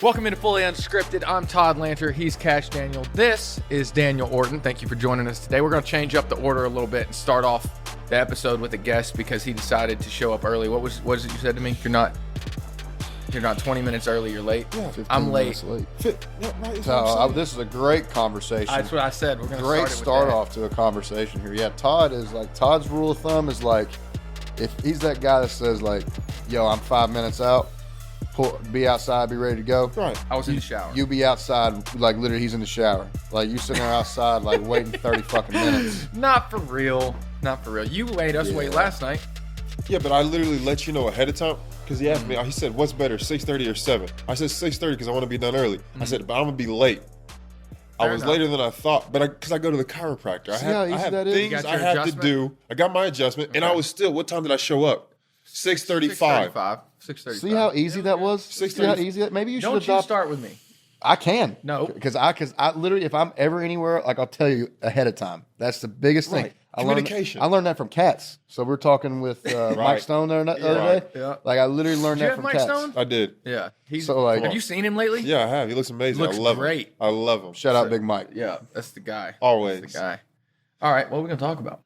Welcome into Fully Unscripted. I'm Todd Lanter. He's Kash Daniel. This is Daniel Orton. Thank you for joining us today. We're going to change up the order a little bit and start off the episode with a guest because he decided to show up early. What is it you said to me? If you're not 20 minutes early, you're late. Yeah, I'm late. This is a great conversation. That's what I said. We're going to great start off to a conversation here. Yeah, Todd's rule of thumb is like, if he's that guy that says like, yo, I'm 5 minutes out, be outside, be ready to go. Right. I was in the shower. You be outside, like literally he's in the shower. Like you sitting there outside, like waiting 30 fucking minutes. Not for real. You made us wait last night. Yeah, but I literally let you know ahead of time because he asked me, he said, what's better, 6:30 or 7? I said 6:30 because I want to be done early. I said, but I'm going to be late. Fair enough. Later than I thought, but because I go to the chiropractor. I have things I have to do. I got my adjustment, and I was still, what time did I show up? 6:35. 6:35. See how easy that was? See how easy that? Maybe you should Don't you start with me. I can. No. Because I literally, if I'm ever anywhere, like I'll tell you ahead of time. That's the biggest thing. Right. Communication. I learned that from Cats. So we're talking with Mike Stone there the other day. Yeah. Like I literally learned that from Mike Cats. Stone? I did. Yeah. Have you seen him lately? Yeah, I have. He looks amazing. Looks I love great. him. I love him. Shout out Big Mike. Yeah, that's the guy. Always. That's the guy. All right, what are we going to talk about?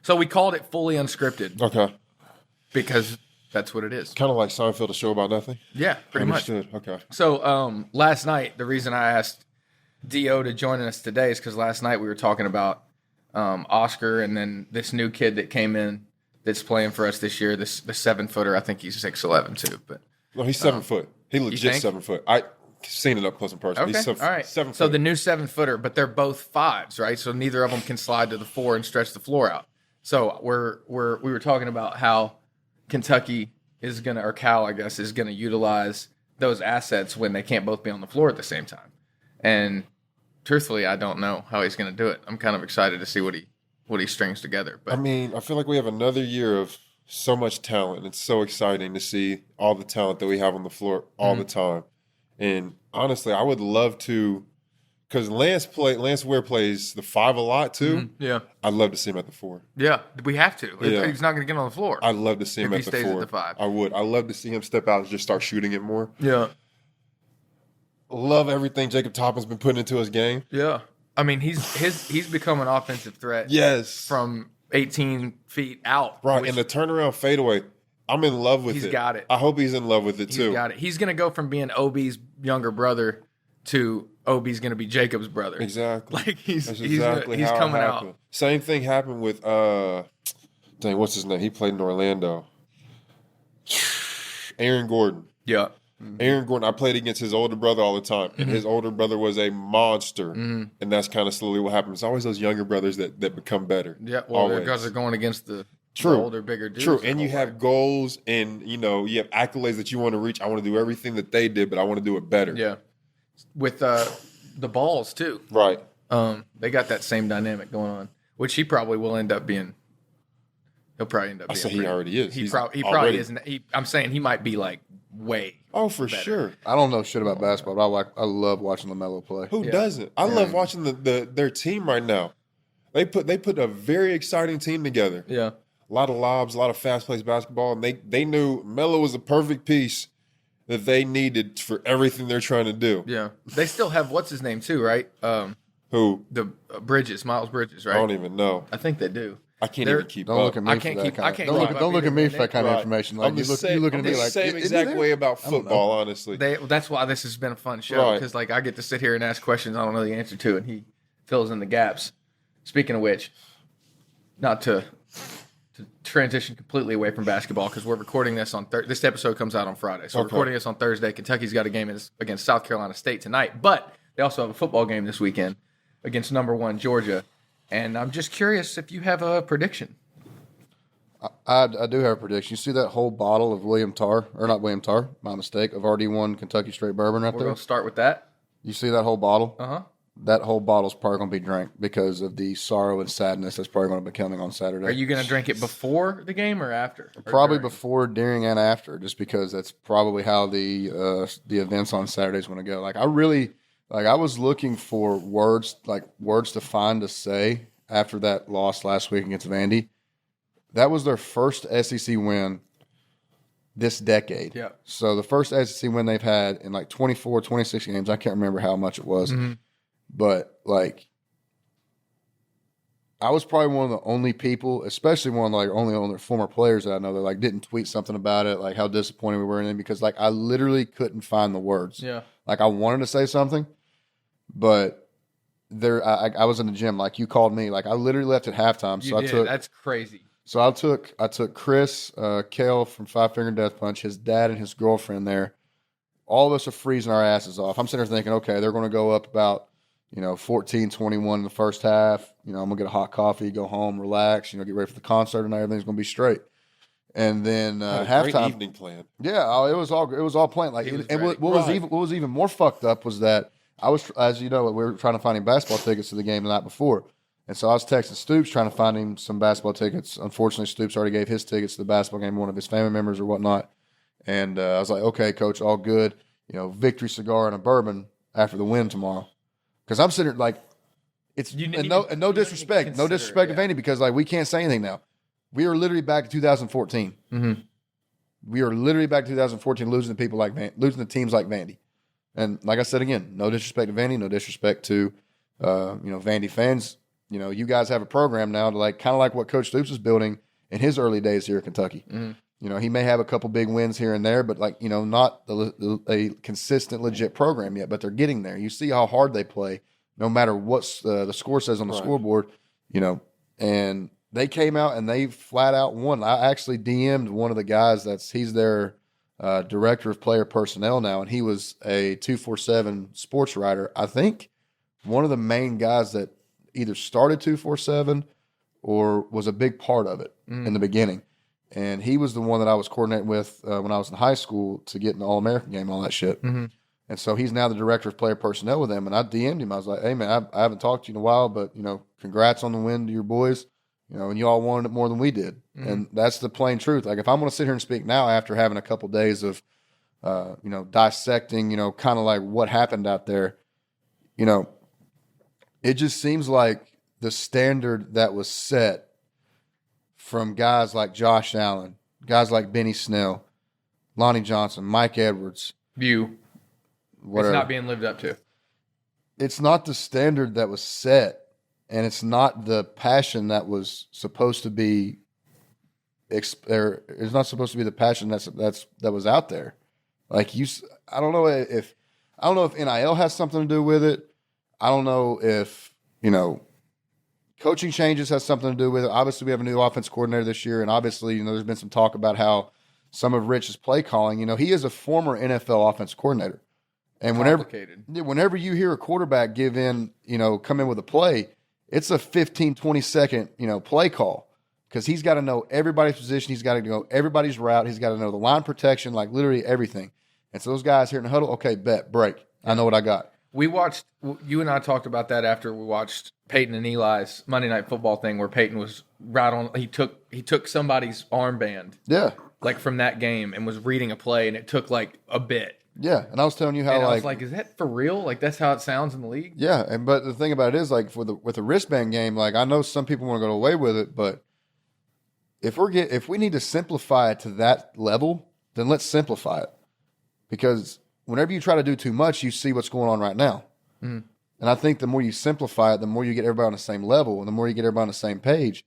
So we called it Fully Unscripted Okay. because that's what it is. Kind of like Seinfeld, a show about nothing. Yeah, pretty much. Okay. So last night, the reason I asked D.O. to join us today is because last night we were talking about Oscar and then this new kid that came in that's playing for us this year, the 7-footer. I think he's 6'11" too. But No, he's 7 foot. He legit think? 7 foot. I seen it up close and personal. okay, He's all right. 7 foot. So the new 7-footer, but they're both 5s, right? So neither of them can slide to the 4 and stretch the floor out. So we were talking about how Kentucky is going to, or Cal, I guess, is going to utilize those assets when they can't both be on the floor at the same time. And truthfully, I don't know how he's going to do it. I'm kind of excited to see what he strings together. But I mean, I feel like we have another year of so much talent. It's so exciting to see all the talent that we have on the floor all the time. And honestly, I would love to, because Lance Ware plays the 5 a lot too. Yeah. I'd love to see him at the 4. Yeah, we have to. Yeah. He's not going to get on the floor. I'd love to see him If at he the stays 4. at the 5. I would. I'd love to see him step out and just start shooting it more. Yeah. Love everything Jacob Toppin's been putting into his game. Yeah. I mean, he's become an offensive threat. Yes. From 18 feet out. Right, which and the turnaround fadeaway, I'm in love with it. He's got it. I hope he's in love with it, too. He's got it. He's going to go from being Obi's younger brother to Obi's going to be Jacob's brother. Exactly. Like he's exactly he's how it coming happened. out. Same thing happened with what's his name? He played in Orlando. Aaron Gordon. Yeah. Aaron Gordon, I played against his older brother all the time, and his older brother was a monster, and that's kind of slowly what happens. It's always those younger brothers that become better. Yeah, well, always. because they're going against the older, bigger dudes. True, and you have goals, and you have accolades that you want to reach. I want to do everything that they did, but I want to do it better. Yeah, with the balls too. Right. They got that same dynamic going on, which he probably will end up being. He'll probably end up. I say he already is. He probably isn't. I'm saying he might be like way. Oh, for better. sure. I don't know shit about basketball, but I love watching LaMelo play. Who doesn't? I love watching their team right now. They put a very exciting team together. Yeah. A lot of lobs, a lot of fast-paced basketball, and they knew Melo was a perfect piece that they needed for everything they're trying to do. Yeah. They still have what's his name too, right? Who? The Miles Bridges, right? I don't even know. I think they do. I can't even keep Don't up. look at me I for can't that keep- kind I of. can't Don't keep look, up don't look at me either, for that kind of Right. information. Like I'm you looking at me the like same "Is he exact there?" way about I don't know. football, honestly. That's why this has been a fun show Right. because like I get to sit here and ask questions I don't know the answer to, and he fills in the gaps. Speaking of which, not to transition completely away from basketball because we're recording this on this episode comes out on Friday, so we're recording this on Thursday. Kentucky's got a game against South Carolina State tonight, but they also have a football game this weekend against number 1 Georgia. And I'm just curious if you have a prediction. I do have a prediction. You see that whole bottle of my mistake, of RD1 Kentucky Straight Bourbon right We're there? going to start with that. You see that whole bottle? Uh-huh. That whole bottle's probably going to be drank because of the sorrow and sadness that's probably going to be coming on Saturday. Are you going to drink it before the game or after? Or Probably during? before, during, and after, just because that's probably how the events on Saturday is going to go. Like I was looking for words to find to say after that loss last week against Vandy. That was their first SEC win this decade. Yeah. So the first SEC win they've had in like 24, 26 games. I can't remember how much it was, but like I was probably one of the only people, especially one of like only former players that I know that like didn't tweet something about it, like how disappointed we were in it, because like I literally couldn't find the words. Yeah. Like I wanted to say something, but I was in the gym. Like you called me. Like I literally left at halftime. You did. That's crazy. So I took Chris, Kale from Five Finger Death Punch, his dad and his girlfriend there. All of us are freezing our asses off. I'm sitting there thinking, okay, they're going to go up about 14-21 in the first half. I'm going to get a hot coffee, go home, relax, get ready for the concert, and everything's going to be straight. And then halftime, great evening plan. Yeah, it was all planned. Like, what was even more fucked up was that I was, as you know, we were trying to find him basketball tickets to the game the night before, and so I was texting Stoops trying to find him some basketball tickets. Unfortunately, Stoops already gave his tickets to the basketball game, one of his family members or whatnot. And I was like, okay, coach, all good. Victory cigar and a bourbon after the win tomorrow. Because I'm sitting like, no disrespect to Vandy, because like we can't say anything now. We are literally back to 2014. Mm-hmm. We are literally back to 2014, losing to teams like Vandy. And like I said again, no disrespect to Vandy, no disrespect to Vandy fans. You guys have a program now to like kind of like what Coach Stoops was building in his early days here at Kentucky. Mm-hmm. He may have a couple big wins here and there, but like not a consistent, legit program yet. But they're getting there. You see how hard they play, no matter what the score says on the scoreboard. And they came out and they flat out won. I actually DM'd one of the guys he's their director of player personnel now, and he was a 247 sports writer. I think one of the main guys that either started 247 or was a big part of it in the beginning. And he was the one that I was coordinating with when I was in high school to get in the All-American game, all that shit. Mm-hmm. And so he's now the director of player personnel with them. And I DM'd him. I was like, hey, man, I haven't talked to you in a while, but, congrats on the win to your boys. And you all wanted it more than we did. Mm-hmm. And that's the plain truth. Like, if I'm going to sit here and speak now after having a couple days of, dissecting, kind of like what happened out there, it just seems like the standard that was set from guys like Josh Allen, guys like Benny Snell, Lonnie Johnson, Mike Edwards. Whatever. It's not being lived up to. It's not the standard that was set, and it's not the passion that was supposed to be. It's not supposed to be the passion that was out there. Like I don't know if NIL has something to do with it. I don't know if coaching changes has something to do with it. Obviously, we have a new offense coordinator this year, and obviously, there's been some talk about some of Rich's play calling. He is a former NFL offense coordinator. And whenever you hear a quarterback come in with a play, it's a 15, 20 second, play call, because he's got to know everybody's position. He's got to know everybody's route. He's got to know the line protection, like literally everything. And so those guys here in the huddle, okay, bet, break. I know what I got. You and I talked about that after we watched Peyton and Eli's Monday Night Football thing, where Peyton was right on. He took somebody's armband, like from that game, and was reading a play, and it took like a bit. Yeah, and I was telling you how I was like, is that for real? Like, that's how it sounds in the league? Yeah, but the thing about it is, like, with the wristband game, like, I know some people want to go away with it, but if we need to simplify it to that level, then let's simplify it. Because whenever you try to do too much, you see what's going on right now. Mm-hmm. And I think the more you simplify it, the more you get everybody on the same level, and the more you get everybody on the same page,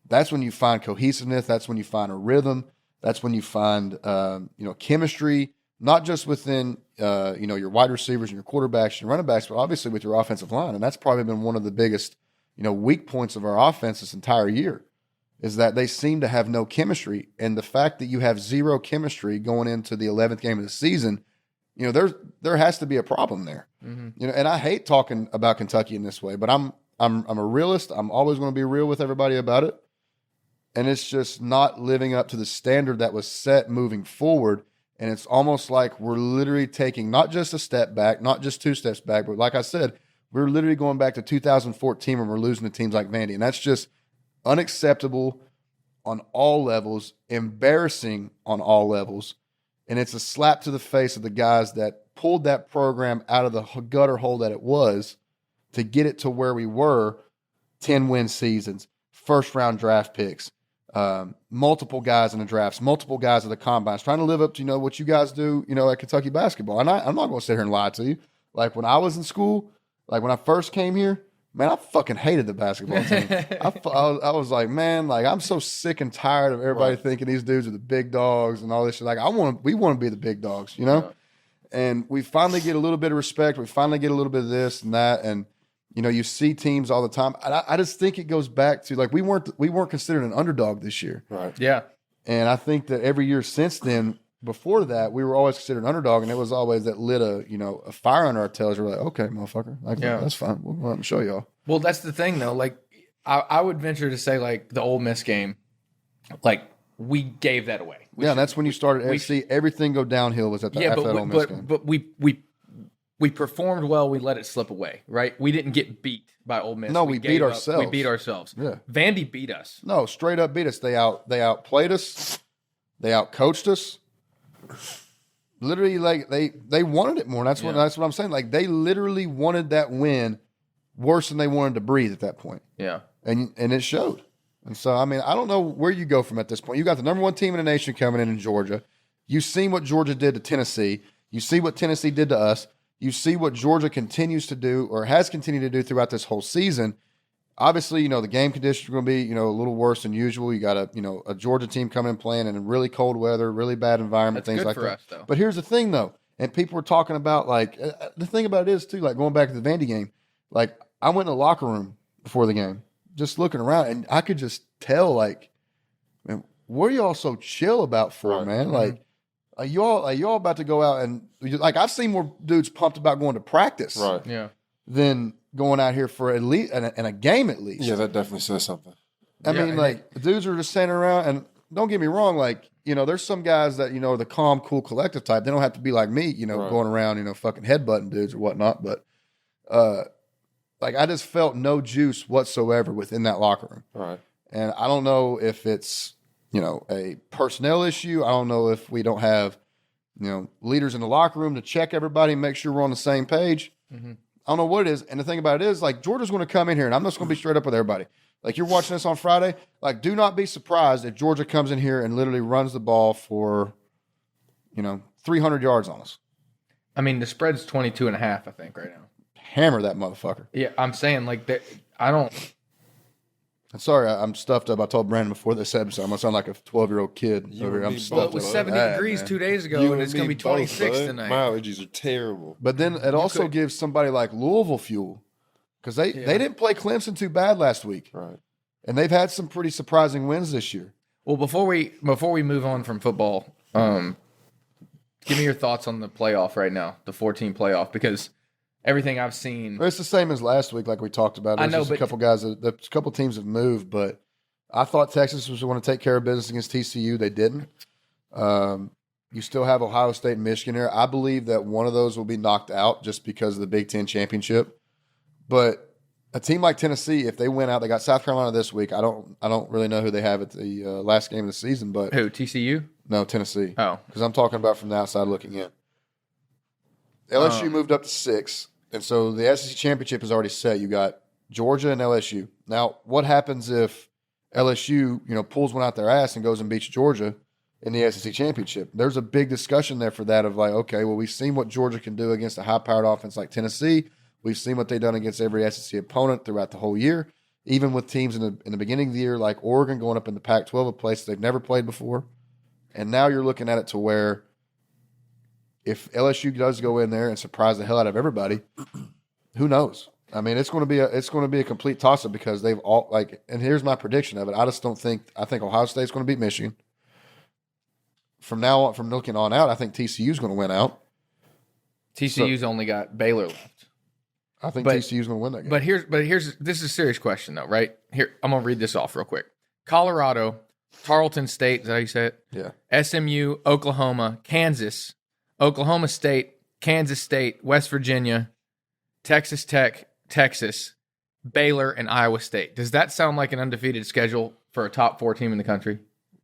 that's when you find cohesiveness, that's when you find a rhythm, that's when you find chemistry. Not just within, your wide receivers and your quarterbacks and your running backs, but obviously with your offensive line. And that's probably been one of the biggest, weak points of our offense this entire year, is that they seem to have no chemistry. And the fact that you have zero chemistry going into the 11th game of the season, there has to be a problem there. Mm-hmm. And I hate talking about Kentucky in this way, but I'm a realist. I'm always going to be real with everybody about it. And it's just not living up to the standard that was set moving forward. And it's almost like we're literally taking not just a step back, not just two steps back, but like I said, we're literally going back to 2014 when we're losing to teams like Vandy. And that's just unacceptable on all levels, embarrassing on all levels. And it's a slap to the face of the guys that pulled that program out of the gutter hole that it was to get it to where we were, 10-win seasons, first-round draft picks, multiple guys in the drafts, multiple guys at the combines, trying to live up to, what you guys do, at Kentucky basketball. And I'm not going to sit here and lie to you. Like when I was in school, like when I first came here, man, I fucking hated the basketball team. I was like, man, like I'm so sick and tired of everybody thinking these dudes are the big dogs and all this shit. Like we want to be the big dogs, Yeah. And we finally get a little bit of respect. We finally get a little bit of this and that. And, you see teams all the time. I just think it goes back to like we weren't considered an underdog this year. Right. Yeah. And I think that every year since then, before that, we were always considered an underdog, and it was always that lit a fire under our tails. We're like, okay, motherfucker, like that's fine. We'll go out and show y'all. Well, that's the thing though. Like I would venture to say like the Ole Miss game, like we gave that away. And that's when you started see everything go downhill was at the Ole Miss game. But we performed well. We let it slip away, right? We didn't get beat by Ole Miss. No, we beat ourselves. We beat ourselves. Yeah. Vandy beat us. No, straight up beat us. They outplayed us. They outcoached us. Literally, like they wanted it more. That's what I'm saying. Like they literally wanted that win worse than they wanted to breathe at that point. Yeah. And it showed. And so, I mean, I don't know where you go from at this point. You got the number one team in the nation coming in Georgia. You've seen what Georgia did to Tennessee. You see what Tennessee did to us. You see what Georgia continues to do or has continued to do throughout this whole season. Obviously, the game conditions are going to be, a little worse than usual. You got a Georgia team coming and playing in really cold weather, really bad environment, That's things good like for that. us, though. But here's the thing, though, and people were talking about like the thing about it is too, like going back to the Vandy game. Like I went in the locker room before the game, just looking around, and I could just tell, like, man, what are y'all so chill about for, man? Like, are y'all about to go out and like I've seen more dudes pumped about going to practice, Right. Yeah. than going out here for at least in a game at least. Yeah, that definitely says something. I mean, like the dudes are just standing around, and don't get me wrong, like there's some guys that are the calm, cool, collective type. They don't have to be like me, going around, fucking headbutting dudes or whatnot. But like I just felt no juice whatsoever within that locker room. Right. And I don't know if it's a personnel issue. I don't know if we don't have leaders in the locker room to check everybody and make sure we're on the same page. Mm-hmm. I don't know what it is. And the thing about it is, like, Georgia's going to come in here, and I'm just going to be straight up with everybody. Like, you're watching this on Friday. Like, do not be surprised if Georgia comes in here and literally runs the ball for, 300 yards on us. I mean, the spread's 22.5, I think, right now. Hammer that motherfucker. Yeah, I'm saying, like, that. I don't. I'm sorry, I'm stuffed up. I told Brandon before this episode, I'm going to sound like a 12-year-old kid over here. I'm Well, stuffed Well, up. it was bud. 70 Bad, degrees man. 2 days ago, You and it's me going to be both, 26 bud. tonight. My allergies are terrible. But then it also gives somebody like Louisville fuel because they didn't play Clemson too bad last week. Right. And they've had some pretty surprising wins this year. Well, before we move on from football, give me your thoughts on the playoff right now, the 14 playoff, because everything I've seen. It's the same as last week, like we talked about. There's I know, just a but- couple guys, a couple teams have moved, but I thought Texas was going to take care of business against TCU. They didn't. You still have Ohio State and Michigan there. I believe that one of those will be knocked out just because of the Big Ten championship. But a team like Tennessee, if they win out, they got South Carolina this week. I don't really know who they have at the last game of the season, but Who, TCU? no, Tennessee. Oh. Because I'm talking about from the outside looking in. LSU moved up to 6, and so the SEC championship is already set. You got Georgia and LSU. Now, what happens if LSU, pulls one out their ass and goes and beats Georgia in the SEC championship? There's a big discussion there for that of like, okay, well, we've seen what Georgia can do against a high-powered offense like Tennessee. We've seen what they've done against every SEC opponent throughout the whole year, even with teams in the beginning of the year like Oregon going up in the Pac-12, a place they've never played before. And now you're looking at it to where if LSU does go in there and surprise the hell out of everybody, who knows? I mean, it's going to be a complete toss-up because they've all like. And here's my prediction of it. I think Ohio State's going to beat Michigan. From now on, from looking on out, I think TCU's going to win out. TCU's only got Baylor left. I think But- TCU's going to win that game. But here's this is a serious question though, right? Here, I'm gonna read this off real quick. Colorado, Tarleton State, is that how you say it? Yeah. SMU, Oklahoma, Kansas, Oklahoma State, Kansas State, West Virginia, Texas Tech, Texas, Baylor, and Iowa State. Does that sound like an undefeated schedule for a top 4 team in the country?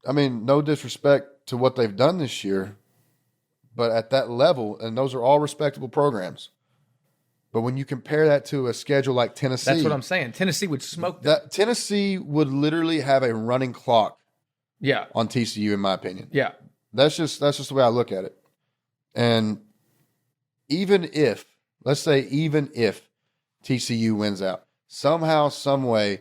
I mean, no disrespect to what they've done this year, but at that level, and those are all respectable programs. But when you compare that to a schedule like Tennessee, That's what I'm saying. Tennessee would smoke them. that Tennessee would literally have a running clock Yeah. on TCU, in my opinion. Yeah. That's just the way I look at it. And even if TCU wins out, somehow, some way,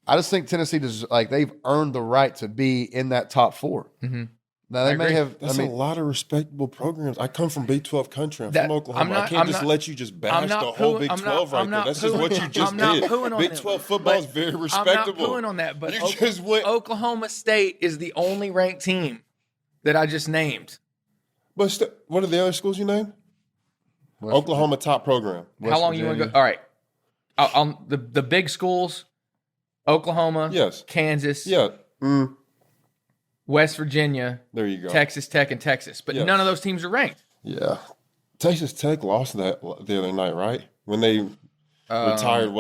I just think Tennessee they've earned the right to be in that top 4. Mm-hmm. Now they may have. That's a lot of respectable programs. I come from Big 12 country. I'm from Oklahoma. I can't just let you just bash the whole Big 12 right there. That's just what you just did. Big 12 football is very respectable. I'm not pooing on that, but just went. Oklahoma State is the only ranked team that I just named. But what are the other schools you named? Oklahoma top program. How long you want to go? All right. The big schools, Oklahoma, yes, Kansas, yeah. West Virginia, there you go. Texas Tech and Texas, but none of those teams are ranked. Yeah, Texas Tech lost that the other night, right? When they retired,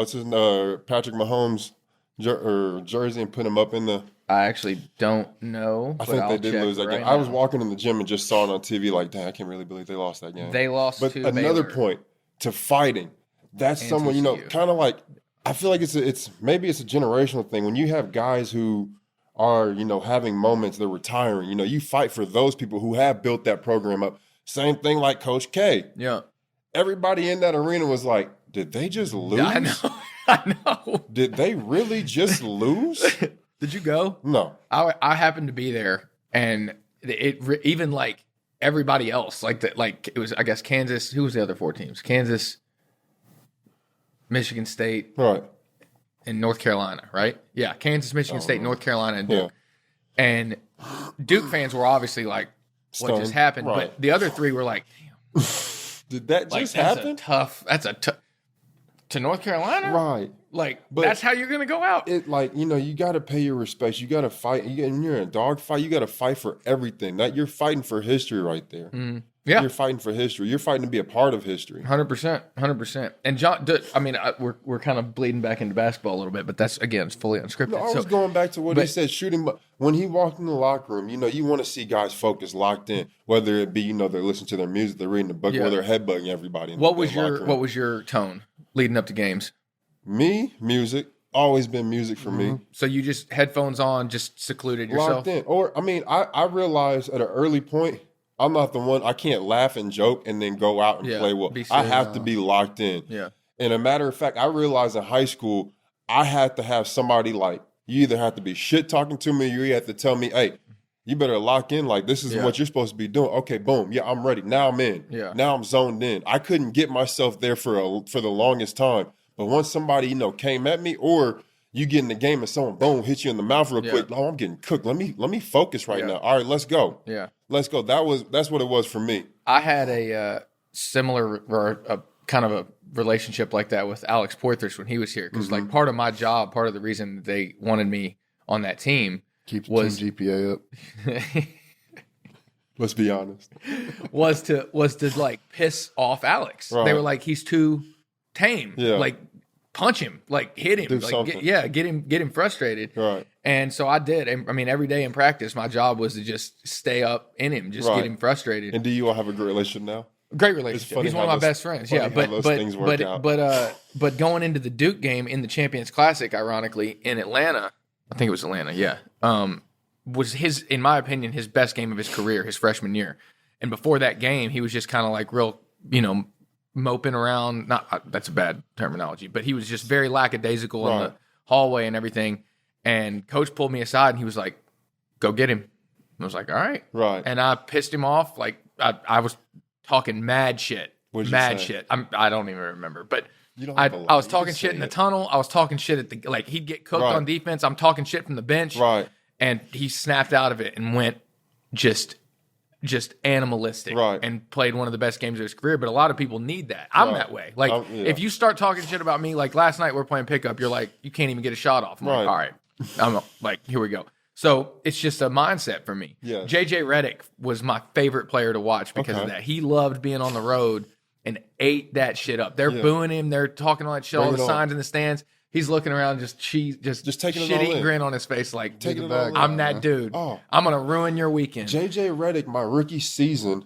Patrick Mahomes jersey and put him up in the. I actually don't know. I think they did lose that game. I was walking in the gym and just saw it on TV. Like, dang, I can't really believe they lost that game. They lost. But to another Baylor. point to fighting. That's And someone TCU. kind of like. I feel like it's maybe it's a generational thing when you have guys who are, having moments, they're retiring. You fight for those people who have built that program up. Same thing like Coach K. Yeah. Everybody in that arena was like, did they just lose? I know. I know. Did they really just lose? Did you go? No. I happened to be there, and even like everybody else, it was, I guess, Kansas. Who was the other 4 teams? Kansas, Michigan State, Right. and North Carolina, right? Yeah, Kansas, Michigan State, North Carolina, and Duke. Yeah. And Duke fans were obviously like, what Stunned. just happened? Right. But the other 3 were like, damn. Did that Like, just happen? That's a tough. To North Carolina? Right. But that's how you're going to go out. You got to pay your respects. You got to fight. When you're in a dog fight, you got to fight for everything. You're fighting for history right there. Yeah. You're fighting for history. You're fighting to be a part of history. 100%. 100%. And John, we're kind of bleeding back into basketball a little bit, but that's, again, it's fully unscripted. No, I was going back to what he said, shooting. When he walked in the locker room, you want to see guys focused, locked in, whether it be, they're listening to their music, they're reading the book, or they're headbutting everybody. What was your tone leading up to games? Me, music. Always been music for me. So you just headphones on, just secluded yourself? Locked in. Or, I realized at an early point, I'm not the one. I can't laugh and joke and then go out and play well. I have to be locked in. Yeah. And a matter of fact, I realized in high school, I had to have somebody you either have to be shit talking to me or you have to tell me, hey, you better lock in. This is what you're supposed to be doing. Okay, boom. Yeah, I'm ready. Now I'm in. Yeah. Now I'm zoned in. I couldn't get myself there for the longest time. But once somebody, came at me, or you get in the game and someone, boom, hits you in the mouth real quick. Oh, I'm getting cooked. Let me focus right now. All right, let's go. Yeah. Let's go. That's what it was for me. I had a similar or a kind of a relationship like that with Alex Porthers when he was here. Because part of my job, part of the reason they wanted me on that team Keep the was team GPA up. Let's be honest. was to piss off Alex. Right. They were like, he's too tame. Yeah. Punch him, hit him, Do something. get him frustrated. Right. And so I did. And every day in practice, my job was to just stay up in him, just get him frustrated. And do you all have a great relationship now? Great relationship. He's one of my best friends. Yeah, but going into the Duke game in the Champions Classic, ironically in Atlanta, I think it was Atlanta. Yeah, was in my opinion, his best game of his career, his freshman year. And before that game, he was just kind of real, moping around. Not that's a bad terminology, but he was just very lackadaisical in the hallway and everything. And coach pulled me aside and he was like, "Go get him." And I was like, "All right." Right. And I pissed him off. I was talking mad shit. What'd you say? Shit. I don't even remember, but You don't I have to lie. was You talking can shit say in the it. tunnel. I was talking shit at the he'd get cooked on defense. I'm talking shit from the bench. Right. And he snapped out of it and went just animalistic. Right. And played one of the best games of his career. But a lot of people need that. I'm that way. If you start talking shit about me, last night we're playing pickup, you're like, you can't even get a shot off. I'm like, all right. I'm like, here we go. So it's just a mindset for me. Yes. JJ Redick was my favorite player to watch because of that. He loved being on the road and ate that shit up. They're booing him. They're talking all that shit, all the signs in the stands. He's looking around, just taking it all in. grin on his face, like, Taking it all in. I'm that dude. Oh. I'm gonna ruin your weekend. JJ Redick, my rookie season,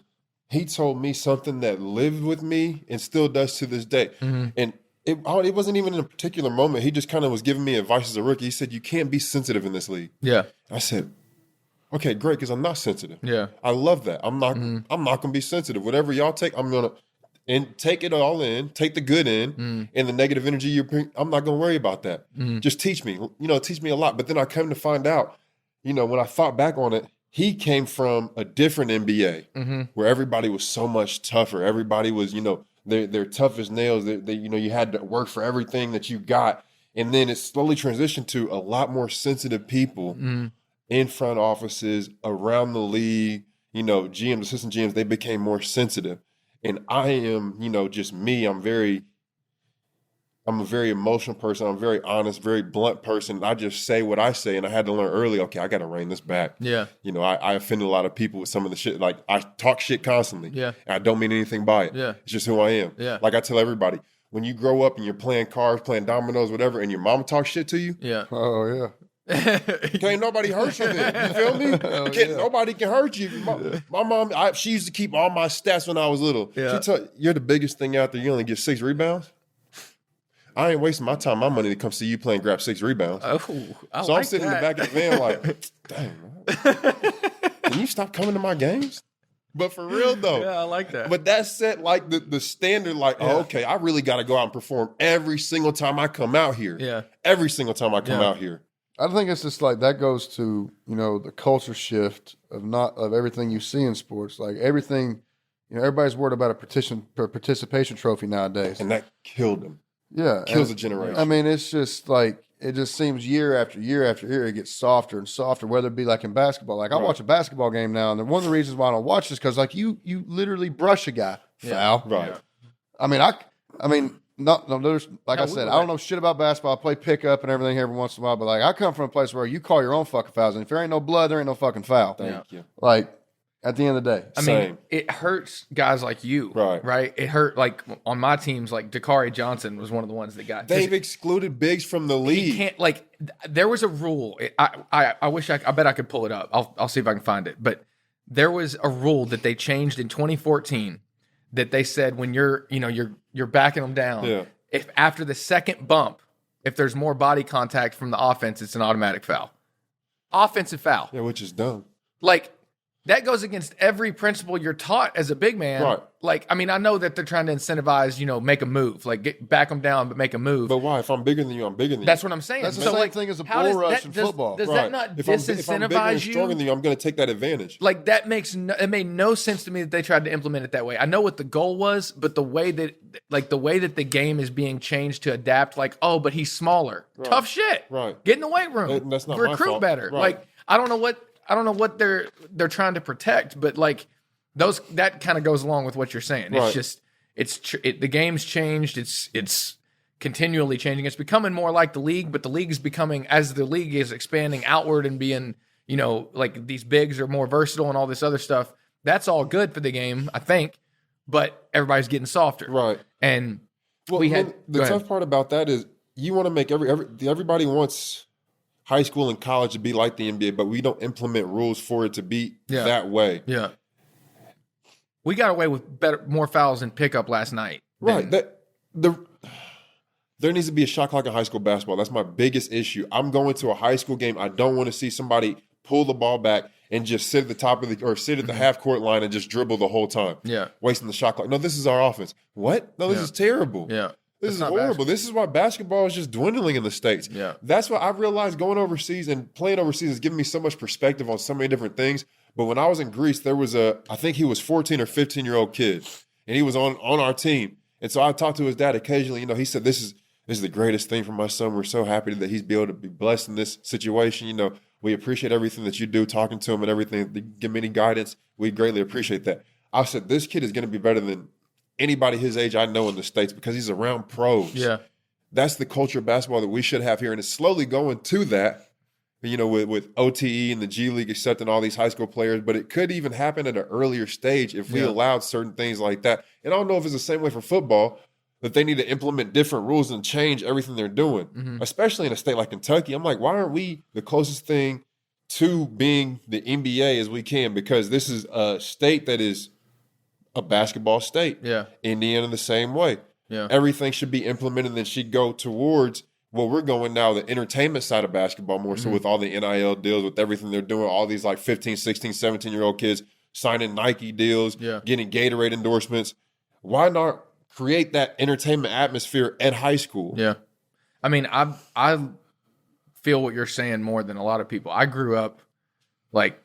he told me something that lived with me and still does to this day. And it wasn't even in a particular moment. He just kind of was giving me advice as a rookie. He said, "You can't be sensitive in this league." Yeah. I said, Okay, great, because I'm not sensitive. Yeah. I love that. I'm not gonna be sensitive. Whatever y'all take, I'm gonna and take it all in, take the good in, and the negative energy you bring. I'm not gonna worry about that. Just teach me. Teach me a lot. But then I come to find out, when I thought back on it, he came from a different NBA where everybody was so much tougher. Everybody was, they're tough as nails. They you had to work for everything that you got. And then it slowly transitioned to a lot more sensitive people in front offices, around the league, GMs, assistant GMs, they became more sensitive. And I am, just me. I'm a very emotional person. I'm a very honest, very blunt person. I just say what I say. And I had to learn early, okay, I got to rein this back. Yeah. I offended a lot of people with some of the shit. Like, I talk shit constantly. Yeah. And I don't mean anything by it. Yeah. It's just who I am. Yeah. Like I tell everybody, when you grow up and you're playing cards, playing dominoes, whatever, and your mama talks shit to you, Yeah. Oh, yeah. can't nobody hurt you then. You feel me? Nobody can hurt you. My mom, she used to keep all my stats when I was little. Yeah. She told you're the biggest thing out there. You only get 6 rebounds. I ain't wasting my time, my money to come see you play and grab 6 rebounds. Oh, So I'm sitting in the back of the van like, dang, can you stop coming to my games? But for real though. Yeah, I like that. But that set like the standard, like, oh, okay, I really got to go out and perform every single time I come out here. Yeah. Every single time I come out here. I think it's just like that goes to, the culture shift of everything you see in sports. Like everything, everybody's worried about a participation trophy nowadays. And that killed him. Yeah. Kills a generation. I mean, it's just like, it just seems year after year after year, it gets softer and softer, whether it be like in basketball. Like I watch a basketball game now, and one of the reasons why I don't watch is because like you literally brush a guy. Foul. Right. I mean, there's like I said, I don't know shit about basketball. I play pickup and everything every once in a while, but like I come from a place where you call your own fucking fouls, and if there ain't no blood, there ain't no fucking foul. Thank you. Like at the end of the day, I mean, it hurts guys like you, right? It hurt like on my teams, like Dakari Johnson was one of the ones that got. They've excluded bigs from the league. He can't like. There was a rule. I wish I bet I could pull it up. I'll see if I can find it. But there was a rule that they changed in 2014 that they said when you're backing them down, if after the second bump, if there's more body contact from the offense, it's an automatic foul. Offensive foul. Yeah, which is dumb. Like. That goes against every principle you're taught as a big man. Right. Like, I mean, I know that they're trying to incentivize, make a move. Like, back them down, but make a move. But why? If I'm bigger than you, I'm bigger than you. That's what I'm saying. that's the same thing as a bull rush in football. Does that not if I'm bigger and disincentivize you? stronger than you, I'm going to take that advantage. Like, it made no sense to me that they tried to implement it that way. I know what the goal was, but the way that the game is being changed to adapt, like, oh, but he's smaller. Right. Tough shit. Right. Get in the weight room. That's not my recruit fault. better. Right. Like, I don't know what they're trying to protect, but like that kind of goes along with what you're saying. Right. It's just the game's changed. It's continually changing. It's becoming more like the league, but the league is becoming, as the league is expanding outward and being, like these bigs are more versatile and all this other stuff. That's all good for the game, I think, but everybody's getting softer. Right. And the tough part about that is you want to make everybody wants high school and college to be like the NBA, but we don't implement rules for it to be that way. Yeah. We got away with more fouls in pickup last night. Right. There needs to be a shot clock in high school basketball. That's my biggest issue. I'm going to a high school game. I don't want to see somebody pull the ball back and just sit at the top of or sit at the half court line and just dribble the whole time. Yeah. Wasting the shot clock. No, this is our offense. What? No, this is terrible. Yeah. This is horrible. This is why basketball is just dwindling in the States. Yeah. That's what I realized going overseas and playing overseas is giving me so much perspective on so many different things. But when I was in Greece, there was I think he was 14 or 15-year-old kid, and he was on our team. And so I talked to his dad occasionally. He said, this is the greatest thing for my son. We're so happy that he's be able to be blessed in this situation. We appreciate everything that you do, talking to him and everything. Give me any guidance. We greatly appreciate that. I said, this kid is going to be better than anybody his age I know in the States because he's around pros. Yeah. That's the culture of basketball that we should have here. And it's slowly going to that, with OTE and the G League accepting all these high school players. But it could even happen at an earlier stage if we allowed certain things like that. And I don't know if it's the same way for football, that they need to implement different rules and change everything they're doing, especially in a state like Kentucky. I'm like, why aren't we the closest thing to being the NBA as we can? Because this is a state that is a basketball state. Yeah. Indiana the same way. Yeah. Everything should be implemented and should go towards Well, we're going now the entertainment side of basketball more so with all the NIL deals, with everything they're doing, all these like 15, 16, 17-year-old kids signing Nike deals, getting Gatorade endorsements. Why not create that entertainment atmosphere at high school? Yeah. I mean, I feel what you're saying more than a lot of people. I grew up like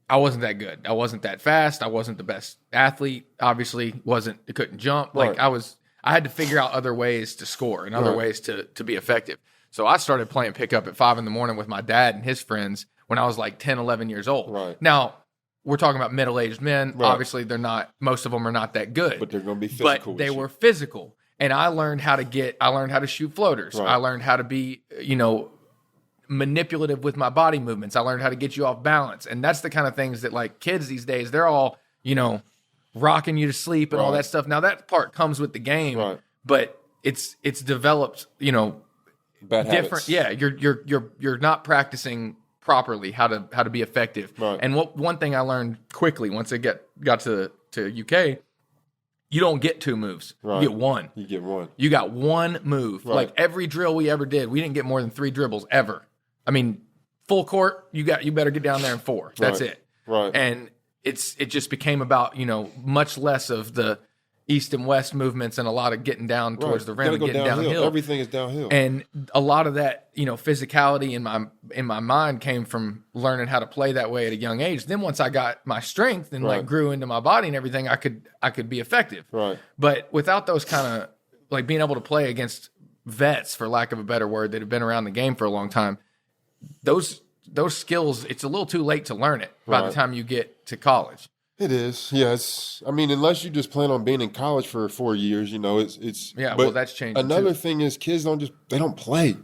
I wasn't that good. I wasn't that fast. I wasn't the best athlete. Obviously, couldn't jump. Like I had to figure out other ways to score and other ways to be effective. So I started playing pickup at 5 a.m. with my dad and his friends when I was like 10, 11 years old. Right. Now, we're talking about middle-aged men. Right. Obviously, most of them are not that good. But they're going to be physical. But they were physical. And I learned how to shoot floaters. Right. I learned how to be, manipulative with my body movements. I learned how to get you off balance. And that's the kind of things that like kids these days, they're all, rocking you to sleep and all that stuff. Now that part comes with the game, but it's developed, bad different. Habits. Yeah. You're not practicing properly how to be effective. Right. And one thing I learned quickly once I got to UK, you don't get 2 moves. Right. You get 1. You get 1. You got 1 move. Right. Like every drill we ever did, we didn't get more than 3 dribbles ever. I mean, full court, you better get down there in 4. That's it. Right. And it just became about, much less of the east and west movements and a lot of getting down towards the rim and getting downhill. Everything is downhill. And a lot of that, physicality in my mind came from learning how to play that way at a young age. Then once I got my strength and like grew into my body and everything, I could be effective. Right. But without those kind of like being able to play against vets, for lack of a better word, that have been around the game for a long time, those skills, it's a little too late to learn it by the time you get to college. It is, yes. I mean, unless you just plan on being in college for 4 years, it's yeah. Well, that's changing. Another too. thing is, kids don't play.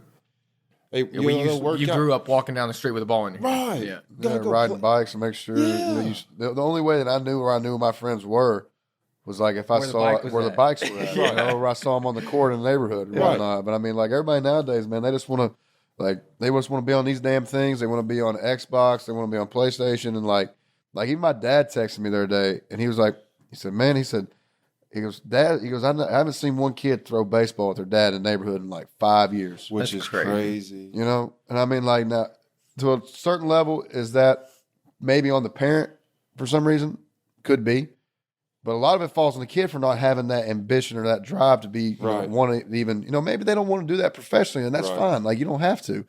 You grew up walking down the street with a ball in your hand. Right? Yeah, riding bikes and make sure. The only way that I knew where my friends were was like if I saw where the bikes were at, or I saw them on the court in the neighborhood and whatnot. But I mean, like everybody nowadays, man, they just want to be on these damn things. They want to be on Xbox. They want to be on PlayStation, and like even my dad texted me the other day, and he goes, Dad, I haven't seen one kid throw baseball with their dad in the neighborhood in like 5 years. Which is crazy. And I mean, like, now, to a certain level, is that maybe on the parent for some reason? Could be. But a lot of it falls on the kid for not having that ambition or that drive to be, want to even, maybe they don't want to do that professionally, and that's fine. Like, you don't have to.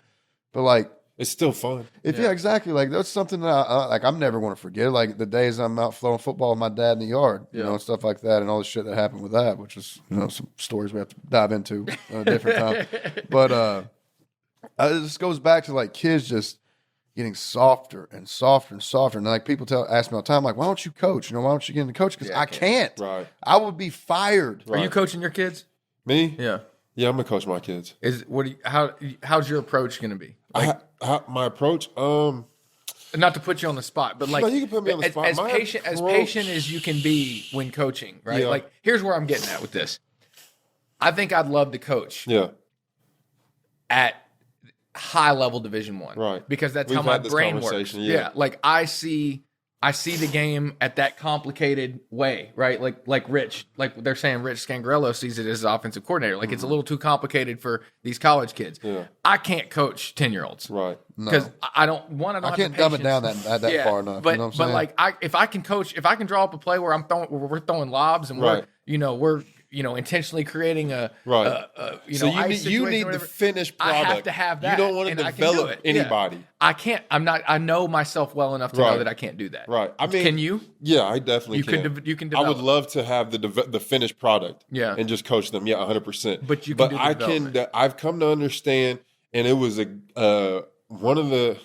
But, like, it's still fun. Yeah, exactly. Like, that's something that I'm never going to forget. Like, the days I'm out throwing football with my dad in the yard, and stuff like that, and all the shit that happened with that, which is, some stories we have to dive into at a different time. But this goes back to, like, kids just getting softer and softer and softer. And, like, people ask me all the time, like, why don't you coach? Why don't you get into coaching? Because I can't. Right. I would be fired. Are you coaching your kids? Me? Yeah. Yeah, I'm gonna coach my kids. How's your approach gonna be? Like, my approach, not to put you on the spot, but like, no, you can put me on the spot. As patient as you can be when coaching, right? Yeah. Like, here's where I'm getting at with this. I think I'd love to coach. Yeah. At high level Division I, right? Because that's how my brain works. Yeah, like I see the game at that complicated way, right? Like Rich, like they're saying Rich Scangarello sees it as an offensive coordinator. Like it's a little too complicated for these college kids. Yeah. I can't coach 10-year-olds. Right. Because I can't dumb it down that far enough. But you know what I'm saying? like if I can coach, if I can draw up a play where we're throwing lobs and we're intentionally creating a so you need the finished product. I have to have that. You don't want to develop anybody. Yeah. I can't. I know myself well enough to know that I can't do that. Right. I mean, can you? Yeah, I definitely can. You can develop. I would love to have the finished product. Yeah. And just coach them. Yeah, 100%. But you can. But I can. I've come to understand, and it was one of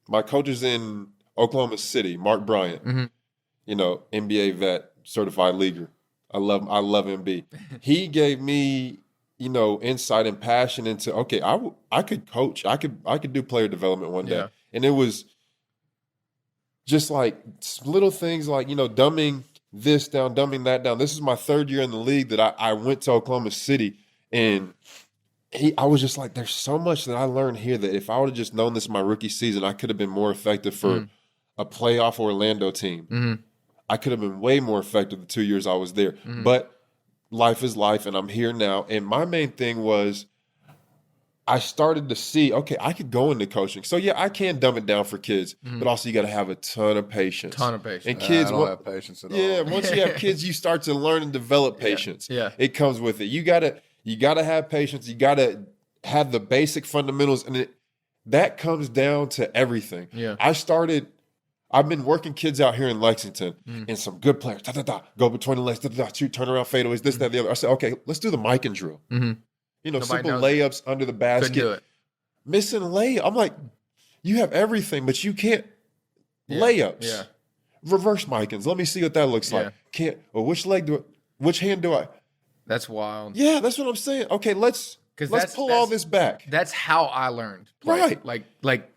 my coaches in Oklahoma City, Mark Bryant. Mm-hmm. NBA vet, certified leaguer. I love MB. He gave me, insight and passion into, okay, I could coach. I could do player development one day. And it was just like little things like, dumbing this down, dumbing that down. This is my 3rd year in the league that I went to Oklahoma City, and I was just like, there's so much that I learned here that if I would have just known this in my rookie season, I could have been more effective for a playoff Orlando team. Mm-hmm. I could have been way more effective the 2 years I was there. Mm-hmm. But life is life, and I'm here now. And my main thing was I started to see, okay, I could go into coaching. So yeah, I can dumb it down for kids, but also you got to have a ton of patience. And kids, I don't have patience at all. yeah, once you have kids, you start to learn and develop patience. Yeah. It comes with it. You gotta have patience. You gotta have the basic fundamentals, and that comes down to everything. Yeah. I've been working kids out here in Lexington and some good players. Go between the legs, shoot, turn around, fadeaways, this, that, the other. I said, okay, let's do the Mikan drill. Mm-hmm. Simple layups under the basket. Couldn't do it. Missing layup. I'm like, you have everything, but you can't layups. Yeah. Reverse Mikans. Let me see what that looks like. Can't. Well, which hand do I? That's wild. Yeah, that's what I'm saying. Okay, let's pull all this back. That's how I learned. Right. Like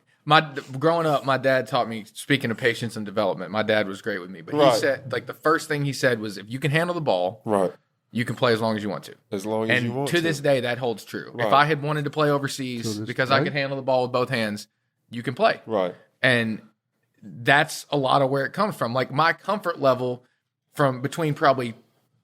growing up, my dad taught me, speaking of patience and development, my dad was great with me. But he said, like, the first thing he said was, if you can handle the ball, right, you can play as long as you want to. As long as you want to. And to this day, that holds true. Right. If I had wanted to play overseas because I could handle the ball with both hands, you can play. Right. And that's a lot of where it comes from. Like, my comfort level from between probably,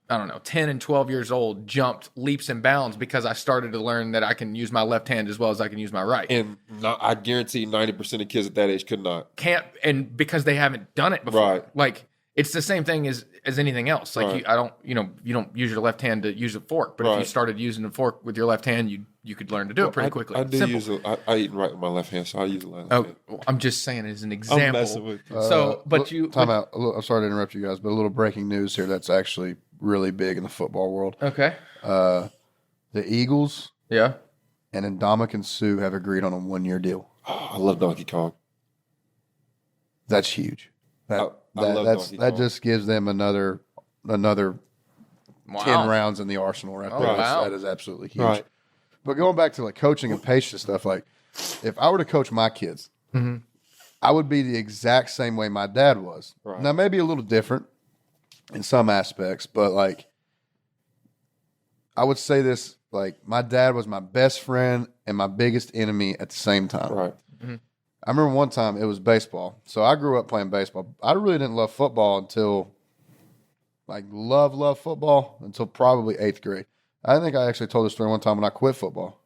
I don't know, 10 and 12 years old jumped leaps and bounds because I started to learn that I can use my left hand as well as I can use my right. And I guarantee 90% of kids at that age could not. Can't, and because they haven't done it before. Right. Like, it's the same thing as anything else. Like, Right. you don't use your left hand to use a fork, but if you started using a fork with your left hand, you could learn to do it pretty quickly. I do Simple. I eat right with my left hand, so I use the left hand. I'm just saying as an example. I'm messing with you. Time out. I'm sorry to interrupt you guys, but a little breaking news here that's actually really big in the football world. Okay. The Eagles Yeah. and Ndamukong Suh have agreed on a 1-year deal. Oh, I love Donkey Kong. That's huge. I love Donkey Kong. That just gives them another Wow. 10 rounds in the arsenal right there. Wow. That is absolutely huge. Right. But going back to like coaching and patience stuff, like if I were to coach my kids, I would be the exact same way my dad was. Right. Now, maybe a little different in some aspects, but like I would say this, like my dad was my best friend and my biggest enemy at the same time. Right. I remember one time it was baseball. So I grew up playing baseball. I really didn't love football until love football until probably 8th grade. I think I actually told this story one time when I quit football.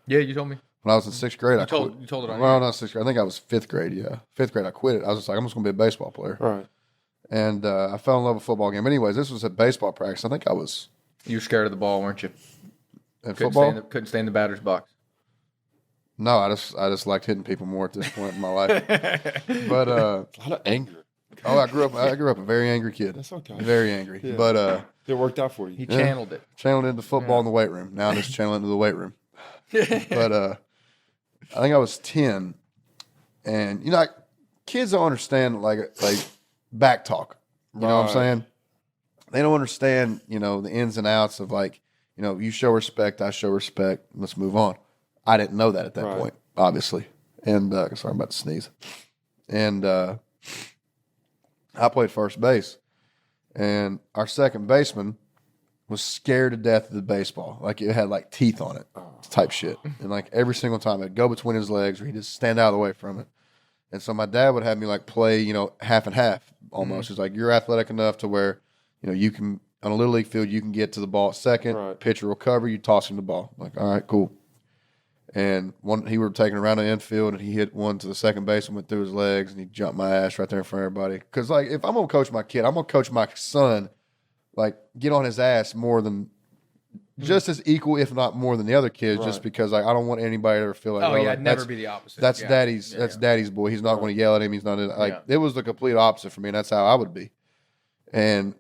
Yeah, you told me. When I was in 6th grade, You told it on Well, here. not 6th grade. I think I was 5th grade, yeah. 5th grade, I quit it. I was just like, I'm just going to be a baseball player. Right. And I fell in love with football game. Anyways, this was at baseball practice. I think I was You were scared of the ball, weren't you? in Couldn't football. couldn't stay in the batter's box. No, I just liked hitting people more at this point in my life. But A lot of anger. I grew up a very angry kid. That's okay. Very angry. Yeah. But It worked out for you. He channeled it. channeled into football in the weight room. Now I'm just channeling into the weight room. But I think I was 10, and like, kids don't understand like back talk. You know what I'm saying? They don't understand, the ins and outs of like, you show respect, I show respect. Let's move on. I didn't know that at that point, obviously. And sorry, I'm about to sneeze. And I played first base, and our second baseman was scared to death of the baseball. Like, it had like teeth on it, type shit. And like every single time it'd go between his legs or he'd just stand out of the way from it. And so my dad would have me like play, half and half almost. He's like, you're athletic enough to where, you can, on a little league field, you can get to the ball at second, pitcher will cover, you toss him the ball. I'm like, all right, cool. And he were taking around the infield, and he hit one to the second base and went through his legs, and he jumped my ass right there in front of everybody. Because like, if I'm gonna coach my kid, I'm gonna coach my son, like, get on his ass more than just as equal, if not more than the other kids, just because like I don't want anybody to feel like, I'd like, never be the opposite. that's Yeah. daddy's. Yeah, That's yeah. daddy's boy. He's not going to yell at him. He's not like Yeah. it was the complete opposite for me. And that's how I would be. And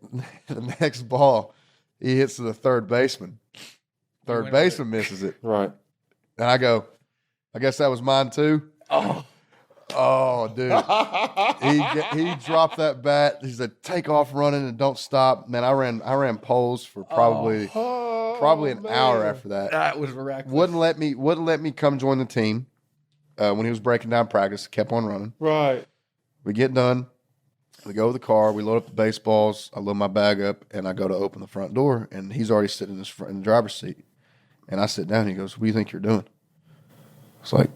the next ball, he hits to the third baseman. Third went baseman misses it, Right. and I go, I guess that was mine too. Oh, dude, he dropped that bat. He said, "Take off running and don't stop." Man, I ran poles for probably an hour after that. That was miraculous. Wouldn't let me come join the team when he was breaking down practice. Kept on running. Right. We get done. We go to the car. We load up the baseballs. I load my bag up, and I go to open the front door, and he's already sitting in the driver's seat. And I sit down. And he goes, "What do you think you're doing?" It's like,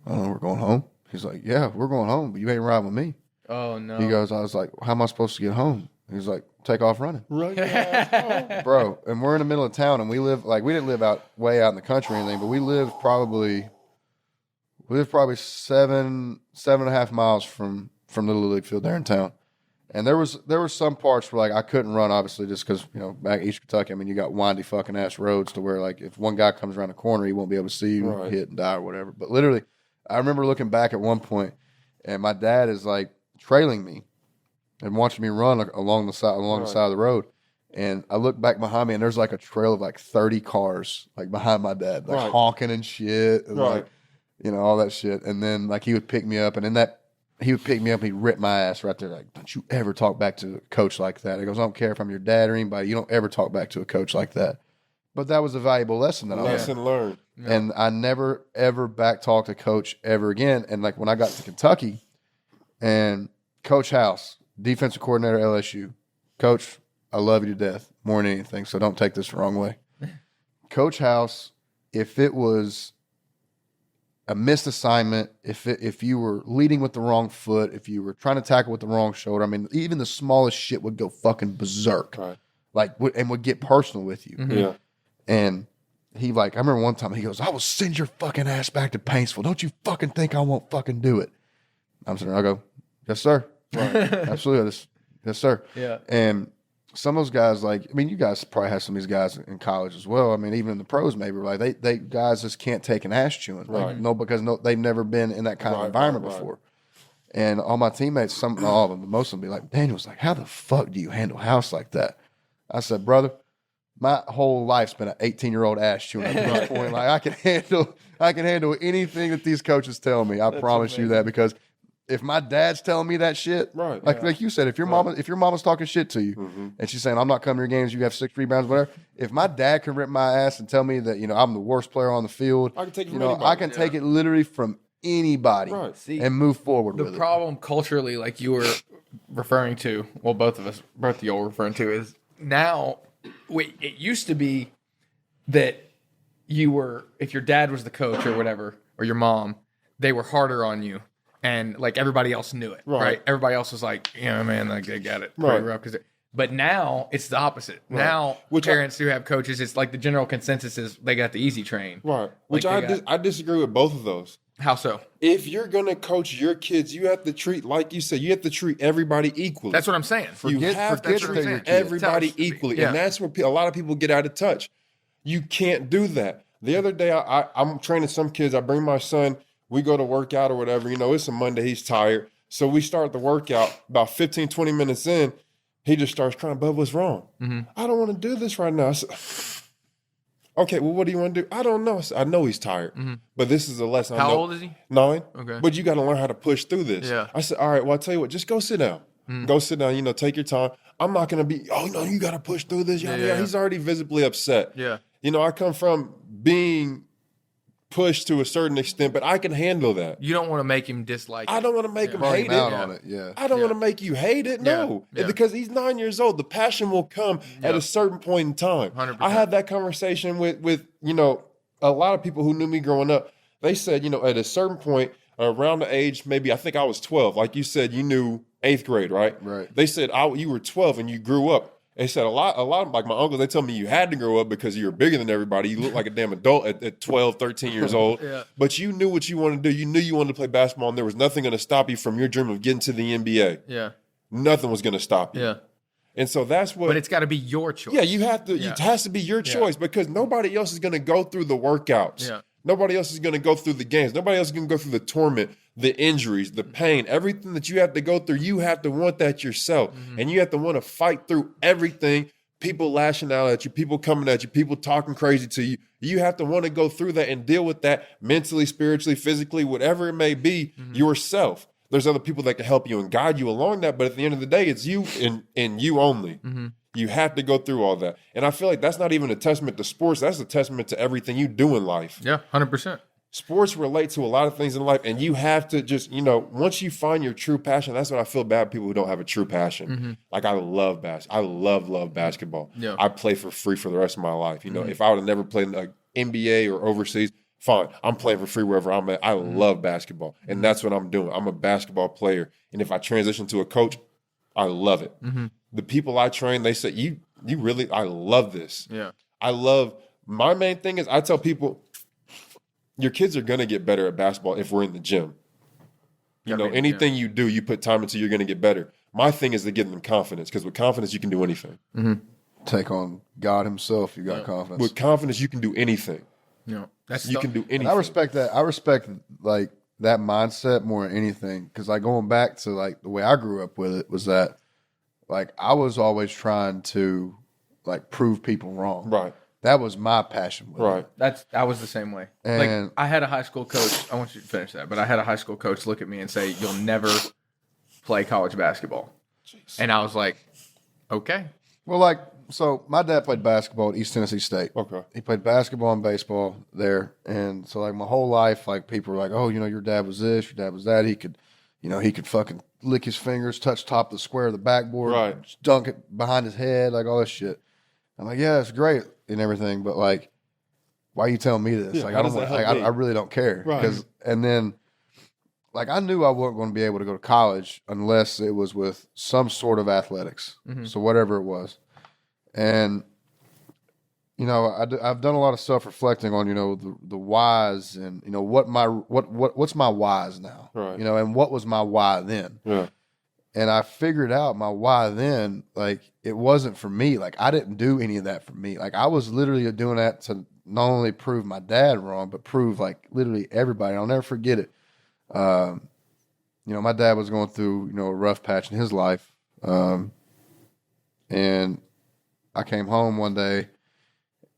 I don't know. We're going home. He's like, "Yeah, we're going home, but you ain't riding with me." Oh no. He goes, I was like, "How am I supposed to get home?" He's like, take off running. Run your ass home. Bro, and we're in the middle of town, and we didn't live way out in the country or anything, but we lived probably 7.5 miles from the Little League field there in town. And there was some parts where like I couldn't run, obviously, just because back East Kentucky, I mean, you got windy fucking ass roads to where like if one guy comes around the corner, he won't be able to see you hit and die or whatever. But literally, I remember looking back at one point, and my dad is like trailing me and watching me run along the side of the road. And I look back behind me, and there's like a trail of like 30 cars like behind my dad, like honking and shit, and like all that shit. And then like he would pick me up, and he would pick me up and he'd rip my ass right there. Like, don't you ever talk back to a coach like that. He goes, I don't care if I'm your dad or anybody. You don't ever talk back to a coach like that. But that was a valuable lesson that I learned. Lesson learned. And I never, ever back talked to coach ever again. And like when I got to Kentucky and Coach House, defensive coordinator at LSU, Coach, I love you to death more than anything. So don't take this the wrong way. Coach House, if it was a missed assignment, if you were leading with the wrong foot, if you were trying to tackle with the wrong shoulder, I mean, even the smallest shit would go fucking berserk, and would get personal with you. Mm-hmm. Yeah. And I remember one time he goes, I will send your fucking ass back to Paintsville. Don't you fucking think I won't fucking do it? I'm sitting there, I go, yes, sir. Right. Absolutely. Yes, sir. Yeah. And some of those guys, like, I mean, you guys probably have some of these guys in college as well. I mean, even in the pros, maybe, like they guys just can't take an ass chewing, like, because they've never been in that kind of environment before. And all my teammates, all of them, most of them, be like, Daniel's like, how the fuck do you handle House like that? I said, brother, my whole life's been an 18-year-old ass chewing at this point. Like I can handle anything that these coaches tell me. I promise you that, because if my dad's telling me that shit, like you said, if your mama's talking shit to you and she's saying, I'm not coming to your games, you have 6 rebounds, whatever. If my dad can rip my ass and tell me that, I'm the worst player on the field, I can take it from anybody. I can take it literally from anybody and move forward with it. The problem culturally, like you were referring to, well, both of you all referring to, is now, it used to be that if your dad was the coach or whatever, or your mom, they were harder on you. And like everybody else knew it, right? Everybody else was like, man, like they got it pretty rough. But now it's the opposite. Right. Now, parents who have coaches, it's like the general consensus is they got the easy train. Right. Which I disagree with both of those. How so? If you're going to coach your kids, you have to treat, like you said, you have to treat everybody equally. That's what I'm saying. You have to treat everybody equally. Yeah. And that's where a lot of people get out of touch. You can't do that. The other day, I'm training some kids. I bring my son. We go to work out or whatever. It's a Monday. He's tired. So we start the workout. About 15, 20 minutes in, he just starts crying, Bub, what's wrong? Mm-hmm. I don't want to do this right now. I said, okay, well, what do you want to do? I don't know. I said, I know he's tired, but this is a lesson. How old is he? 9. Okay. But you got to learn how to push through this. Yeah. I said, all right, well, I'll tell you what, just go sit down. Go sit down, take your time. I'm not going to be, you got to push through this. Yeah. He's already visibly upset. Yeah. I come from being pushed to a certain extent, but I can handle that. You don't want to make him dislike it. I don't want to make him hate it. On it. Yeah. I don't want to make you hate it. No. Yeah. Because he's 9 years old. The passion will come at a certain point in time. 100%. I had that conversation with a lot of people who knew me growing up. They said, at a certain point, around the age, maybe I think I was 12. Like you said, you knew 8th grade, right? Right. They said you were 12 and you grew up. They said a lot of, like my uncles, they tell me you had to grow up because you were bigger than everybody. You look like a damn adult at 12, 13 years old. But you knew what you wanted to do. You knew you wanted to play basketball, and there was nothing going to stop you from your dream of getting to the NBA. Yeah. Nothing was going to stop you. Yeah. And so that's what. But it's got to be your choice. Yeah, you have to. It has to be your choice because nobody else is going to go through the workouts. Yeah. Nobody else is going to go through the games. Nobody else is going to go through the torment, the injuries, the pain, everything that you have to go through. You have to want that yourself, and you have to want to fight through everything. People lashing out at you, people coming at you, people talking crazy to you. You have to want to go through that and deal with that mentally, spiritually, physically, whatever it may be, yourself. There's other people that can help you and guide you along that, but at the end of the day, it's you and you only. You have to go through all that. And I feel like that's not even a testament to sports. That's a testament to everything you do in life. Yeah, 100%. Sports relate to a lot of things in life, and you have to just, once you find your true passion, that's what I feel bad people who don't have a true passion. Like I love basketball. I love basketball. Yeah. I play for free for the rest of my life. If I would have never played like NBA or overseas, fine. I'm playing for free wherever I'm at. I love basketball, and that's what I'm doing. I'm a basketball player, and if I transition to a coach, I love it. The people I train, they say, you really, I love this. Yeah. My main thing is I tell people, your kids are going to get better at basketball if we're in the gym. You know, anything you do, you put time into, you're going to get better. My thing is to give them confidence, because with confidence, you can do anything. Mm-hmm. Take on God himself. You got confidence. With confidence, you can do anything. Yeah. You can do anything. And I respect that. I respect like that mindset more than anything, because like going back to like the way I grew up with it was that like I was always trying to like prove people wrong. Right. That was my passion with it. I was the same way. And like I had a high school coach. I want you to finish that, but I had a high school coach look at me and say, "You'll never play college basketball." Jeez. And I was like, "Okay." Well, like so, my dad played basketball at East Tennessee State. Okay. He played basketball and baseball there, and so like my whole life, like people were like, "Oh, you know, your dad was this, your dad was that. He could fucking lick his fingers, touch top of the square of the backboard, right, dunk it behind his head, like all this shit." I'm like, "Yeah, it's great and everything, but like, why are you telling me this? Yeah, like, I really don't care." Right. And then, like, I knew I wasn't going to be able to go to college unless it was with some sort of athletics. Mm-hmm. So whatever it was, and you know, I've done a lot of self reflecting on, you know, the whys and, you know, what's my whys now, right? You know, and what was my why then? Yeah. And I figured out my why then, like, it wasn't for me. Like, I didn't do any of that for me. Like, I was literally doing that to not only prove my dad wrong, but prove, like, literally everybody. I'll never forget it. You know, my dad was going through, you know, a rough patch in his life. And I came home one day,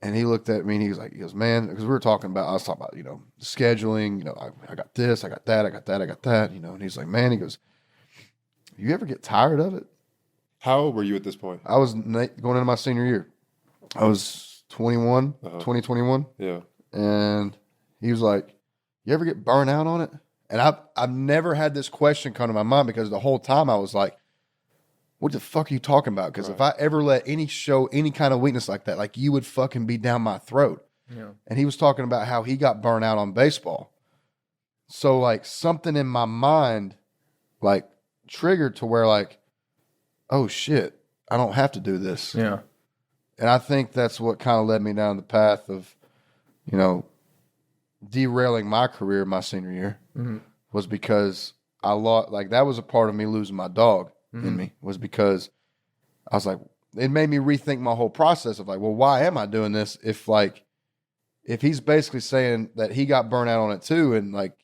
and he looked at me, and he goes, "Man," because I was talking about, you know, scheduling, you know, I got this, I got that, I got that, I got that, you know, and he's like, "Man," he goes, "You ever get tired of it?" How old were you at this point? I was going into my senior year. I was 21, 2021. Yeah. And he was like, "You ever get burnt out on it?" And I've never had this question come to my mind, because the whole time I was like, what the fuck are you talking about? Because if I ever let show any kind of weakness like that, like, you would fucking be down my throat. Yeah. And he was talking about how he got burnt out on baseball. So like something in my mind, like, triggered to where like, oh shit, I don't have to do this. Yeah. And I think that's what kind of led me down the path of, you know, derailing my career my senior year, was because I lost, like, that was a part of me losing my dog in me, was because I was like, it made me rethink my whole process of like, well, why am I doing this? If he's basically saying that he got burnt out on it too. And like,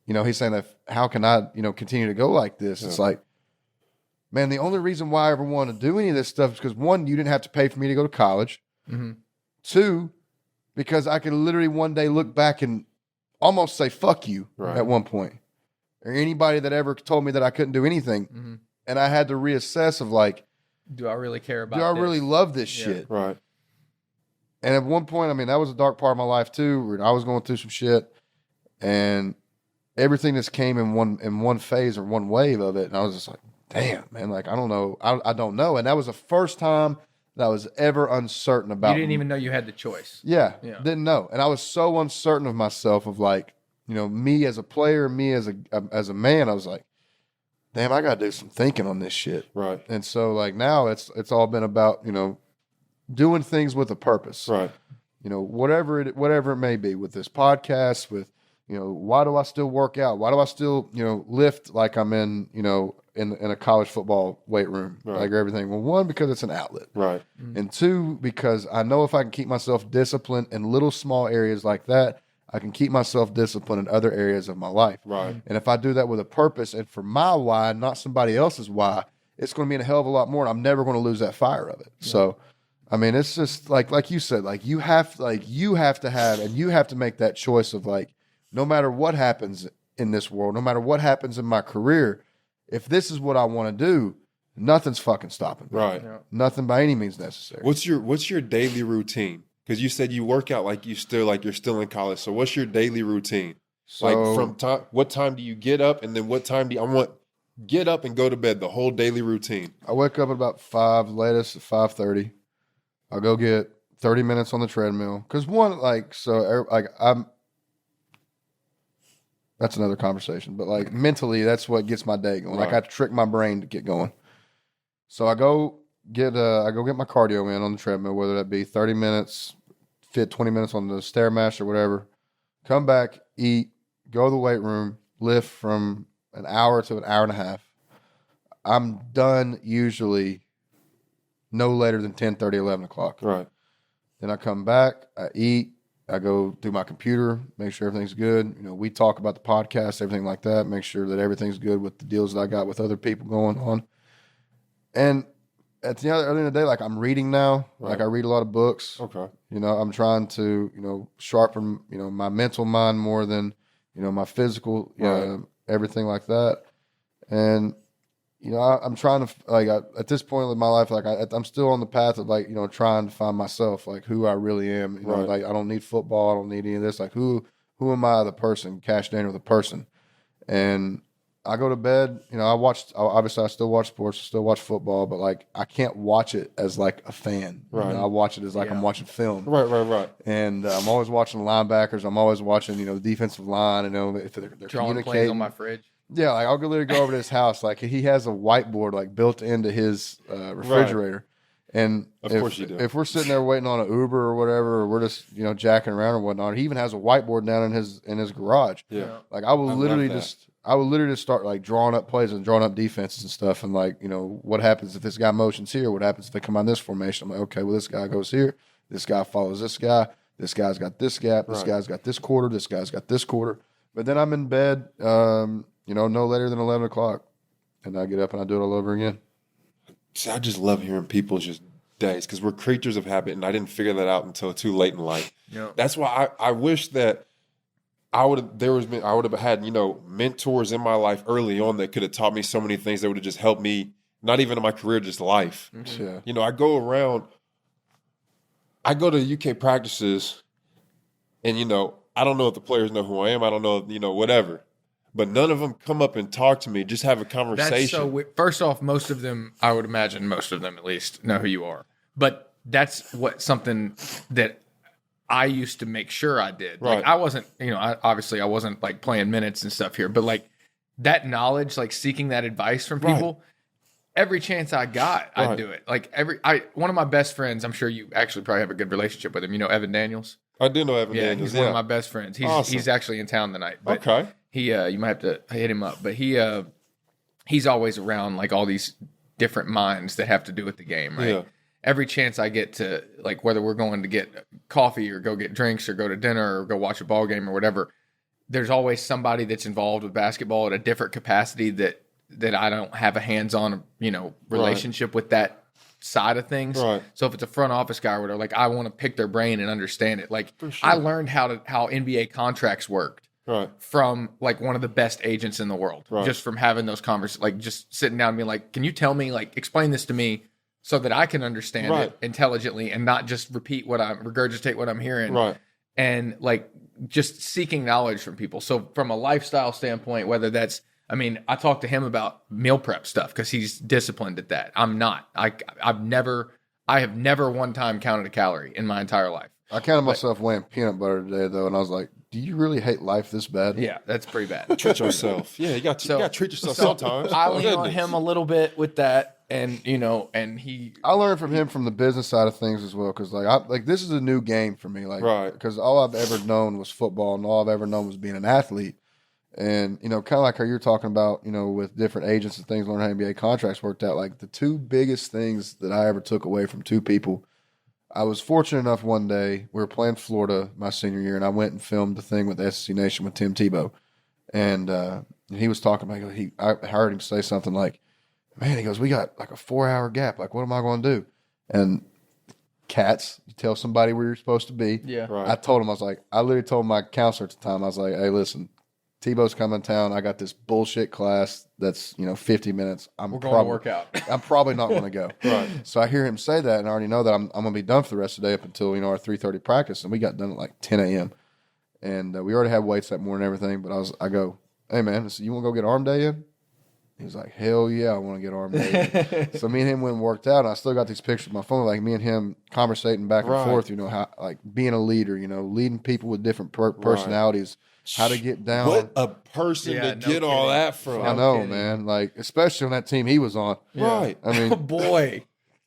you know, he's saying that how can I, you know, continue to go like this? Yeah. It's like, man, the only reason why I ever wanted to do any of this stuff is because, one, you didn't have to pay for me to go to college. Mm-hmm. Two, because I could literally one day look back and almost say, fuck you at one point. Or anybody that ever told me that I couldn't do anything. Mm-hmm. And I had to reassess of like, do I really care about this? Do I really love this shit? Right. And at one point, I mean, that was a dark part of my life too, where I was going through some shit, and everything just came in one phase or one wave of it. And I was just like, damn, man, like, I don't know. I don't know. And that was the first time that I was ever uncertain about. You didn't even know you had the choice. Yeah. Didn't know. And I was so uncertain of myself, of like, you know, me as a player, me as a man, I was like, damn, I got to do some thinking on this shit. Right. And so like now it's all been about, you know, doing things with a purpose. Right. You know, whatever it may be, with this podcast, with, you know, why do I still work out? Why do I still, you know, lift like I'm in, you know, in a college football weight room, like everything? Well, one, because it's an outlet. Right. Mm-hmm. And two, because I know if I can keep myself disciplined in little small areas like that, I can keep myself disciplined in other areas of my life. Right. And if I do that with a purpose and for my why, not somebody else's why, it's going to mean a hell of a lot more, and I'm never going to lose that fire of it. Yeah. So, I mean, it's just like you said, like you have to have, and you have to make that choice of like, no matter what happens in this world, no matter what happens in my career, if this is what I want to do, nothing's fucking stopping me. Right. Yeah. Nothing by any means necessary. What's your daily routine? Because you said you work out like you're still in college. So what's your daily routine? So, like from time, what time do you get up, and then what time do I get up and go to bed? The whole daily routine. I wake up at about 5, latest at 5:30. I'll go get 30 minutes on the treadmill. Because that's another conversation. But like mentally, that's what gets my day going. Right. Like I have to trick my brain to get going. So I go get my cardio in on the treadmill, whether that be 30 minutes, 20 minutes on the Stairmaster or whatever. Come back, eat, go to the weight room, lift from an hour to an hour and a half. I'm done usually no later than 10:30, 11 o'clock. Right. Then I come back, I eat, I go through my computer, make sure everything's good. You know, we talk about the podcast, everything like that, make sure that everything's good with the deals that I got with other people going on. And at the end of the day, like I'm reading now, Right. like I read a lot of books. Okay. You know, I'm trying to, you know, sharpen, you know, my mental mind more than, you know, my physical, Right. everything like that. And, you know, I'm trying to, like, at this point in my life, like, I'm still on the path of, like, you know, trying to find myself, like, who I really am. You know, Right. like, I don't need football. I don't need any of this. Like, who am I, the person? Kash Daniel, the person. And I go to bed, you know, obviously I still watch sports, still watch football, but, like, I can't watch it as, like, a fan. Right. You know, I watch it as, like, I'm watching film. Right. And I'm always watching the linebackers. I'm always watching, you know, the defensive line. You know, if they're Drawing plays communicating. on my fridge. Yeah, like I'll literally go over to his house. Like he has a whiteboard like built into his refrigerator. And Of course you do. If we're sitting there waiting on an Uber or whatever, or we're just, you know, jacking around or whatnot, he even has a whiteboard down in his garage. Yeah. Like I will I literally love that. I would literally just start like drawing up plays and drawing up defenses and stuff, and like, you know, what happens if this guy motions here? What happens if they come on this formation? I'm like, okay, well, this guy goes here. This guy follows this guy. This guy's got this gap. This Right. guy's got this quarter. This guy's got this quarter. But then I'm in bed, you know, no later than 11 o'clock, and I get up and I do it all over again. See, I just love hearing people's just days because we're creatures of habit, and I didn't figure that out until too late in life. Yeah. That's why I wish that I would have had, you know, mentors in my life early on that could have taught me so many things that would have just helped me, not even in my career, just life. Yeah. You know, I go to UK practices, and, you know, I don't know if the players know who I am. I don't know, you know, whatever. But none of them come up and talk to me, just have a conversation. That's so weird. First off, most of them, I would imagine most of them at least, know who you are. But that's something that I used to make sure I did. Right. Like I wasn't, you know, I wasn't like playing minutes and stuff here, but like that knowledge, like seeking that advice from people, every chance I got, I'd do it. Like one of my best friends, I'm sure you actually probably have a good relationship with him. You know, Evan Daniels. I do know Evan Yeah, Daniels. he's one of my best friends. He's actually in town tonight. But Okay. He, you might have to hit him up, but he's always around like all these different minds that have to do with the game, right? Yeah. Every chance I get to, like, whether we're going to get coffee or go get drinks or go to dinner or go watch a ball game or whatever, there's always somebody that's involved with basketball at a different capacity that I don't have a hands-on, you know, relationship with that side of things. Right. So if it's a front office guy or whatever, like I want to pick their brain and understand it. Like For sure. I learned how NBA contracts worked Right. from like one of the best agents in the world, Right. just from having those conversations, like just sitting down and being like, can you tell me, like, explain this to me so that I can understand Right. it intelligently and not just regurgitate what I'm hearing. Right. And like just seeking knowledge from people. So from a lifestyle standpoint, whether that's, I mean, I talk to him about meal prep stuff because he's disciplined at that. I'm not. I have never one time counted a calorie in my entire life. I counted myself weighing peanut butter today, though, and I was like, do you really hate life this bad? Yeah, that's pretty bad. Treat yourself. Yeah, you got to treat yourself sometimes. I Oh, lean on goodness. him a little bit with that, and you know, and I learned from him from the business side of things as well, because like this is a new game for me, like Right. because all I've ever known was football, and all I've ever known was being an athlete, and you know, kind of like how you're talking about, you know, with different agents and things, learning how NBA contracts worked out. Like the two biggest things that I ever took away from two people. I was fortunate enough one day, we were playing Florida my senior year, and I went and filmed the thing with SEC Nation with Tim Tebow. And he was talking about, I heard him say something like, man, he goes, we got like a 4-hour gap. Like, what am I going to do? And cats, you tell somebody where you're supposed to be. yeah, Right. I told him, I literally told my counselor at the time, I was like, hey, listen, Tebow's coming to town. I got this bullshit class that's, 50 minutes. we're going to work out. I'm probably not going to go. Right. So I hear him say that, and I already know that I'm going to be done for the rest of the day up until, our 3:30 practice, and we got done at like 10 a.m. And we already had weights that morning and everything, but I go, hey, man, so you want to go get arm day in? He was like, hell yeah, I want to get Arm Navy. So me and him went and worked out, and I still got these pictures on my phone, like me and him conversating back and forth, how like being a leader, leading people with different personalities, how to get down. What a person to get all that from. I know, man. Like, especially on that team he was on. Yeah. Right. I mean, boy.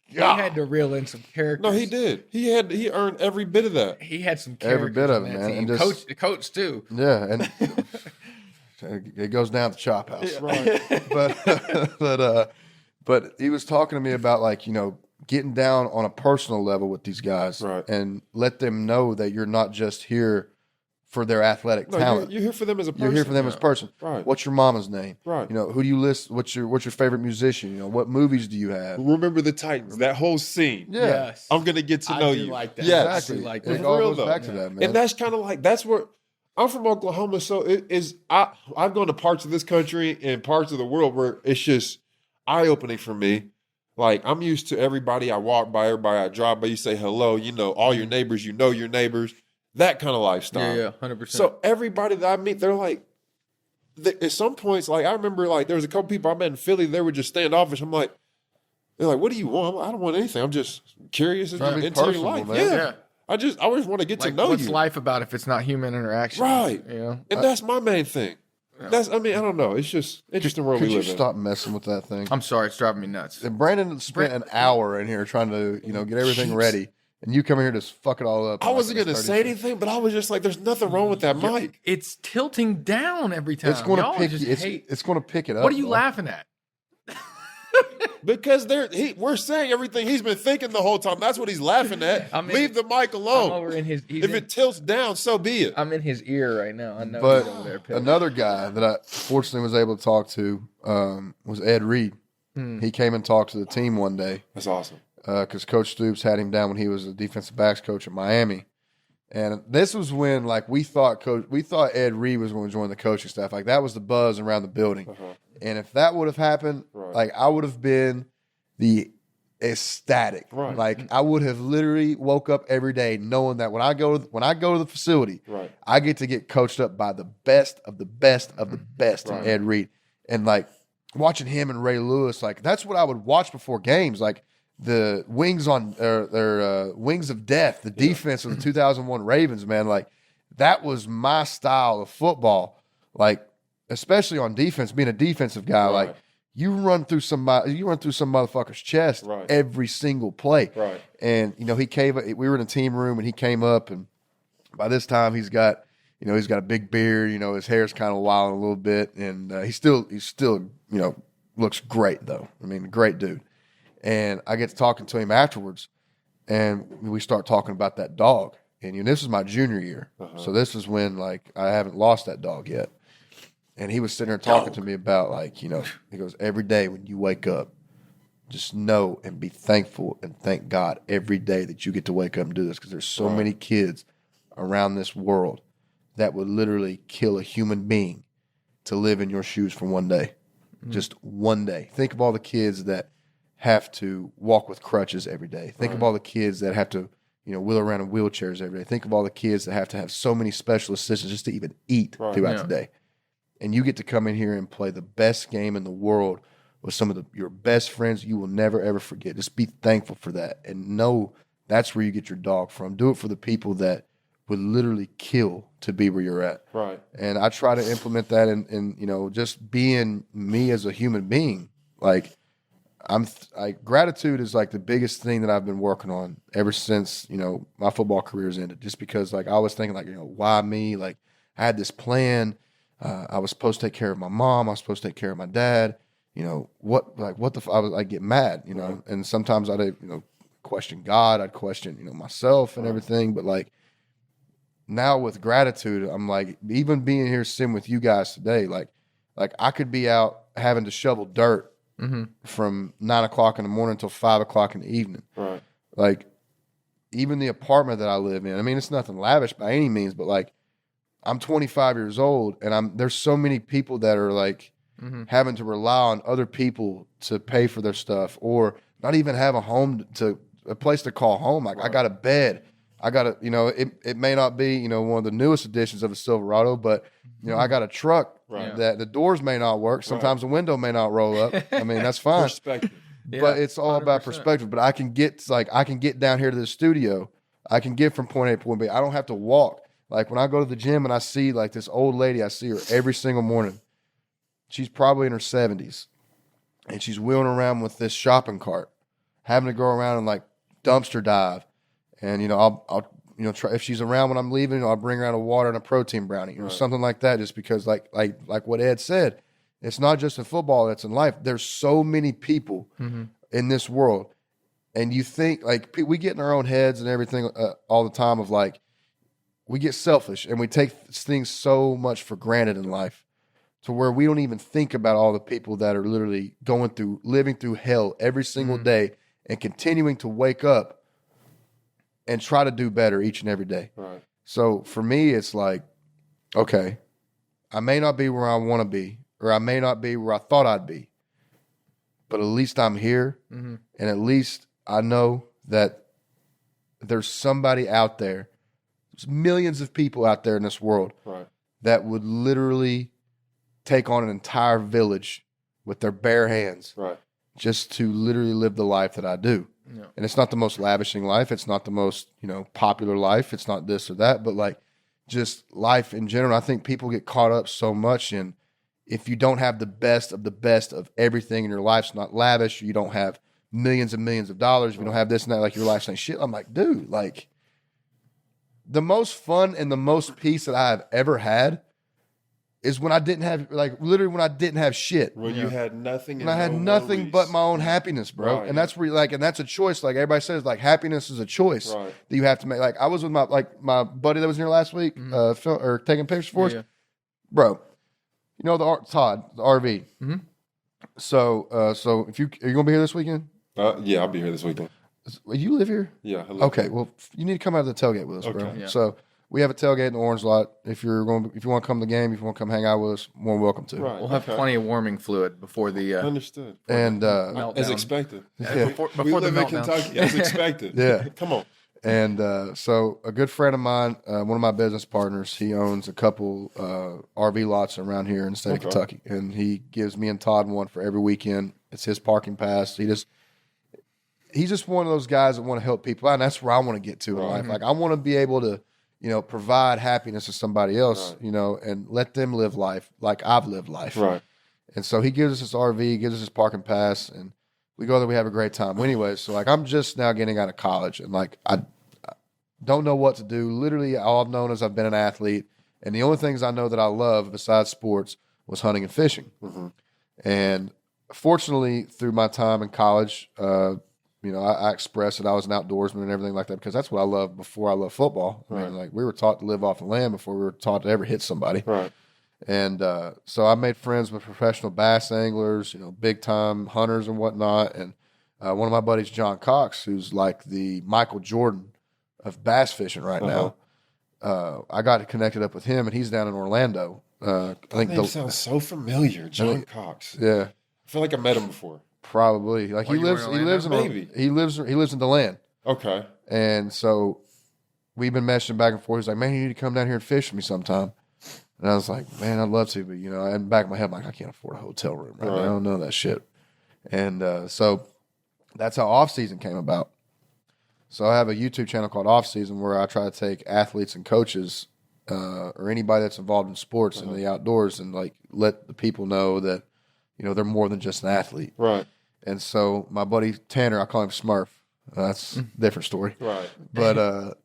He had to reel in some characters. No, he did. He earned every bit of that. He had some characters. Every bit of it, man. And just, coach too. Yeah, and it goes down to Chop House. Right. But he was talking to me about, like, getting down on a personal level with these guys, right, and let them know that you're not just here for their athletic talent. You're here for them as a person. You're here for them as a person. Right. What's your mama's name? Right. Who do you list? What's your favorite musician? What movies do you have? Remember the Titans, that whole scene. Yeah. Yes. I'm going to get to know you. Like that. Yes. Exactly. Like It that. all real, goes though. back to that, man. And that's kind of like, that's where I'm from, Oklahoma. So I've gone to parts of this country and parts of the world where it's just eye-opening for me. Like, I'm used to everybody I walk by, everybody I drive by, you say hello, all your neighbors, your neighbors, that kind of lifestyle. Yeah, 100%. So everybody that I meet, they're like, at some points, like, I remember, like, there was a couple people I met in Philly, they were just standoffish. I'm like, they're like, what do you want? I don't want anything. I'm just curious into your personal, life. man. Yeah. I always want to get to know what's you. life about if it's not human interaction? Right. And that's my main thing. I don't know. It's just interesting world we Could you live in. stop messing with that thing? I'm sorry, it's driving me nuts. And Brandon spent an hour in here trying to, get everything ready, and you come in here to fuck it all up. I wasn't going to say anything, but I was just like, there's nothing wrong with that mic. It's tilting down every time. It's going to Y'all pick. just hate. It's going to pick it up. What are you though. laughing at? Because we're saying everything he's been thinking the whole time. That's what he's laughing at. Leave the mic alone. I'm over in his. If it tilts down, so be it. I'm in his ear right now. I know. But he's over there pissed. another guy that I fortunately was able to talk to was Ed Reed. He came and talked to the team one day. That's awesome. Because Coach Stoops had him down when he was a defensive backs coach at Miami. And this was when, like, we thought Ed Reed was going to join the coaching staff. Like, that was the buzz around the building. Uh-huh. And if that would have happened, like, I would have been the ecstatic. Right. Like, I would have literally woke up every day knowing that when I go to the facility, I get to get coached up by the best of the best of the best in Ed Reed. And, like, watching him and Ray Lewis, like, that's what I would watch before games. Like, the Wings Wings of Death, the defense of the 2001 Ravens, man, like, that was my style of football. Like, especially on defense, being a defensive guy, like, you run through some motherfucker's chest every single play. Right. And we were in a team room, and he came up, and by this time he's got a big beard. His hair's kind of wild a little bit, and he still looks great though. I mean, great dude. And I get to talking to him afterwards, and we start talking about that dog. And this was my junior year, so this is when, like, I haven't lost that dog yet. And he was sitting there talking to me about, like, he goes, every day when you wake up, just know and be thankful and thank God every day that you get to wake up and do this, because there's so many kids around this world that would literally kill a human being to live in your shoes for one day. Just one day. Think of all the kids that have to walk with crutches every day. Think of all the kids that have to, wheel around in wheelchairs every day. Think of all the kids that have to have so many special assistants just to even eat throughout the day. And you get to come in here and play the best game in the world with some of your best friends you will never, ever forget. Just be thankful for that and know that's where you get your dog from. Do it for the people that would literally kill to be where you're at. Right. And I try to implement that in just being me as a human being. Like, gratitude is like the biggest thing that I've been working on ever since, my football career's ended. Just because, like, I was thinking, like, why me? Like, I had this plan. I was supposed to take care of my mom. I was supposed to take care of my dad. I would get mad, and sometimes I'd, question God. I'd question, myself and everything. But, like, now with gratitude, I'm like, even being here sitting with you guys today, like I could be out having to shovel dirt from 9 o'clock in the morning until 5 o'clock in the evening. Right. Like, even the apartment that I live in, I mean, it's nothing lavish by any means, but, like, I'm 25 years old, and there's so many people that are, like, having to rely on other people to pay for their stuff, or not even have a place to call home. Like, I got a bed, I got it may not be, one of the newest editions of a Silverado, but, I got a truck Right. that the doors may not work. Sometimes the window may not roll up. I mean, that's fine. Perspective. But it's all about 100%. perspective. But I can get down here to the studio. I can get from point A to point B. I don't have to walk. Like when I go to the gym and I see like this old lady, I see her every single morning. She's probably in her 70s. And she's wheeling around with this shopping cart, having to go around and like dumpster dive. And, I'll try, if she's around when I'm leaving, I'll bring her out a water and a protein brownie, something like that, just because like what Ed said, it's not just in football, it's in life. There's so many people in this world. And you think like we get in our own heads and everything all the time of like, we get selfish and we take things so much for granted in life to where we don't even think about all the people that are literally living through hell every single day and continuing to wake up and try to do better each and every day. Right. So for me, it's like, okay, I may not be where I want to be, or I may not be where I thought I'd be, but at least I'm here. And at least I know that there's somebody out there, there's millions of people out there in this world that would literally take on an entire village with their bare hands just to literally live the life that I do. Yeah. And it's not the most lavishing life. It's not the most, popular life. It's not this or that, but like just life in general. I think people get caught up so much in if you don't have the best of everything in your life, it's not lavish. You don't have millions and millions of dollars. If you don't have this and that, like your life's ain't shit. I'm like, dude, like the most fun and the most peace that I've ever had is when I didn't have, like, literally when I didn't have shit. When you had nothing. When I had nothing but my own happiness, bro. And that's where, and that's a choice. Like everybody says, like happiness is a choice that you have to make. Like I was with my buddy that was here last week, taking pictures for us, bro. Todd, the RV. So if are you gonna be here this weekend? Yeah, I'll be here this weekend. You live here? Yeah. Okay. Well, you need to come out to the tailgate with us, bro. Yeah. So. We have a tailgate in the Orange Lot. If you want to come to the game, if you want to come hang out with us, more than welcome to. Right. We'll have plenty of warming fluid before the understood. And as expected. Before we live the in Kentucky, as expected. Yeah, come on. And so a good friend of mine, one of my business partners, he owns a couple RV lots around here in the state of Kentucky, and he gives me and Todd one for every weekend. It's his parking pass. He's just one of those guys that want to help people out, and that's where I want to get to in life. Like I want to be able to. Provide happiness to somebody else, and let them live life like I've lived life. Right. And so he gives us his RV, gives us his parking pass, and we go there, we have a great time. Well, anyway, so like I'm just now getting out of college and like I don't know what to do. Literally all I've known is I've been an athlete, and the only things I know that I love besides sports was hunting and fishing. And fortunately, through my time in college, I expressed that I was an outdoorsman and everything like that because that's what I loved before I loved football. I mean, like we were taught to live off the land before we were taught to ever hit somebody. Right. And so I made friends with professional bass anglers, big time hunters and whatnot. And one of my buddies, John Cox, who's like the Michael Jordan of bass fishing right now. I got connected up with him, and he's down in Orlando. I think name sounds so familiar, John Cox. Yeah. I feel like I met him before. Probably. Like he lives in DeLand. Okay. And so we've been messaging back and forth. He's like, man, you need to come down here and fish with me sometime. And I was like, man, I'd love to, but in the back of my head, I'm like, I can't afford a hotel room right now. I don't know that shit. And so that's how off season came about. So I have a YouTube channel called Off Season where I try to take athletes and coaches or anybody that's involved in sports and the outdoors and like let the people know that they're more than just an athlete. Right. And so my buddy Tanner, I call him Smurf. That's a different story. Right. But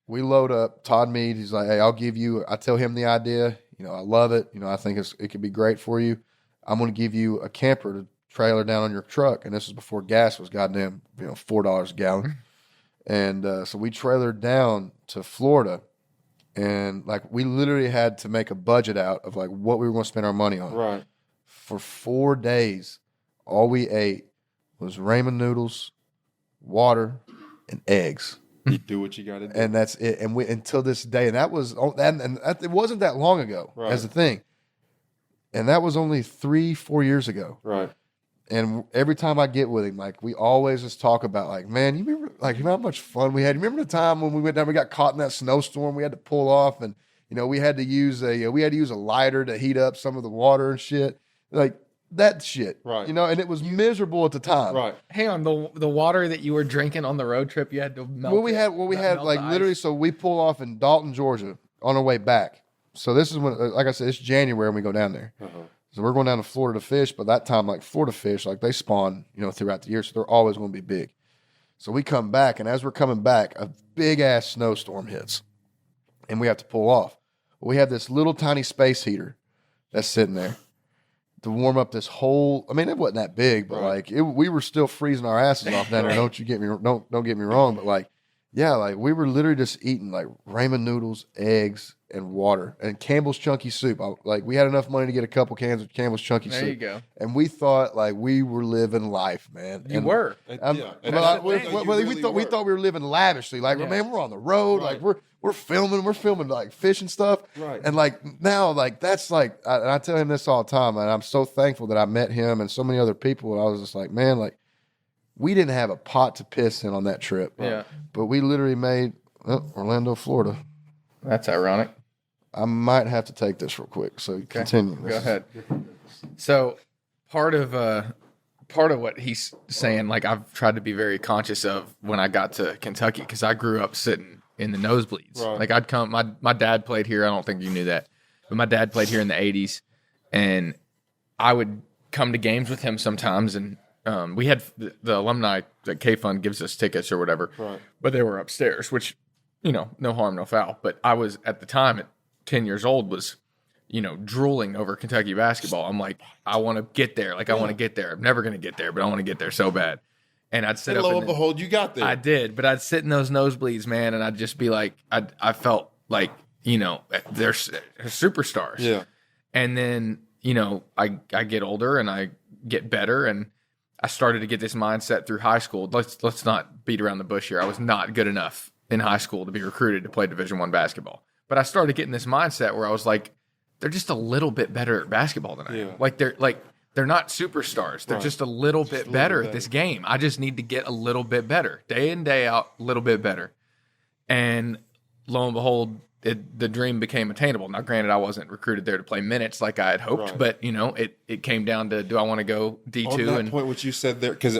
we load up. Todd Mead, he's like, hey, I tell him the idea. I love it. I think it could be great for you. I'm going to give you a camper to trailer down on your truck. And this was before gas was goddamn, $4 a gallon. And so we trailered down to Florida. And like we literally had to make a budget out of like what we were going to spend our money on. Right. For 4 days, all we ate was ramen noodles, water, and eggs. You do what you got to do, and that's it. And we until this day, and it wasn't that long ago as a thing, and that was only 3-4 years ago. Right. And every time I get with him, like we always just talk about, like, man, you remember, like, you know how much fun we had. You remember the time when we went down, we got caught in that snowstorm, we had to pull off, and we had to use a lighter to heat up some of the water and shit, like that shit, right? And it was miserable at the time, right? Hang on, the water that you were drinking on the road trip, you had to melt. We had like literally. Ice. So we pull off in Dalton, Georgia, on our way back. So this is when, like I said, it's January and we go down there. So we're going down to Florida to fish, but that time, like Florida fish, like they spawn, throughout the year, so they're always going to be big. So we come back, and as we're coming back, a big ass snowstorm hits, and we have to pull off. We have this little tiny space heater that's sitting there to warm up this whole. I mean, it wasn't that big, but we were still freezing our asses off down there. Don't get me wrong, but like, yeah, like we were literally just eating like ramen noodles, eggs, and water, and Campbell's Chunky Soup. We had enough money to get a couple cans of Campbell's Chunky Soup. There you go. And we thought like we were living life, man. You were. We thought we were living lavishly. Like, man, we're on the road. Like we're filming like fish and stuff. Right. And like now, like that's like, and I tell him this all the time, and I'm so thankful that I met him and so many other people. And I was just like, man, like we didn't have a pot to piss in on that trip. Yeah. But we literally made Orlando, Florida. That's ironic. I might have to take this real quick. So continue. Go ahead. So part of what he's saying, like I've tried to be very conscious of when I got to Kentucky, because I grew up sitting in the nosebleeds. Right. Like I'd come, my dad played here. I don't think you knew that, but my dad played here in the 80s, and I would come to games with him sometimes, and we had the alumni, like K-Fund gives us tickets or whatever, Right. but they were upstairs, which, no harm, no foul. But I was at the time at 10 years old was, drooling over Kentucky basketball. I'm like, I want to get there. Like, I want to get there. I'm never going to get there, but I want to get there so bad. And I'd sit And up. lo and behold, you got there. I did, but I'd sit in those nosebleeds, man, and I'd just be like, I felt like, they're superstars. Yeah. And then, I get older and I get better, and I started to get this mindset through high school. Let's not beat around the bush here. I was not good enough in high school to be recruited to play Division I basketball. But I started getting this mindset where I was like, they're just a little bit better at basketball than I am. They're not superstars. They're just a little bit better at this game. I just need to get a little bit better. Day in, day out, a little bit better. And lo and behold, the dream became attainable. Now, granted, I wasn't recruited there to play minutes like I had hoped, but, it came down to, do I want to go D2? On that point, what you said there, because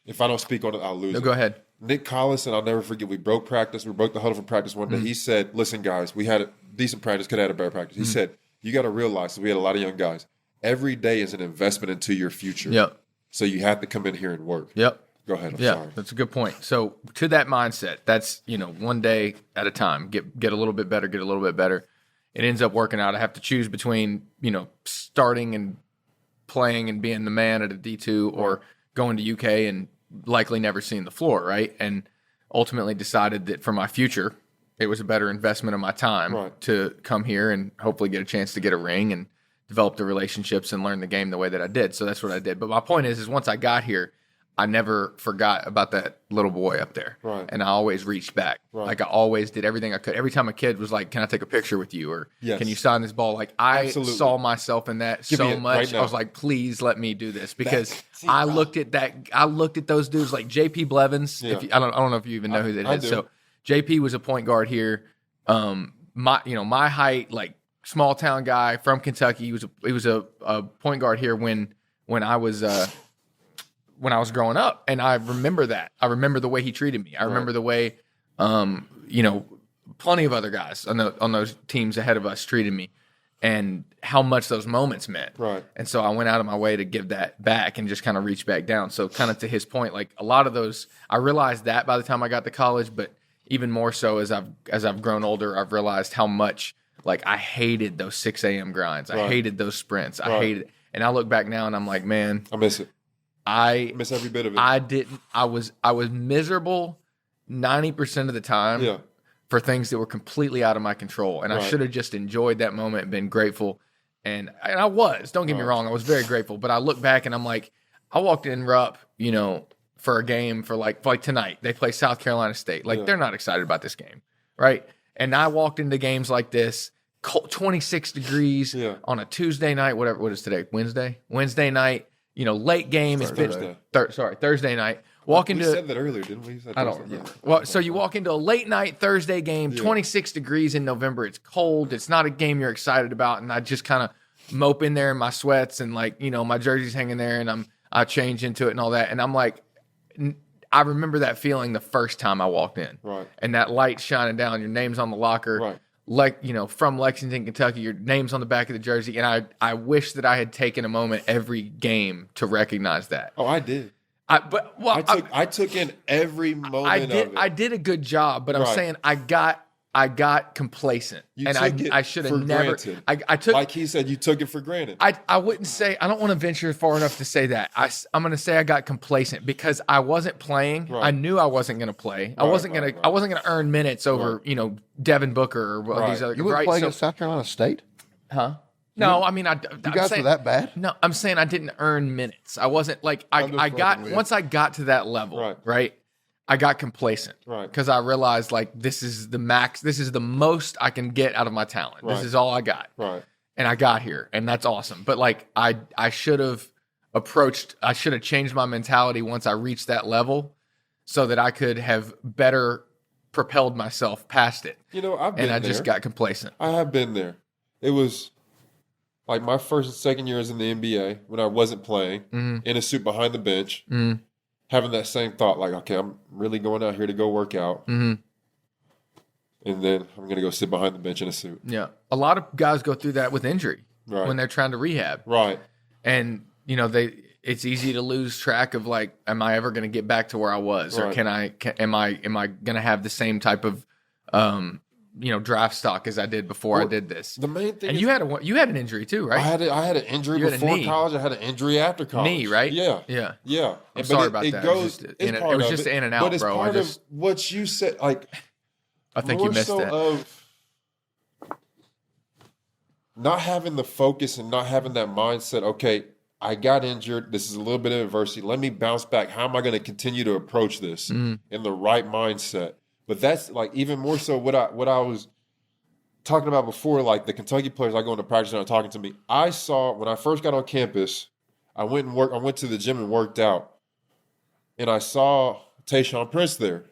if I don't speak on it, I'll lose it. Go ahead. Nick Collison, I'll never forget, we broke practice. We broke the huddle for practice one day. He said, listen, guys, we had a decent practice, could have had a better practice. He said, you got to realize, so we had a lot of young guys, every day is an investment into your future. Yep. So you have to come in here and work. Yep. Go ahead. I'm Yeah, sorry. that's a good point. So to that mindset, that's, one day at a time, get a little bit better, get a little bit better. It ends up working out. I have to choose between, starting and playing and being the man at a D2 or going to UK and likely never seeing the floor, right? And ultimately decided that for my future, it was a better investment of my time to come here and hopefully get a chance to get a ring and develop the relationships and learn the game the way that I did. So that's what I did. But my point is once I got here, I never forgot about that little boy up there. Right. And I always reached back. Right. Like I always did everything I could. Every time a kid was like, can I take a picture with you? Or Yes. can you sign this ball? Like I Absolutely. saw myself in that Give me so it much. right now. I was like, please let me do this. Because I looked at those dudes like JP Blevins. Yeah. I don't know if you even know who that I is. do. So JP was a point guard here. My height, like small town guy from Kentucky. He was a point guard here when I was growing up, and I remember that. I remember the way he treated me. I remember the way, plenty of other guys on those teams ahead of us treated me, and how much those moments meant. Right. And so I went out of my way to give that back and just kind of reach back down. So kind of to his point, like a lot of those, I realized that by the time I got to college, but even more so as I've grown older, I've realized how much like I hated those 6 a.m. grinds. I hated those sprints. I hated, and I look back now and I'm like, man, I miss it. I miss every bit of it. I was miserable 90% of the time for things that were completely out of my control. And I should have just enjoyed that moment and been grateful. And I was, don't get me wrong, I was very grateful. But I look back and I'm like, I walked in Rupp, for a game for like tonight. They play South Carolina State. Like they're not excited about this game, right? And I walked into games like this, 26 degrees on a Tuesday night, what is today? Wednesday night. late game. It's been Thursday night. We said that earlier, didn't we? I don't remember. Well, so you walk into a late night Thursday game, 26 degrees in November. It's cold. It's not a game you're excited about. And I just kind of mope in there in my sweats and my jersey's hanging there and I change into it and all that. And I'm like, I remember that feeling the first time I walked in. Right. And that light shining down, your name's on the locker. Right. From Lexington, Kentucky, your name's on the back of the jersey. And I wish that I had taken a moment every game to recognize that. Oh, I did. I took in every moment of it. I did a good job, but I'm saying I got complacent. I should have never. Granted. I took, like he said, you took it for granted. I wouldn't say, I don't want to venture far enough to say that. I'm going to say I got complacent because I wasn't playing. Right. I knew I wasn't going to play. I wasn't going to earn minutes over, Devin Booker or these other guys. You were playing at South Carolina State? Huh? No, I mean, you guys were that bad? No, I'm saying I didn't earn minutes. I wasn't once I got to that level, right? I got complacent, right? Because I realized this is the max, this is the most I can get out of my talent. Right. This is all I got, right? And I got here, and that's awesome. But I should have changed my mentality once I reached that level, so that I could have better propelled myself past it. I've been there. I just got complacent. I have been there. It was like my first and second years in the NBA when I wasn't playing, in a suit behind the bench, having that same thought, okay, I'm really going out here to go work out. And then I'm going to go sit behind the bench in a suit. Yeah. A lot of guys go through that with injury when they're trying to rehab. Right. And, it's easy to lose track of am I ever going to get back to where I was? Or am I going to have the same type of, draft stock as I did before I did this. The main thing, and you had an injury too, right? I had an injury before college. I had an injury after college. Knee, right? Yeah. I'm sorry about that. It was just in and out, but it's bro. Part of what you said. I think you missed that. Of not having the focus and not having that mindset. Okay, I got injured. This is a little bit of adversity. Let me bounce back. How am I going to continue to approach this in the right mindset? But that's even more so what I was talking about before, the Kentucky players I go into practice and are talking to me. I saw when I first got on campus, I went to the gym and worked out. And I saw Tayshaun Prince there.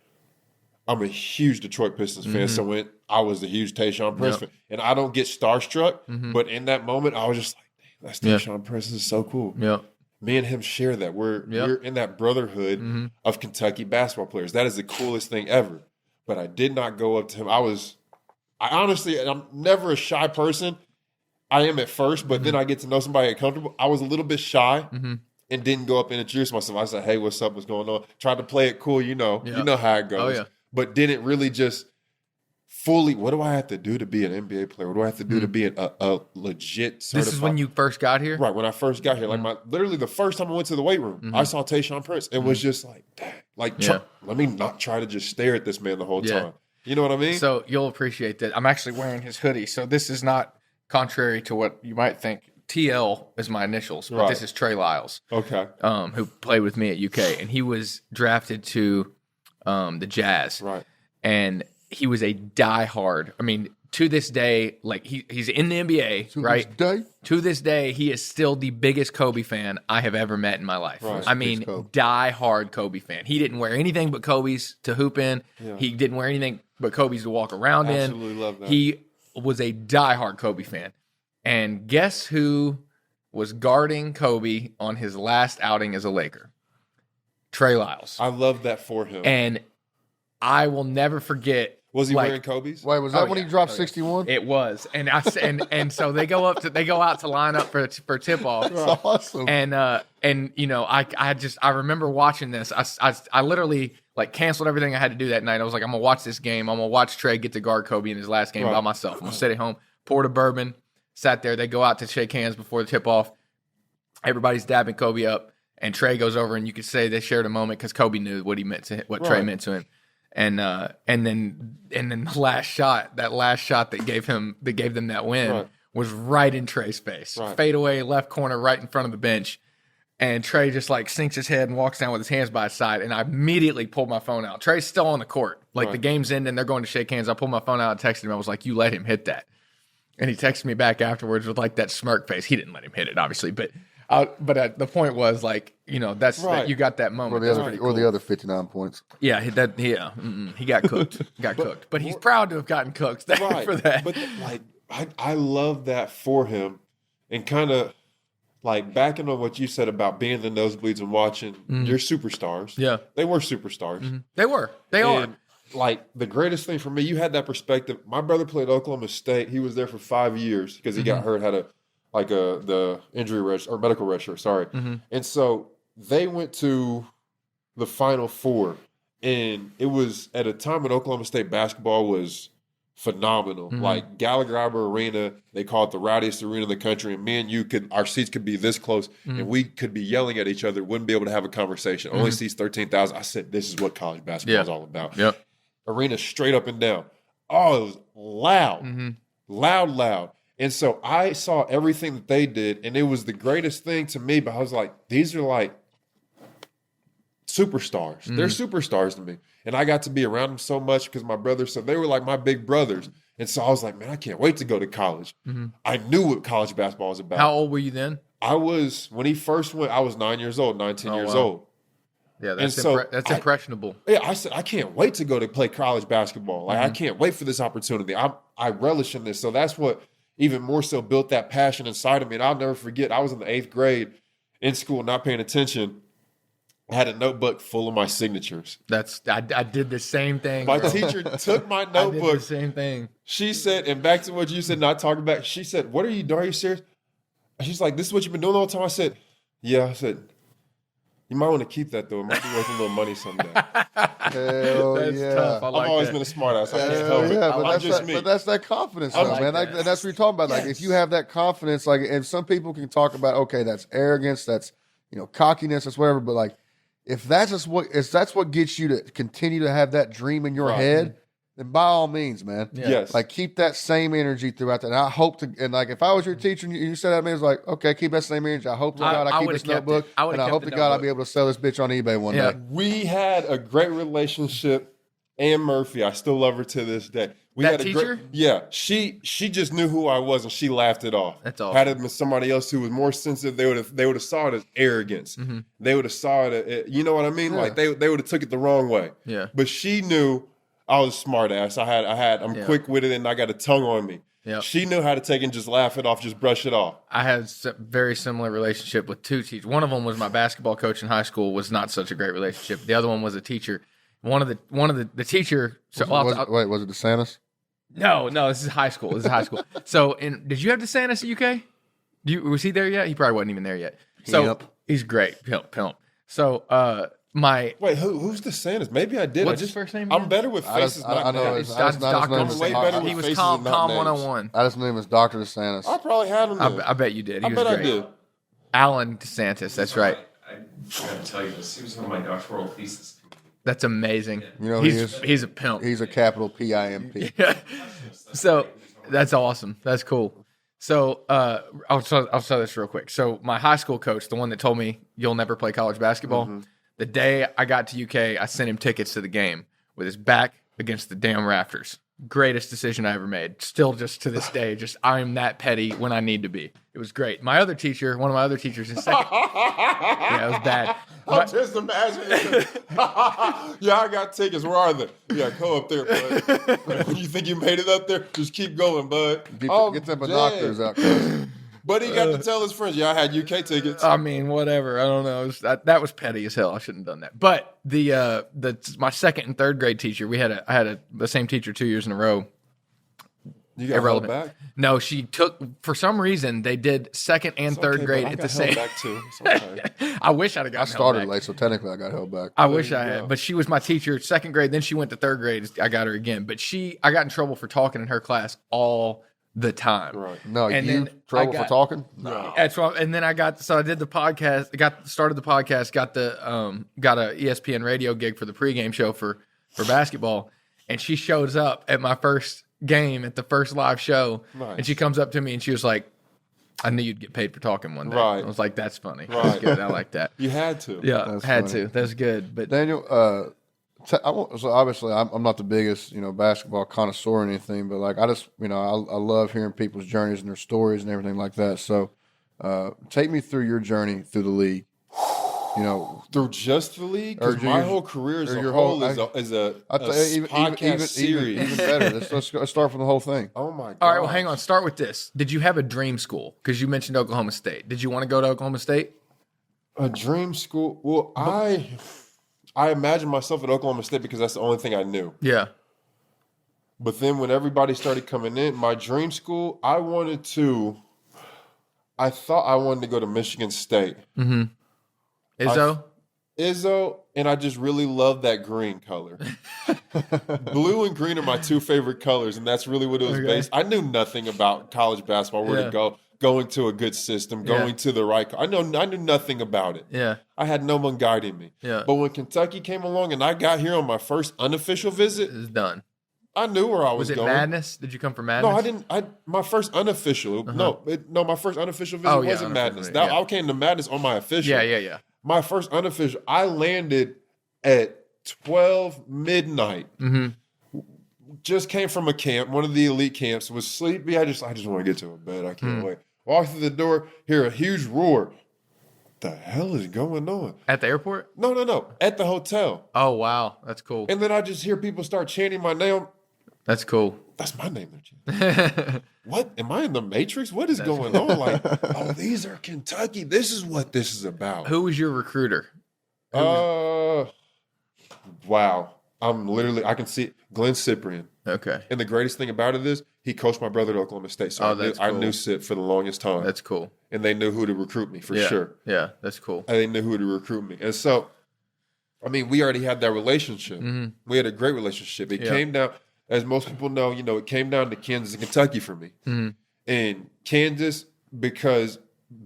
I'm a huge Detroit Pistons fan, so I was a huge Tayshaun Prince fan. And I don't get starstruck, but in that moment I was just that's Tayshaun Prince. This is so cool. Yeah. Me and him share that. We're in that brotherhood of Kentucky basketball players. That is the coolest thing ever. But I did not go up to him. I'm never a shy person. I am at first, but then I get to know somebody, get comfortable. I was a little bit shy and didn't go up and introduce myself. I said, hey, what's up? What's going on? Tried to play it cool, you know how it goes. Oh, yeah. But didn't really just fully, what do I have to do to be an NBA player? What do I have to do to be a legit certified? This is when you first got here? Right, when I first got here. Literally the first time I went to the weight room, I saw Tayshaun Prince and was just let me not try to just stare at this man the whole time. You know what I mean? So you'll appreciate that. I'm actually wearing his hoodie. So this is not contrary to what you might think. TL is my initials, but this is Trey Lyles. Okay. Who played with me at UK. And he was drafted to the Jazz. Right. And he was a diehard. I mean, to this day, he's in the NBA, right? To this day, he is still the biggest Kobe fan I have ever met in my life. Right. I mean, diehard Kobe fan. He didn't wear anything but Kobe's to hoop in. Yeah. He didn't wear anything but Kobe's to walk around in. Absolutely love that. He was a diehard Kobe fan. And guess who was guarding Kobe on his last outing as a Laker? Trey Lyles. I love that for him. And I will never forget. Was he wearing Kobe's? Wait, was that when he dropped 61? It was, and and so they go out to line up for tip off. That's awesome. And I remember watching this. I literally canceled everything I had to do that night. I was like, I'm gonna watch this game. I'm gonna watch Trey get to guard Kobe in his last game by myself. I'm gonna sit at home, poured a bourbon, sat there. They go out to shake hands before the tip off. Everybody's dabbing Kobe up, and Trey goes over, and you could say they shared a moment because Kobe knew what Trey meant to him. And then the last shot that gave them that win was right in Trey's face. Right. Fade away, left corner, right in front of the bench. And Trey just sinks his head and walks down with his hands by his side. And I immediately pulled my phone out. Trey's still on the court. The game's ending, they're going to shake hands. I pulled my phone out and texted him. I was like, you let him hit that. And he texted me back afterwards with that smirk face. He didn't let him hit it, obviously. But But the point was like, that's Right. that you got that Or moment. the That's other, pretty or cool. the other 59 points. Yeah, he got cooked. Cooked. But he's proud to have gotten cooked Right. for that. But I love that for him, and kind of like backing on what you said about being in the nosebleeds and watching your superstars. Yeah. They were superstars. They were. They are. And like the greatest thing for me, you had that perspective. My brother played Oklahoma State. He was there for 5 years because he got hurt, had the injury register or medical register. Sorry. And so they went to the Final Four, and it was at a time when Oklahoma State basketball was phenomenal. Like Gallagher Arena, they call it the rowdiest arena in the country, and me and you our seats could be this close, and we could be yelling at each other, wouldn't be able to have a conversation. Only seats 13,000. I said, this is what college basketball is all about. Yep. Arena straight up and down. Oh, it was loud, loud. And so I saw everything that they did, and it was the greatest thing to me. But I was like, these are like superstars. They're superstars to me. And I got to be around them so much because my brothers, so they were like my big brothers. And so I was like, man, I can't wait to go to college. I knew what college basketball was about. How old were you then? When he first went, I was 19 years old. Yeah, that's so that's impressionable. Yeah, I said, I can't wait to go to play college basketball. Like, I can't wait for this opportunity. I relish in this. So that's what even more so built that passion inside of me. And I'll never forget, I was in the 8th grade in school, not paying attention. I had a notebook full of my signatures. I did the same thing. My bro. teacher took my I did notebook. the same thing. She said, and back to what you said, not talking about, she said, what are you doing? Are you serious? She's like, this is what you've been doing all the time? I said, yeah. I said, you might want to keep that, though. It might be worth a little money someday. Hell That's yeah. tough. I like I've always that. been a smart ass. I can't Hell help it. yeah, I'm but that's that confidence, I though, like man. that. And that's what you're talking about. Like, if you have that confidence, like, and some people can talk about, okay, that's arrogance, that's cockiness, that's whatever. But like, if that's what gets you to continue to have that dream in your head, then by all means, man. Yeah. Yes. Like, keep that same energy throughout that. And I hope to, and like, if I was your teacher and you said that to me, it's like, okay, keep that same energy. I hope to God I keep would've this kept notebook. it. I would've And I kept hope the to God I'll notebook. be able to sell this bitch on eBay one Yeah. day. We had a great relationship. Ann Murphy, I still love her to this day. We That had a teacher? Great, yeah, she just knew who I was and she laughed it off. That's awesome. Had it been somebody else who was more sensitive, they would have saw it as arrogance. They would have saw it, you know what I mean? Yeah. Like they would have took it the wrong way. Yeah. But she knew I was a smart ass. I'm quick witted and I got a tongue on me. Yeah. She knew how to take it and just laugh it off, just brush it off. I had a very similar relationship with two teachers. One of them was my basketball coach in high school. Was not such a great relationship. The other one was a teacher. One of the teacher. So Was it DeSantis? No, this is high school. So, did you have DeSantis at UK? Was he there yet? He probably wasn't even there yet. So Pimp. he's great, pimp. So Wait, who's DeSantis? Maybe I did. What's his first name I'm again? better with faces, not names. I'm way better with He was faces Tom and not names. 101. I just name is Dr. DeSantis. I probably had him there. I bet you did. He I was bet great. I did. Alan DeSantis. That's right. I gotta tell you this. He was one of my doctoral thesis. That's amazing. You know who he is? He's a pimp. He's a capital PIMP. So that's awesome. That's cool. So I'll say this real quick. So my high school coach, the one that told me you'll never play college basketball, the day I got to UK, I sent him tickets to the game with his back against the damn rafters. Greatest decision I ever made. Still, just to this day, just I'm that petty when I need to be. It was great. My other teacher, one of my other teachers in second. Yeah, it was bad. I'm just imagining. Yeah, I got tickets. Where are they? Yeah, go up there, bud. When you think you made it up there, just keep going, bud. Get them binoculars out. But he got to tell his friends, yeah, I had UK tickets. I mean, whatever. I don't know. That was petty as hell. I shouldn't have done that. But my second and third grade teacher, I had the same teacher 2 years in a row. You got held Irrelevant. back? No, she took, for some reason, they did second and It's third okay, grade but I at got the held same. back too. It's okay. I wish I'd have gotten I started held back. late, so technically I got held back. I wish I you had, go. but she was my teacher second grade. Then she went to third grade. I got her again, but I got in trouble for talking in her class all the time. Right. No, And you then trouble I got- for talking? No. That's why. And then I did the podcast. Started the podcast. Got a ESPN radio gig for the pregame show for basketball. And she shows up at my first game at the first live show, Nice. and she comes up to me and she was like, "I knew you'd get paid for talking one day." Right. I was like, "That's funny. Right. That's good. I like that." You had to. Yeah, That's had funny. to. That's good. But Daniel, so obviously I'm not the biggest, basketball connoisseur or anything, but like I just, I love hearing people's journeys and their stories and everything like that. So, Take me through your journey through the league. You know, Through just the league, Or because your- my whole career as or a your whole whole- is a even podcast series. Even better. Let's start from the whole thing. Oh my god! All right, well, hang on. Start with this. Did you have a dream school? Because you mentioned Oklahoma State. Did you want to go to Oklahoma State? A dream school. Well, I imagined myself at Oklahoma State because that's the only thing I knew. Yeah. But then when everybody started coming in, my dream school, I thought I wanted to go to Michigan State. Izzo? Izzo, and I just really love that green color. Blue and green are my two favorite colors, and that's really what it was based. I knew nothing about college basketball, where to go, going to a good system, going to the right. I knew nothing about it. Yeah. I had no one guiding me. Yeah. But when Kentucky came along and I got here on my first unofficial visit, It's done. I knew where I was Was it going. Madness? Did you come from Madness? No, I didn't. My first unofficial. My first unofficial visit Oh, yeah, wasn't Madness. unofficial, yeah. I came to Madness on my official. Yeah. My first unofficial. I landed at 12 midnight. Just came from a camp, one of the elite camps. Was sleepy. I just want to get to a bed. I can't wait. Walk through the door, hear a huge roar. The hell is going on? At the airport? No. At the hotel. Oh, wow. That's cool. And then I just hear people start chanting my name. That's cool. That's my name. What? Am I in the Matrix? What is going on? Like, oh, these are Kentucky. This is what this is about. Who was your recruiter? Wow. I can see Glenn Cyprian. Okay. And the greatest thing about it is he coached my brother at Oklahoma State. So I knew Sip for the longest time. That's cool. And they knew who to recruit me for sure. Yeah, that's cool. And they knew who to recruit me. And so, I mean, we already had that relationship. We had a great relationship. It came down, as most people know, it came down to Kansas and Kentucky for me. And Kansas, because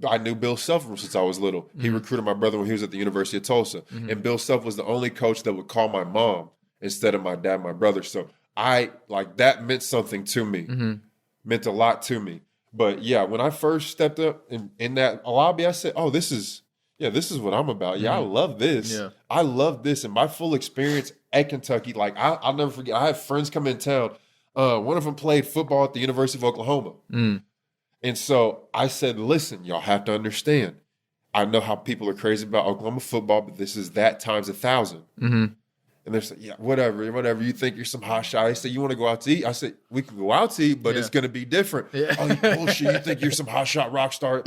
I knew Bill Self since I was little. He recruited my brother when he was at the University of Tulsa. And Bill Self was the only coach that would call my mom instead of my dad and my brother. So that meant something to me. Meant a lot to me. But yeah, when I first stepped up in that lobby, I said, oh, this is what I'm about. Yeah, I love this. Yeah. I love this. And my full experience at Kentucky, like I'll never forget, I had friends come in town. One of them played football at the University of Oklahoma. And so I said, listen, y'all have to understand. I know how people are crazy about Oklahoma football, but this is that times 1,000. And they're saying, yeah, whatever. You think you're some hot shot. They said, you want to go out to eat? I said, we can go out to eat, but it's going to be different. Oh, you bullshit. You think you're some hot shot rock star?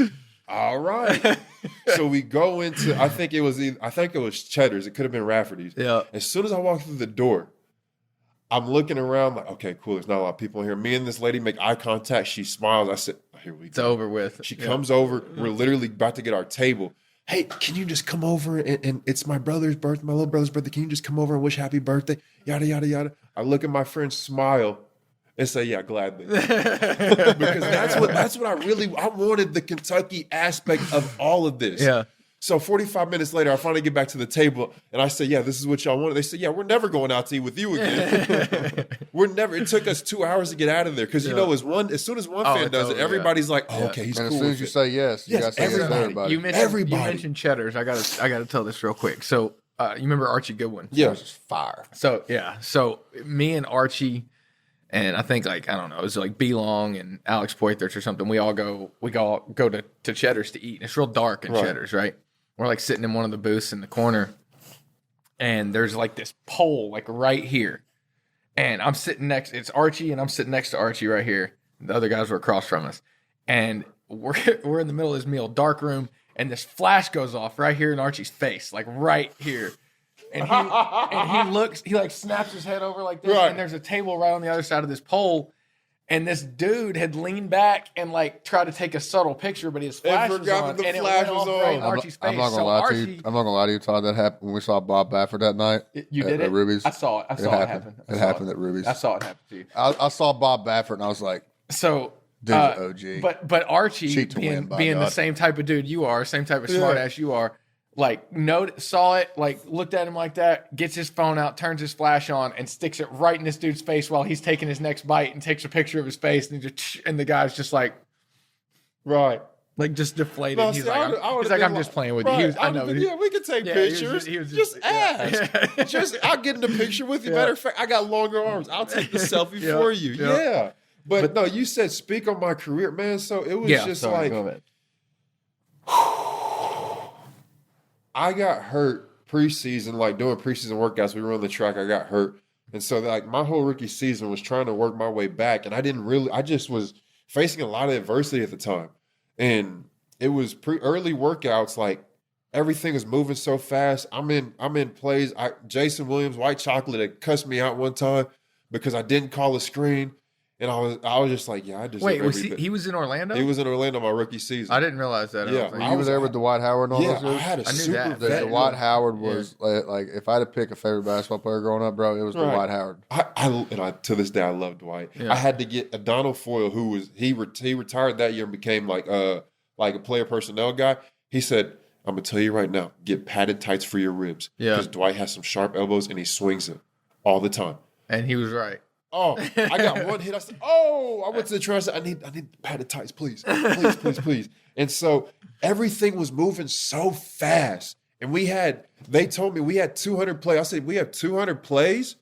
All right. So we go into, I think it was Cheddar's. It could have been Rafferty's. Yeah. As soon as I walk through the door, I'm looking around like, okay, cool. There's not a lot of people in here. Me and this lady make eye contact. She smiles. I said, oh, here we go. It's over with. She comes over. We're literally about to get our table. Hey, can you just come over and it's my brother's birthday, my little brother's birthday. Can you just come over and wish happy birthday? Yada, yada, yada. I look at my friend, smile, and say, yeah, gladly. Because that's what I wanted the Kentucky aspect of all of this. Yeah. So 45 minutes later, I finally get back to the table and I say, yeah, this is what y'all wanted. They said, yeah, we're never going out to eat with you again. It took us 2 hours to get out of there. Because, as soon as one fan does it, everybody's like, oh, okay, he's and cool. as soon as you say yes, you got to say yes to everybody. You mentioned Cheddar's. I gotta tell this real quick. So you remember Archie Goodwin? Yeah. This is fire. So me and Archie, and I think it was like B Long and Alex Poitras or something. We all go to Cheddar's to eat. And it's real dark in Cheddar's, right? We're like sitting in one of the booths in the corner, and there's like this pole like right here, and I'm sitting it's Archie, and I'm sitting next to Archie right here. The other guys were across from us, and we're in the middle of this meal, dark room, and this flash goes off right here in Archie's face, like right here. And he like snaps his head over like this, and there's a table right on the other side of this pole. And this dude had leaned back and like tried to take a subtle picture, but his flash was on, and it went off right in Archie's face. I'm not gonna lie to you. I'm not gonna lie to you, Todd. That happened when we saw Bob Baffert that night. You did it? At Ruby's. I saw it. It happen. It happened at Ruby's. I saw it happen to you. I saw Bob Baffert and I was like, so dude's OG. But Archie being the same type of dude you are, same type of smart ass you are, like saw it, like looked at him like that, gets his phone out, turns his flash on, and sticks it right in this dude's face while he's taking his next bite, and takes a picture of his face, and the guy's just like, like just deflated. No, he's see, like, I'm just playing with you. He was, I know. Yeah, we can take pictures. He was just ask. I'll get in the picture with you. Matter of fact, I got longer arms. I'll take the selfie for you. Yeah. But no, you said speak on my career, man. So it was just like, I got hurt preseason, like doing preseason workouts. We were on the track. I got hurt. And so like my whole rookie season was trying to work my way back. And I just was facing a lot of adversity at the time. And it was early workouts, like everything was moving so fast. I'm in plays. Jason Williams, White Chocolate, had cussed me out one time because I didn't call a screen. And I was just like, yeah, I deserve every bit. He was in Orlando? He was in Orlando my rookie season. I didn't realize that. Yeah. You were there with Dwight Howard and all those guys? I had a super vet. Dwight Howard was like, if I had to pick a favorite basketball player growing up, bro, it was Dwight Howard. To this day, I love Dwight. Yeah. I had to get a Donald Foyle, he retired that year and became like a player personnel guy. He said, I'm going to tell you right now, get padded tights for your ribs. Yeah. Because Dwight has some sharp elbows and he swings it all the time. And he was right. Oh, I got one hit. I said, I went to the trainer. I said, I need padded tights, please. Please. And so everything was moving so fast. And they told me we had 200 plays. I said, we have 200 plays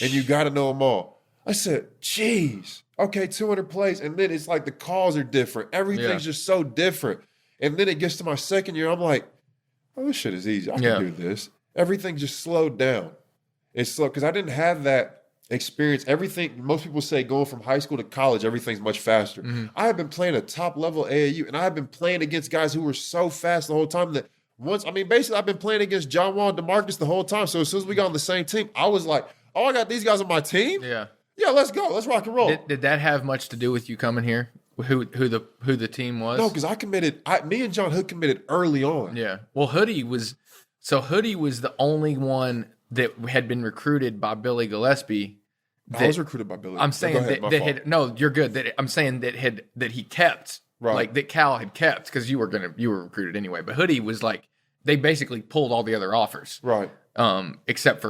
and you got to know them all. I said, geez, okay, 200 plays. And then it's like the calls are different. Everything's just so different. And then it gets to my second year. I'm like, oh, this shit is easy. I can do this. Everything just slowed down. It's slow because I didn't have that experience. Everything, most people say going from high school to college, everything's much faster. Mm-hmm. I have been playing a top level AAU and I have been playing against guys who were so fast the whole time that basically I've been playing against John Wall and DeMarcus the whole time. So as soon as we got on the same team, I was like, oh, I got these guys on my team? Yeah, let's go. Let's rock and roll. Did that have much to do with you coming here? Who the team was? No, because I committed. Me and John Hood committed early on. Yeah. Well, Hoodie was the only one that had been recruited by Billy Gillespie. I was recruited by Billy. I'm saying you're good. I'm saying that he kept, right. Like that Cal had kept because you were recruited anyway. But Hoodie was like, they basically pulled all the other offers, right? Except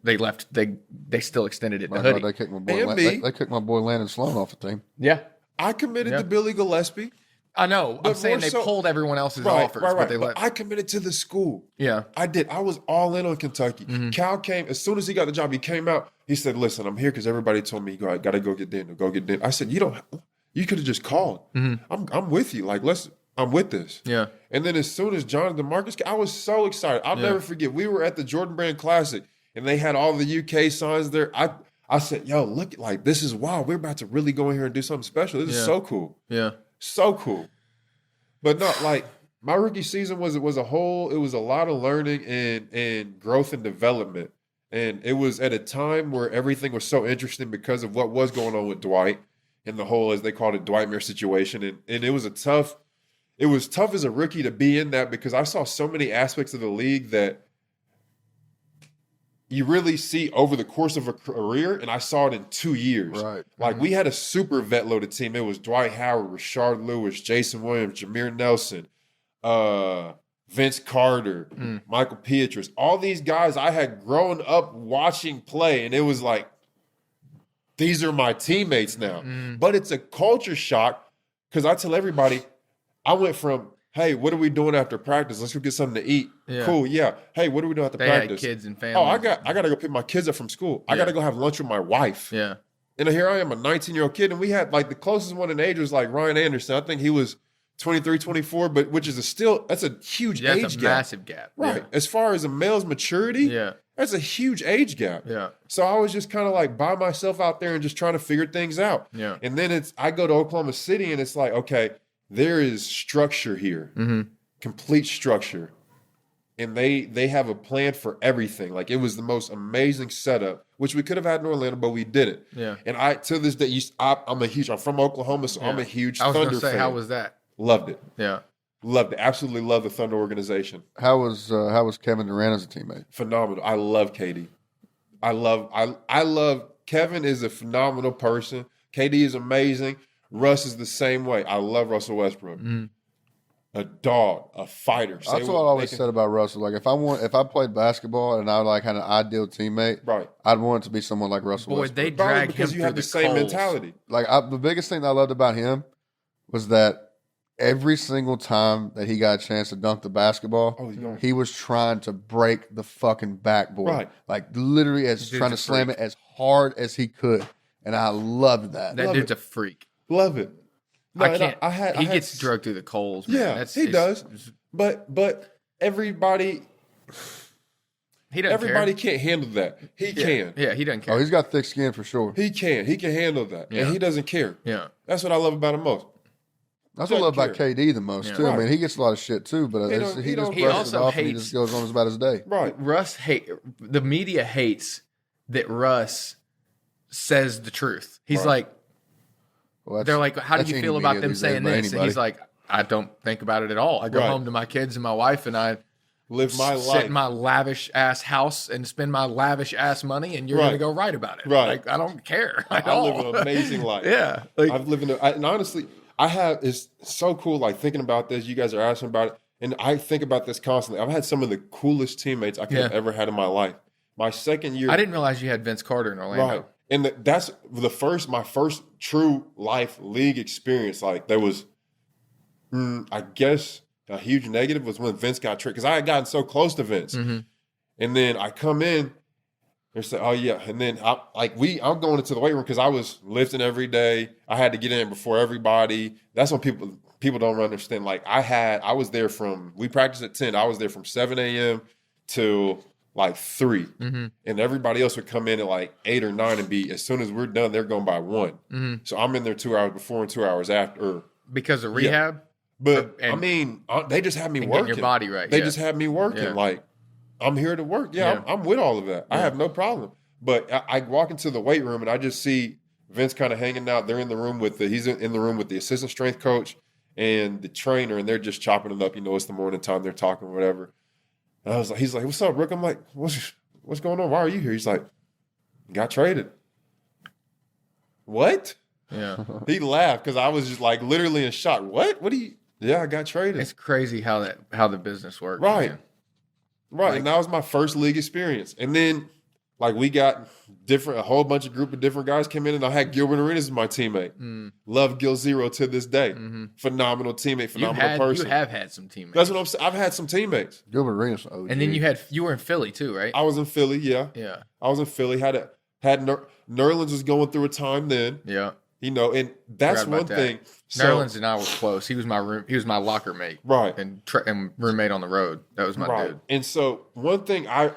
they left. They still extended it to Hoodie. They kicked my boy. They kicked my boy Landon Sloan off the team. Yeah, I committed to Billy Gillespie. I know. I'm saying they pulled everyone else's offers, but they let. I committed to the school. Yeah, I did. I was all in on Kentucky. Mm-hmm. Cal came as soon as he got the job. He came out. He said, "Listen, I'm here because everybody told me I got to go get Daniel. Go get Daniel." I said, "You could have just called. Mm-hmm. I'm with you. Like I'm with this." Yeah. And then as soon as John and DeMarcus, I was so excited. I'll never forget. We were at the Jordan Brand Classic, and they had all the UK signs there. I said, "Yo, look! Like this is wild. We're about to really go in here and do something special. This is so cool. Yeah, so cool." But no, like my rookie season was a lot of learning and growth and development. And it was at a time where everything was so interesting because of what was going on with Dwight and the whole, as they called it, Dwightmare situation. And it was tough as a rookie to be in that because I saw so many aspects of the league that you really see over the course of a career, and I saw it in 2 years. Right. Like, we had a super vet-loaded team. It was Dwight Howard, Rashard Lewis, Jason Williams, Jameer Nelson, Vince Carter, Michael Pietrus. All these guys I had grown up watching play, and it was like, these are my teammates now. But it's a culture shock because I tell everybody, I went from, hey, what are we doing after practice? Let's go get something to eat. Yeah. Cool, yeah. Hey, what are we doing after practice? Had kids and families. Oh, I got to go pick my kids up from school. I got to go have lunch with my wife. Yeah. And here I am, a 19-year-old kid, and we had, like, the closest one in age was, like, Ryan Anderson. I think he was 23, 24, but which is that's a huge age gap. That's a massive gap. Right. Yeah. As far as a male's maturity, that's a huge age gap. Yeah. So I was just kind of, like, by myself out there and just trying to figure things out. Yeah. And then I go to Oklahoma City, and it's like, okay, there is structure here. Mm-hmm. Complete structure, and they have a plan for everything. Like, it was the most amazing setup, which we could have had in Orlando, but we didn't. Yeah. And to this day, I'm from Oklahoma, so I'm a huge Thunder fan. How was that? Loved it. Yeah. Loved it. Absolutely loved the Thunder organization. How was Kevin Durant as a teammate? Phenomenal. I love KD. I love Kevin is a phenomenal person. KD is amazing. Russ is the same way. I love Russell Westbrook. A dog, a fighter. That's what I always said about Russell. Like, if I played basketball and I had an ideal teammate, right, I'd want it to be someone like Russell Westbrook. They drag because him you have the same mentality. Like, the biggest thing that I loved about him was that every single time that he got a chance to dunk the basketball, he was trying to break the fucking backboard. Right. Like, literally trying to slam it as hard as he could. And I loved that. That dude's a freak. Love it. No, I can't. He gets drugged through the coals. Man. Yeah, he does. But everybody He doesn't everybody care. can't handle that. He can. Yeah, he doesn't care. Oh, he's got thick skin for sure. He can handle that, Yeah. and he doesn't care. Yeah. That's what I love about him most. That's what I love Doesn't about KD the most Yeah. too. I Right. mean, he gets a lot of shit too, but He don't- he just he brushes it also off and he hates- just goes on about his day. Right. The media hates that Russ says the truth. He's Right. like, Well, they're like, how do that's you any feel about media them these days, saying but this? And anybody. he's like, I don't think about it at all. I go Right. home to my kids and my wife, and I Live my sit life. in my lavish ass house and spend my lavish ass money, and you're Right. gonna go write about it. Right. Like, I don't care at I all. live an amazing life. Yeah. Like, I've lived and honestly, it's so cool. Like thinking about this, you guys are asking about it, and I think about this constantly. I've had some of the coolest teammates I could have Yeah. ever had in my life. My second year, I didn't realize you had Vince Carter in Orlando. right, and that's my first true life league experience. Like there was, I guess, a huge negative was when Vince got tricked because I had gotten so close to Vince, Mm-hmm. and then I come in. They say, "Oh yeah," and then I'm going into the weight room because I was lifting every day. I had to get in before everybody. That's when people don't understand. Like I was there we practiced at 10. I was there from 7 a.m. till like 3, Mm-hmm. and everybody else would come in at like 8 or 9 and be as soon as we're done, they're going by 1. Mm-hmm. So I'm in there 2 hours before and 2 hours after. Because of rehab. But And- I mean, they just had me and getting working. your body right, They yeah. just had me working. Yeah. Like I'm here to work. Yeah, Yeah. I'm with all of that. I have no problem. But I walk into the weight room and I just see Vince kind of hanging out. They're in the room he's in the room with the assistant strength coach and the trainer, and they're just chopping it up. You know, it's the morning time. They're talking, whatever. And he's like, "What's up, Rick?" I'm like, "What's going on? Why are you here?" He's like, "Got traded." What? Yeah. He laughed because I was just like literally in shock. What? What do you? Yeah, I got traded. It's crazy how the business works. Right. man. Right, Like- and that was my first league experience. And then, like, we got a whole bunch of group of different guys came in, and I had Gilbert Arenas as my teammate. Love Gil Zero to this day. Phenomenal teammate, phenomenal person. You have had some teammates. That's what I'm saying. I've had some teammates. Gilbert Arenas, OG. And then you were in Philly too, right? I was in Philly, yeah. Yeah. I was in Philly. Nerlens was going through a time then, Yeah. you know, and that's Forgot about one that. thing. So, Nerlens and I were close. He was my locker mate. Right. And roommate on the road. That was my right. dude. And so one thing I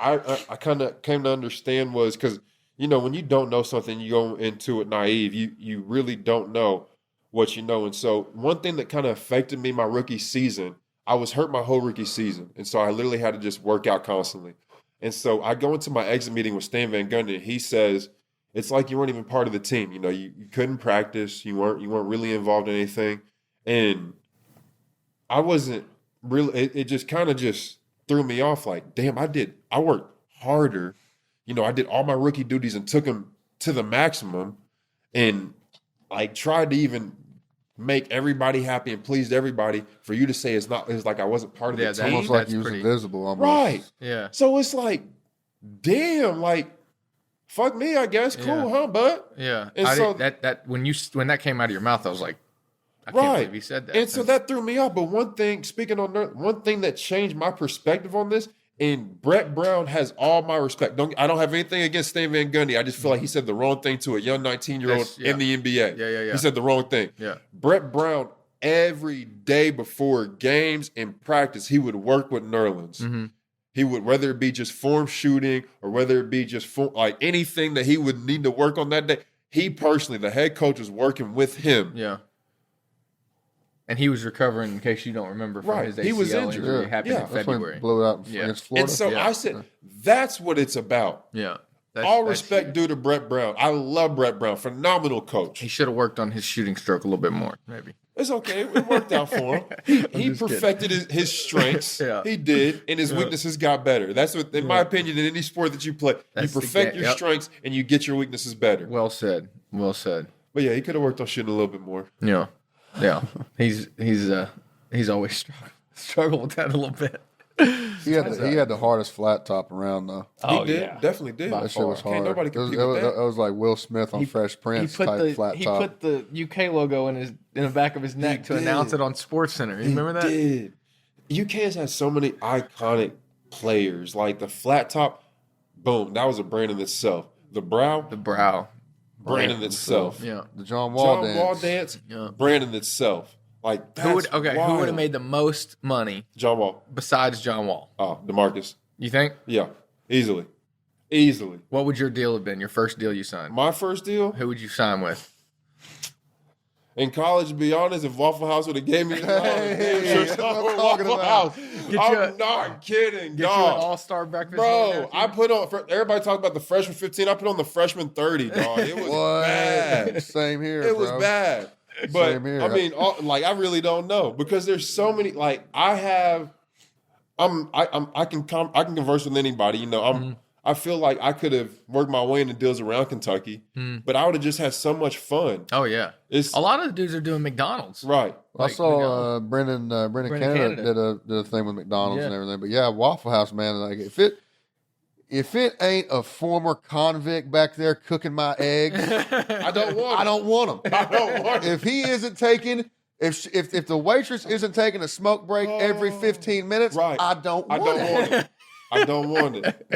kind of came to understand was because, you know, when you don't know something, you go into it naive. You really don't know what you know. And so one thing that kind of affected me my rookie season, I was hurt my whole rookie season. And so I literally had to just work out constantly. And so I go into my exit meeting with Stan Van Gundy, and he says, it's like you weren't even part of the team. You know, you couldn't practice. You weren't really involved in anything. And I wasn't really, it just kind of just threw me off. Like, damn, I worked harder. You know, I did all my rookie duties and took them to the maximum and like tried to even make everybody happy and pleased everybody. For you to say it's like I wasn't part of Yeah, It's the that- team. almost like that's he was pretty- invisible. Almost. Right. Yeah. So it's like, damn, like, fuck me, I guess. Cool, Yeah. huh, bud? Yeah. And so- That when that came out of your mouth, I was like, I can't Right. believe you said that. And so that threw me off. But one thing that changed my perspective on this, and Brett Brown has all my respect. I don't have anything against Stan Van Gundy. I just feel like he said the wrong thing to a young 19-year-old That's- yeah. in the NBA. Yeah. He said the wrong thing. Yeah. Brett Brown, every day before games and practice, he would work with Nerlens. Mm-hmm. He would, whether it be just form shooting or whether it be just like anything that he would need to work on that day. He personally, the head coach, was working with him. Yeah. And he was recovering, in case you don't remember, from Right. his ACL He was injured. injury. Yeah. It happened Yeah. in That's when February. he blew it out Yeah. against Florida. And so Yeah. I said, that's what it's about. Yeah. All respect due to Brett Brown. I love Brett Brown. Phenomenal coach. He should have worked on his shooting stroke a little bit more, maybe. It's okay. It worked out for him. He perfected his strengths. Yeah. He did. And his weaknesses got better. That's what, in my opinion, in any sport that you play, That's you the perfect ga- your yep. strengths and you get your weaknesses better. Well said. Well said. But yeah, he could have worked on shooting a little bit more. Yeah. Yeah. He's always struggled with that a little bit. He had the hardest flat top around though. He did. Definitely did. That shit was hard. Can't nobody It was, compete with that. it was like Will Smith on Fresh Prince type flat top. the UK logo in the back of his neck to did. announce it on Sports Center. You remember that? Did. UK's had so many iconic players. Like the flat top, boom, that was a brand in itself. The brow, The brow. brand in itself. Yeah. The John Wall John dance. Wall dance, Yeah. brand in itself. Like that's Who would wild. have made the most money John Wall? besides John Wall? Oh, DeMarcus. You think? Yeah, easily. What would your deal have been? Your first deal you signed? My first deal Who would you sign with? in college, to be honest, if Waffle House would have gave me that's what I'm talking about. I'm not kidding, Get you an dog. all-star breakfast. Bro, I put on. Everybody talk about the freshman 15. I put on the freshman 30, dog. It was What? bad. Same here, It was bro. bad. But Same here. I mean, I really don't know because there's so many. Like I can converse with anybody. You know, I feel like I could have worked my way into deals around Kentucky, but I would have just had so much fun. Oh yeah, It's a lot of the dudes are doing McDonald's. right. I saw Brendan Canada Canada. did a thing with McDonald's Yeah. and everything. But yeah, Waffle House, man. Like if it ain't a former convict back there cooking my eggs, I don't want. I don't want them. I don't want. If he isn't taking, if the waitress isn't taking a smoke break every 15 minutes, Right. I don't I want don't it. want it. I don't want it.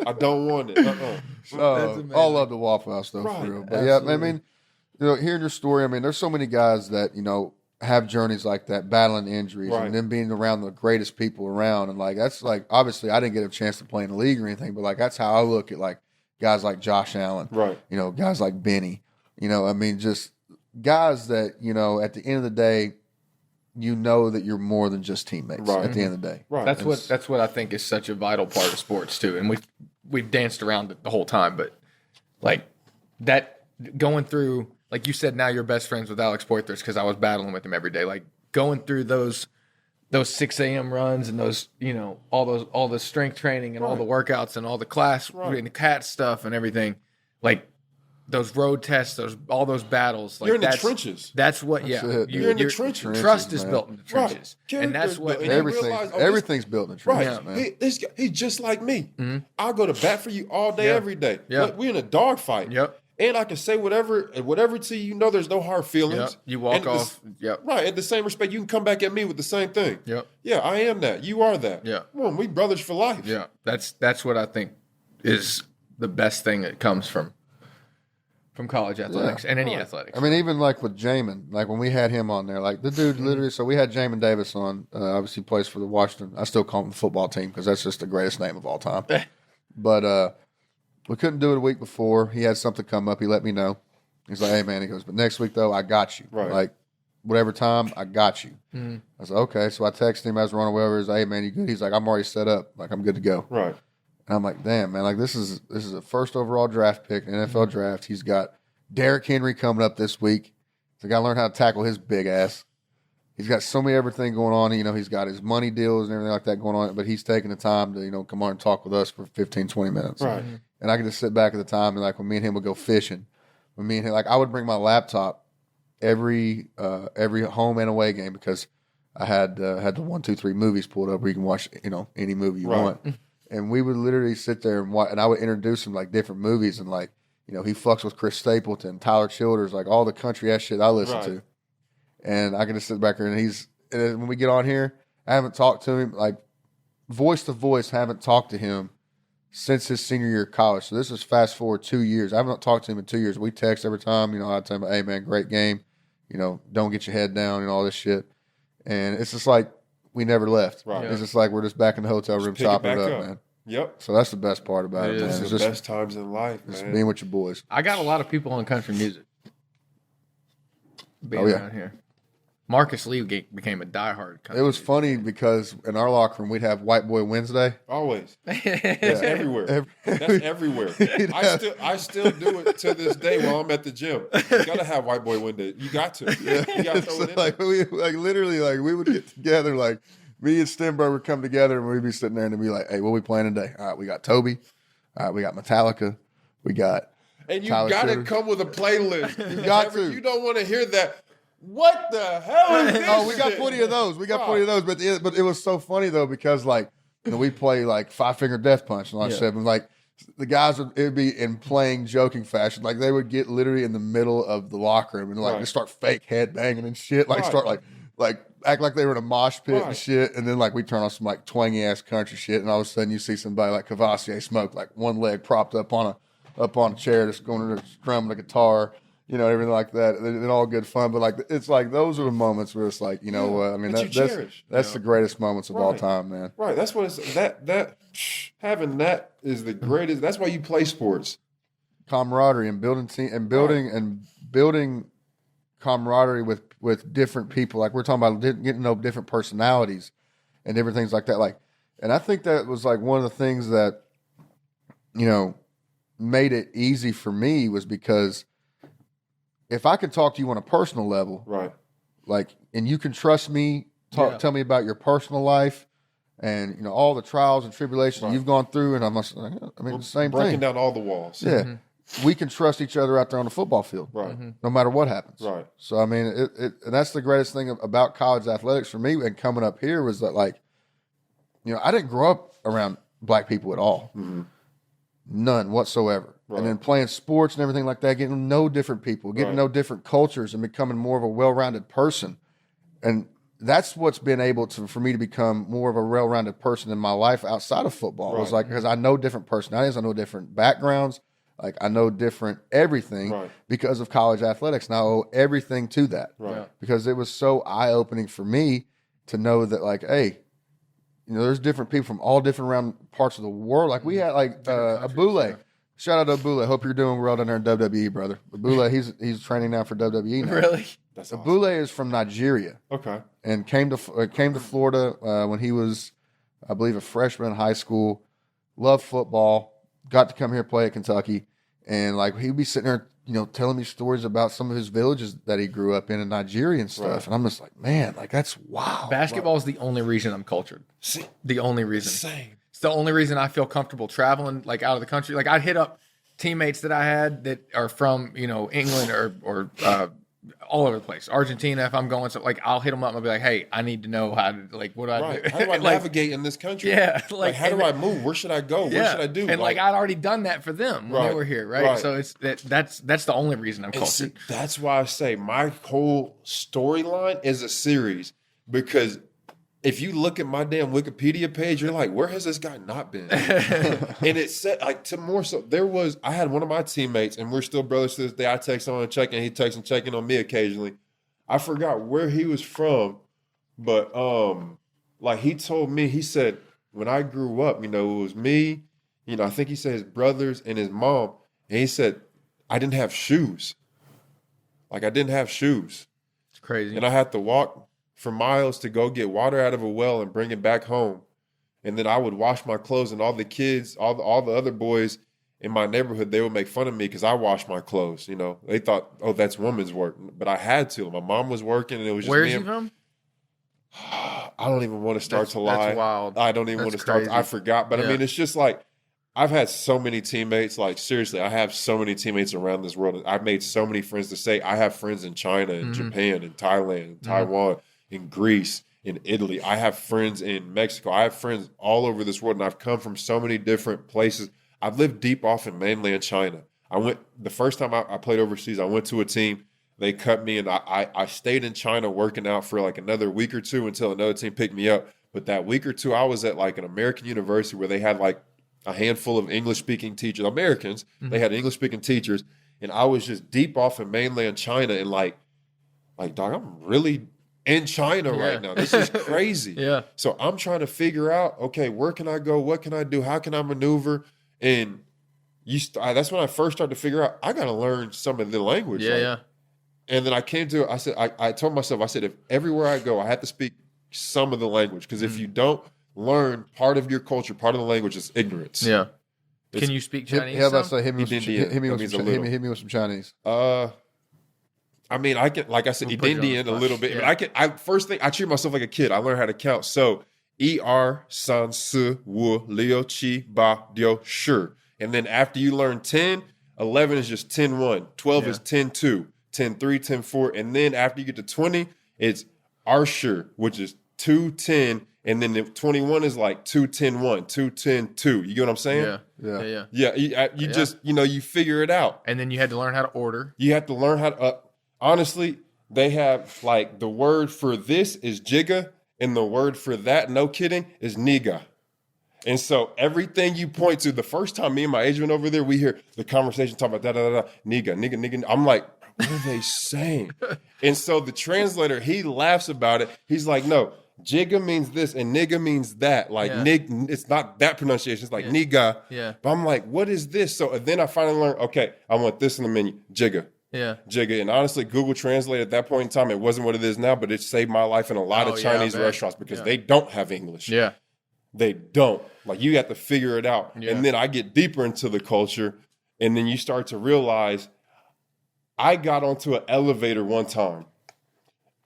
I don't want it. amazing. All love the Waffle House though, Right, for real. But yeah, I absolutely. mean, hearing your story, I mean, there's so many guys that have journeys like that, battling injuries, Right. and then being around the greatest people around, and like that's like obviously I didn't get a chance to play in the league or anything, but like that's how I look at like guys like Josh Allen, Right. guys like Benny, I mean, just guys that at the end of the day, that you're more than just teammates. Right. At the end of the day, Right. That's what I think is such a vital part of sports too. And we've danced around it the whole time, but like that going through, like you said, now you're best friends with Alex Poitras because I was battling with him every day. Like going through those 6 a.m. runs and those all the strength training and all the workouts and all the class and the cat stuff and everything, like those road tests, all those battles. Like You're in the that's- trenches. That's what. That's Yeah, it, dude. You're in the trenches. Trust is man. built in the Right. trenches, and that's Character what. built. And you everything realize, everything's built in the Right. trenches, man. He's just like me. Mm-hmm. I'll go to bat for you all day, Yeah. every day. Yeah. But we're in a dog fight. Yep. And I can say whatever to you. There's no hard feelings. Yep. You walk And off. Yep. Right. At the same respect, you can come back at me with the same thing. Yep. Yeah, I am that. You are that. Yeah. Come on, we brothers for life. Yeah. That's what I think is the best thing that comes from college athletics and any athletics. I mean, even like with Jamin, like when we had him on there, like the dude literally. So we had Jamin Davis on. Obviously, plays for the Washington. I still call him the football team because that's just the greatest name of all time. But we couldn't do it a week before. He had something come up. He let me know. He's like, "Hey man," he goes, "But next week though, I got you. Right. Like whatever time, I got you." I was like, "Okay." So I texted him as we're on our way over. He's like, "Hey man, you good?" He's like, "I'm already set up. Like I'm good to go." Right. And I'm like, "Damn man, like this is a first overall draft pick, an NFL draft. He's got Derrick Henry coming up this week. So got to learn how to tackle his big ass. He's got so many everything going on. He's got his money deals and everything like that going on. But he's taking the time to come on and talk with us for 15, 20 minutes. Right. And I could just sit back at the time and like when me and him would go fishing. When me and him, like I would bring my laptop every home and away game because I had the 1, 2, 3 movies pulled up where you can watch any movie you Right. want. And we would literally sit there and watch, and I would introduce him like different movies and like. He fucks with Chris Stapleton, Tyler Childers, like all the country ass shit I listen Right. to. And I can just sit back here and when we get on here, I haven't talked to him, like voice to voice, haven't talked to him since his senior year of college. So this is fast forward 2 years. I haven't talked to him in 2 years. We text every time, I tell him, "Hey man, great game. Don't get your head down and all this shit." And it's just like we never left. Right. It's just like we're just back in the hotel room pick it chopping it back up, up. man. Yep. So that's the best part about It it, man. is It's the just, best times in life, just man. being with your boys. I got a lot of people on country music being Oh, yeah. around here. Marcus Lee became a diehard country It was funny because in our locker room we'd have White Boy Wednesday. Always. music. That's everywhere. That's everywhere. I still do it to this day while I'm at the gym. You gotta have white boy Wednesday. You got to. You gotta throw So, it in like there. we literally like we would get together, like me and Stenberg would come together and we'd be sitting there and they'd be like, "Hey, what we playing today? All right, we got Toby. All right, we got Metallica. We got And you Tyler gotta Childers. come with a playlist. You got to. You don't want to hear that. What the hell is this? Oh, we got shit? plenty of those. We got Right. plenty of those. But it was so funny though because like we play like 5-Finger Death Punch and all that shit. And like the guys it'd be in playing joking fashion. Like they would get literally in the middle of the locker room and like Right. just start fake head banging and shit. Like Right. start like act like they were in a mosh pit and Right. shit. And then like we turn on some like twangy ass country shit. And all of a sudden you see somebody like Cavassier Smoke, like one leg propped up on a chair, just going to strumming the guitar. everything like that, and all good fun. But like, it's like those are the moments where it's like, you know what? I mean, that you cherish. that's the greatest moments of all time, man. Right. That's what it's that having that is the greatest. That's why you play sports. Camaraderie and building team and building camaraderie with different people. Like we're talking about getting to know different personalities and different things like that. Like, and I think that was like one of the things that, made it easy for me was because if I could talk to you on a personal level, right, like, and you can trust me, tell me about your personal life and, all the trials and tribulations you've gone through. And the same thing. Breaking down all the walls. Yeah. Mm-hmm. We can trust each other out there on the football field, right? No matter what happens, right? So I mean, and that's the greatest thing about college athletics for me. And coming up here was that, like, I didn't grow up around black people at all, none whatsoever. Right. And then playing sports and everything like that, getting to know different people, getting to know different cultures, and becoming more of a well-rounded person. And that's what's been able for me to become more of a well-rounded person in my life outside of football. It was like, because I know different personalities, I know different backgrounds. Like, I know different everything because of college athletics. And I owe everything to that. Right. Because it was so eye-opening for me to know that, like, hey, there's different people from all different around parts of the world. Like, we had, like, Abule. Shout out to Abule. Hope you're doing well down there in WWE, brother. Abule, he's training now for WWE now. Really? That's awesome. Abule is from Nigeria. Okay. And came to Florida when he was, I believe, a freshman in high school. Loved football. Got to come here play at Kentucky. And like he'd be sitting there, telling me stories about some of his villages that he grew up in Nigeria and stuff. Right. And I'm just like, man, like that's wow. Basketball is the only reason I'm cultured. The only reason. Same. It's the only reason I feel comfortable traveling like out of the country. Like I'd hit up teammates that I had that are from, England or all over the place. Argentina, if I'm going, so like I'll hit them up and I'll be like, hey, I need to know how to, like, what do I do? How do I navigate in this country? Yeah. Like how do I move? Where should I go? What should I do? And like I'd already done that for them when they were here, right? So it's that's the only reason I'm cultured. See, that's why I say my whole storyline is a series, because if you look at my damn Wikipedia page, you're like, where has this guy not been? And it said, like, to more so, I had one of my teammates, and we're still brothers to this day. I text him and check in. He texts and checking on me occasionally. I forgot where he was from, but like he told me, he said, when I grew up, it was me, I think he said his brothers and his mom, and he said, I didn't have shoes. Like, I didn't have shoes. It's crazy. And I had to walk for miles to go get water out of a well and bring it back home. And then I would wash my clothes, and all the kids, all the other boys in my neighborhood, they would make fun of me because I washed my clothes. They thought, oh, that's woman's work. But I had to. My mom was working, and it was just Where me. is he from? I don't even want to start to lie. That's wild. I don't even want to start. I forgot. But I mean, it's just like, I've had so many teammates. Like, seriously, I have so many teammates around this world. I've made so many friends to say I have friends in China and Japan and Thailand and Taiwan, in Greece, in Italy. I have friends in Mexico. I have friends all over this world, and I've come from so many different places. I've lived deep off in mainland China. The first time I played overseas, I went to a team. They cut me, and I stayed in China working out for like another week or two until another team picked me up. But that week or two, I was at like an American university where they had like a handful of English-speaking teachers, Americans. They had English-speaking teachers, and I was just deep off in mainland China, and like, dog, I'm really in China right now. This is crazy. So I'm trying to figure out, okay, where can I go? What can I do? How can I maneuver? And that's when I first started to figure out I got to learn some of the language. And then I came to it. I said, I told myself, I said, if everywhere I go, I have to speak some of the language, because if you don't learn part of your culture, part of the language, is ignorance. Can you speak Chinese? Yeah, about to say, hit me with some Chinese. I mean, I can, like I said, Indian a little bit. I mean, first thing, I treat myself like a kid. I learned how to count. So, ER, san, su, wu, liu, chi, ba, dio, sure. And then after you learn 10, 11 is just 10-1. 12 is 10-2, 10-3, 10-4. And then after you get to 20, it's arsher, which is 2-10. And then the 21 is like 2-10-1, 2-10-2. You get what I'm saying? Yeah. You just, you figure it out. And then you had to learn how to order. You have to learn how to, honestly, they have like the word for this is jigga, and the word for that, no kidding, is niga. And so everything you point to, the first time me and my agent went over there, we hear the conversation talk about da-da-da-da, niga. I'm like, what are they saying? And so the translator, he laughs about it. He's like, no, jigga means this and nigga means that. Like, it's not that pronunciation. It's like nigga. Yeah. But I'm like, what is this? So then I finally learned, okay, I want this in the menu, jigga. Yeah. Jigga. And honestly, Google Translate at that point in time, it wasn't what it is now, but it saved my life in a lot of Chinese restaurants because they don't have English. Yeah. They don't. Like, you have to figure it out. Yeah. And then I get deeper into the culture, and then you start to realize I got onto an elevator one time,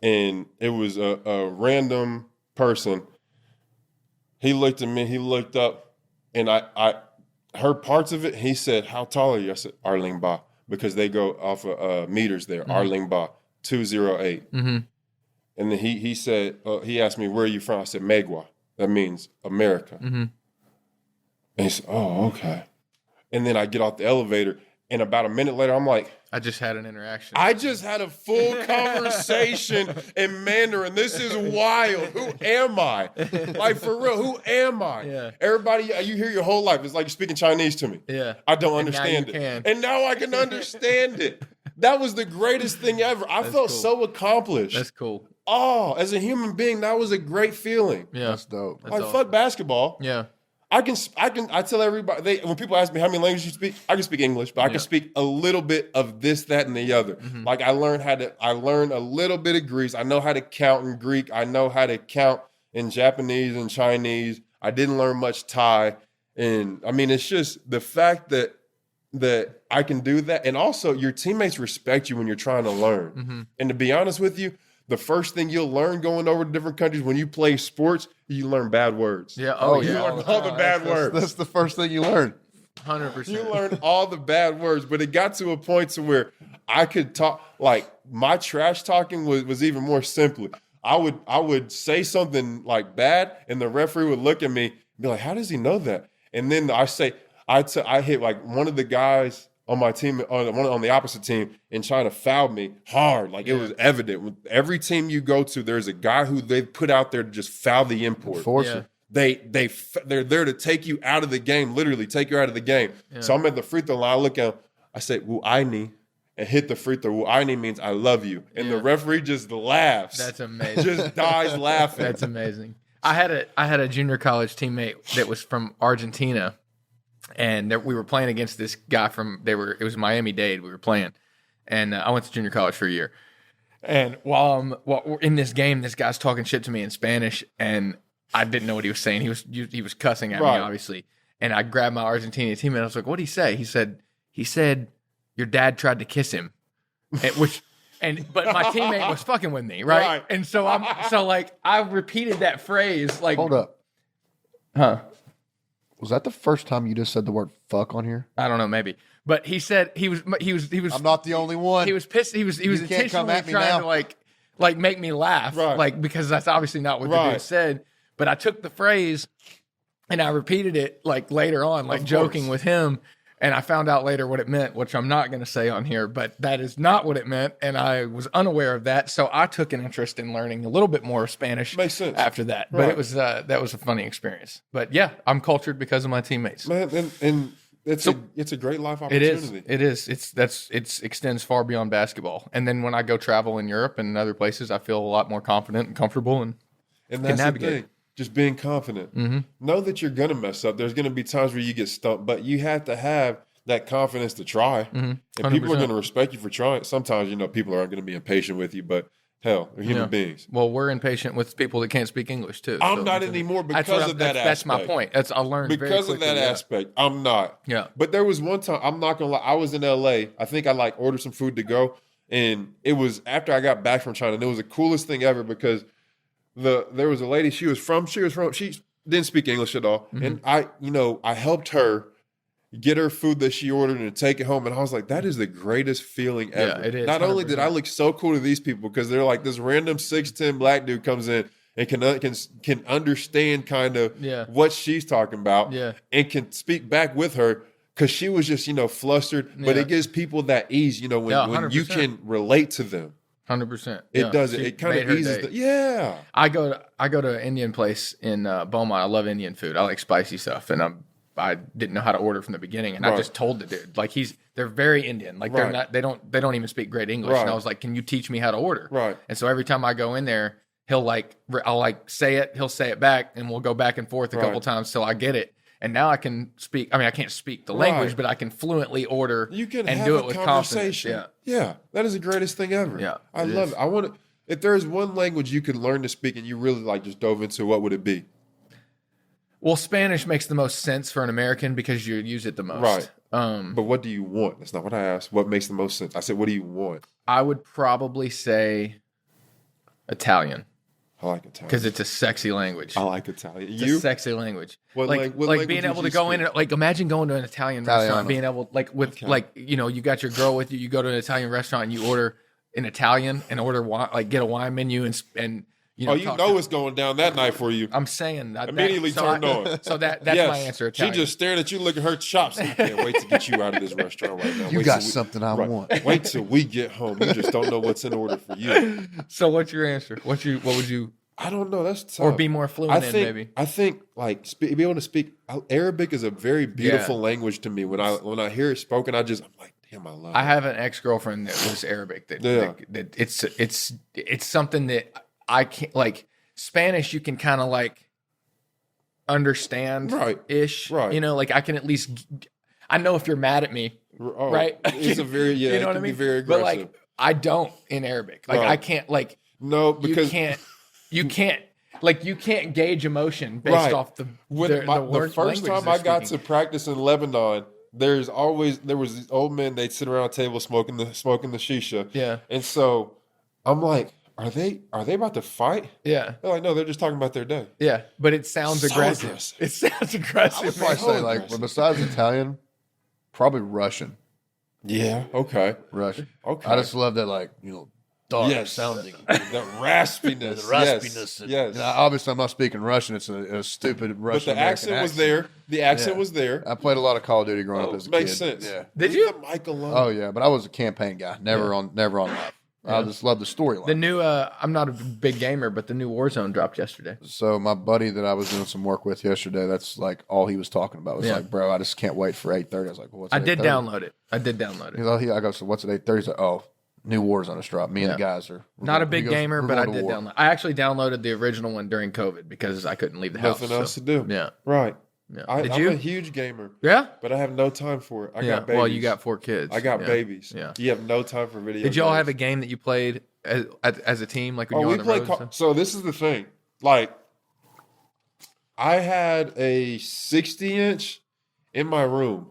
and it was a random person. He looked at me, he looked up, and I heard parts of it. He said, how tall are you? I said, Arling Ba, because they go off of meters there. Arling Ba, 208. And then he said, he asked me, where are you from? I said, Megwa. That means America. And he said, oh, okay. And then I get off the elevator, and about a minute later, I'm like, I just had an interaction. I just had a full conversation in Mandarin. This is wild. Who am I? Like, for real, who am I? Yeah. Everybody, you hear your whole life, it's like you're speaking Chinese to me. Yeah. I don't understand it. And now I can understand it. That was the greatest thing ever. I felt so accomplished. That's cool. Oh, as a human being, that was a great feeling. Yeah. That's dope. Like, fuck basketball. Yeah. I tell everybody, when people ask me how many languages you speak, I can speak English, but I can speak a little bit of this, that, and the other. Like, I learned a little bit of Greek. I know how to count in Greek. I know how to count in Japanese and Chinese. I didn't learn much Thai. And I mean, it's just the fact that I can do that. And also, your teammates respect you when you're trying to learn. And to be honest with you, the first thing you'll learn going over to different countries when you play sports, you learn bad words. Yeah. You learn all the bad words. That's the first thing you learn. 100%. You learn all the bad words, but it got to a point to where I could talk, like, my trash talking was even more simple. I would say something like bad, and the referee would look at me and be like, how does he know that? And then I hit like one of the guys on my team, on the opposite team in China fouled me hard. Like, it was evident. With every team you go to, there's a guy who they put out there to just foul the import. Enforcer. They're there to take you out of the game, literally take you out of the game. Yeah. So I'm at the free throw line. I look at him. I say, Wu Aini, and hit the free throw. Wu Aini means I love you. And the referee just laughs. That's amazing. Just dies laughing. That's amazing. I had a junior college teammate that was from Argentina. And we were playing against this guy it was Miami-Dade we were playing. And I went to junior college for a year. And while we're in this game, this guy's talking shit to me in Spanish, and I didn't know what he was saying. He was cussing at me, obviously. And I grabbed my Argentinian teammate. I was like, what'd he say? He said, your dad tried to kiss him. But my teammate was fucking with me, right? And so I repeated that phrase like, hold up. Huh? Was that the first time you just said the word fuck on here? I don't know, maybe. But he said he was. I'm not the only one. He was pissed. He was intentionally trying to like make me laugh, like, because that's obviously not what the dude said. But I took the phrase and I repeated it like later on, like joking with him. And I found out later what it meant, which I'm not going to say on here, but that is not what it meant. And I was unaware of that. So I took an interest in learning a little bit more Spanish after that. But it was that was a funny experience. But yeah, I'm cultured because of my teammates. Man, and it's a great life opportunity. It is. It extends far beyond basketball. And then when I go travel in Europe and other places, I feel a lot more confident and comfortable and that's the thing. Just being confident. Know that you're going to mess up. There's going to be times where you get stumped, but you have to have that confidence to try. And people are going to respect you for trying. Sometimes, people aren't going to be impatient with you, but hell, they're human beings. Well, we're impatient with people that can't speak English too. I'm not anymore because of that aspect. That's my point. I learned because of that aspect. I'm not. Yeah. But there was one time, I'm not going to lie, I was in LA. I think I ordered some food to go. And it was after I got back from China. And it was the coolest thing ever because there was a lady, she didn't speak English at all. And I helped her get her food that she ordered and take it home. And I was like, that is the greatest feeling ever. Yeah, it is. Not only did I look so cool to these people because they're like this random 6'10" black dude comes in and can understand kind of what she's talking about and can speak back with her because she was just, flustered. But it gives people that ease, when you can relate to them. 100%. It does it. It kind of eases I go to an Indian place in Beaumont. I love Indian food. I like spicy stuff, and I didn't know how to order from the beginning, and I Right. just told the dude like they're very Indian, like they're Right. not they don't even speak great English, Right. and I was like, can you teach me how to order? Right. And so every time I go in there, I'll like say it, he'll say it back, and we'll go back and forth a couple Right. times till I get it. And now I can speak. I mean, I can't speak the Right. language, but I can fluently order You can and have do a it with confidence. conversation. Yeah. That is the greatest thing ever. Yeah, I it love is. it. I want to. If there's one language you could learn to speak and you really like just dove into, what would it be? Well, Spanish makes the most sense for an American because you use it the most. Right. Um, But what do you want? That's not what I asked. What makes the most sense? I said, what do you want? I would probably say Italian I like Italian. because it's a sexy language. I like Italian. It's You? a sexy language. What like lang- what like language being would able to you go in speak? and like imagine going to an Italian Italiano. restaurant, being able like with Okay. like you got your girl with you. You go to an Italian restaurant and you order in Italian and order wine, like get a wine menu and you know. Oh, you talk know to- it's going down that night for you. I'm saying that Immediately turned on. So that's my Yes. answer. She Italian. just staring at you, looking at her chops. I can't wait to get you out of this restaurant right now. You Wait got till we- something I Right. want. Wait till we get home. You just don't know what's in order for you. So what's your answer? What would you I don't know. That's tough. or be more fluent I in think, maybe? I think like be able to speak Arabic is a very beautiful language to me. When I hear it spoken, I'm like, damn, I love I it. have an ex-girlfriend that was Arabic. Yeah. That it's something that I can't like. Spanish you can kind of like understand Right. ish. Right. You know, like I can at least I know if you're mad at me, Oh, right? It's a very you know what I mean? Be very but aggressive. like I don't in Arabic. Like Right. I can't like no, because you can't gauge emotion based Right. off the the words, first languages time they're I got to speaking. practice in Lebanon, there was these old men. They'd sit around a table smoking the shisha. Yeah. And so I'm like, are they about to fight? Yeah. They're like, no, they're just talking about their day. Yeah, but it sounds So aggressive. aggressive. It sounds aggressive. I would probably man. say like, well, besides Italian, probably Russian. Yeah. Okay. Russian. Okay. I just love that, like, dark Yes. sounding. The raspiness. The raspiness. Yes. Yes. Obviously, I'm not speaking Russian. It's a stupid But Russian. the accent was there. The accent Yeah. was there. I played a lot of Call of Duty growing up as a Makes kid. sense. Yeah. Did Leave you? the mic alone. Oh yeah, but I was a campaign guy. Never on live. I just love the storyline. The new I'm not a big gamer, but the new Warzone dropped yesterday. So my buddy that I was doing some work with yesterday, that's like all he was talking about. Was Yeah. like, bro, I just can't wait for 8:30. I was like, well, what's I at did 8:30? download it. He's like, I go, so what's at 8:30? He's like, oh, new Warzone has dropped. Me and the guys are we're Not a going- big he goes, gamer, "We're but I going to did war." download. I actually downloaded the original one during COVID because I couldn't leave the house. Nothing else so- to do. Yeah. Right. Yeah. Did I'm you? a huge gamer, Yeah. but I have no time for it. I Yeah. got babies. Well, you got 4 kids. I got Yeah. babies. Yeah. You have no time for video. Did y'all games. have a game that you played as a team, like when Oh, you were we on the play. road? and stuff? So this is the thing. Like, I had a 60-inch in my room,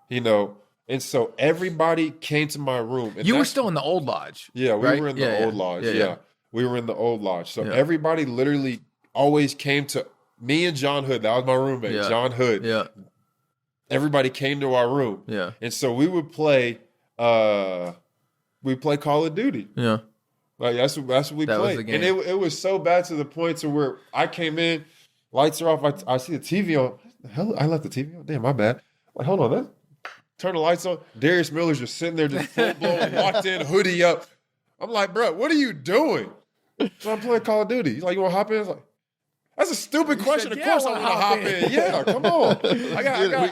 and so everybody came to my room. And You were that's- still in the old lodge. Yeah, we right? were in the Yeah, old yeah. lodge. Yeah, Yeah, yeah. we were in the old lodge. So Yeah. everybody literally always came to me and John Hood. That was my roommate, Yeah. John Hood. Yeah. Everybody came to our room, Yeah. and so we would play. We play Call of Duty. Yeah. Like that's what we That was played, the game. and it was so bad to the point to where I came in, lights are off. I see the TV on. The hell, I left the TV on. Damn, my bad. Like, hold on, that turn the lights on. Darius Miller's just sitting there, just full blown, walked in, hoodie up. I'm like, bro, what are you doing? So I'm playing Call of Duty. He's like, you want to hop in? I was like, that's a stupid question. said, Of "Yeah, course I I wanna want to hop hop in." in. Yeah, come on.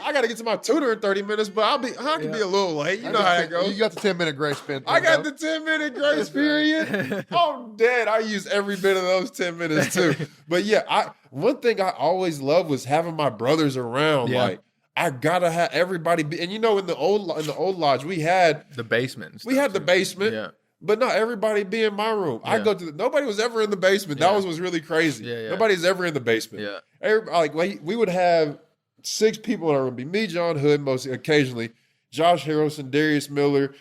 I got to get to my tutor in 30 minutes, but I can be a little late. You know how it goes. You got the 10-minute grace period. I got the 10-minute grace period. I'm dead. I use every bit of those 10 minutes too. But yeah, one thing I always loved was having my brothers around. Yeah. Like I gotta have everybody be, and in the old lodge we had The basement. and we stuff, had the too. basement. Yeah. But not everybody be in my room. I Yeah. go to nobody was ever in the basement. That Yeah. was really crazy. Yeah, yeah. Nobody's ever in the basement. Yeah. We would have 6 people in our room. Be me, John Hood, most occasionally, Josh Harrelson, Darius Miller,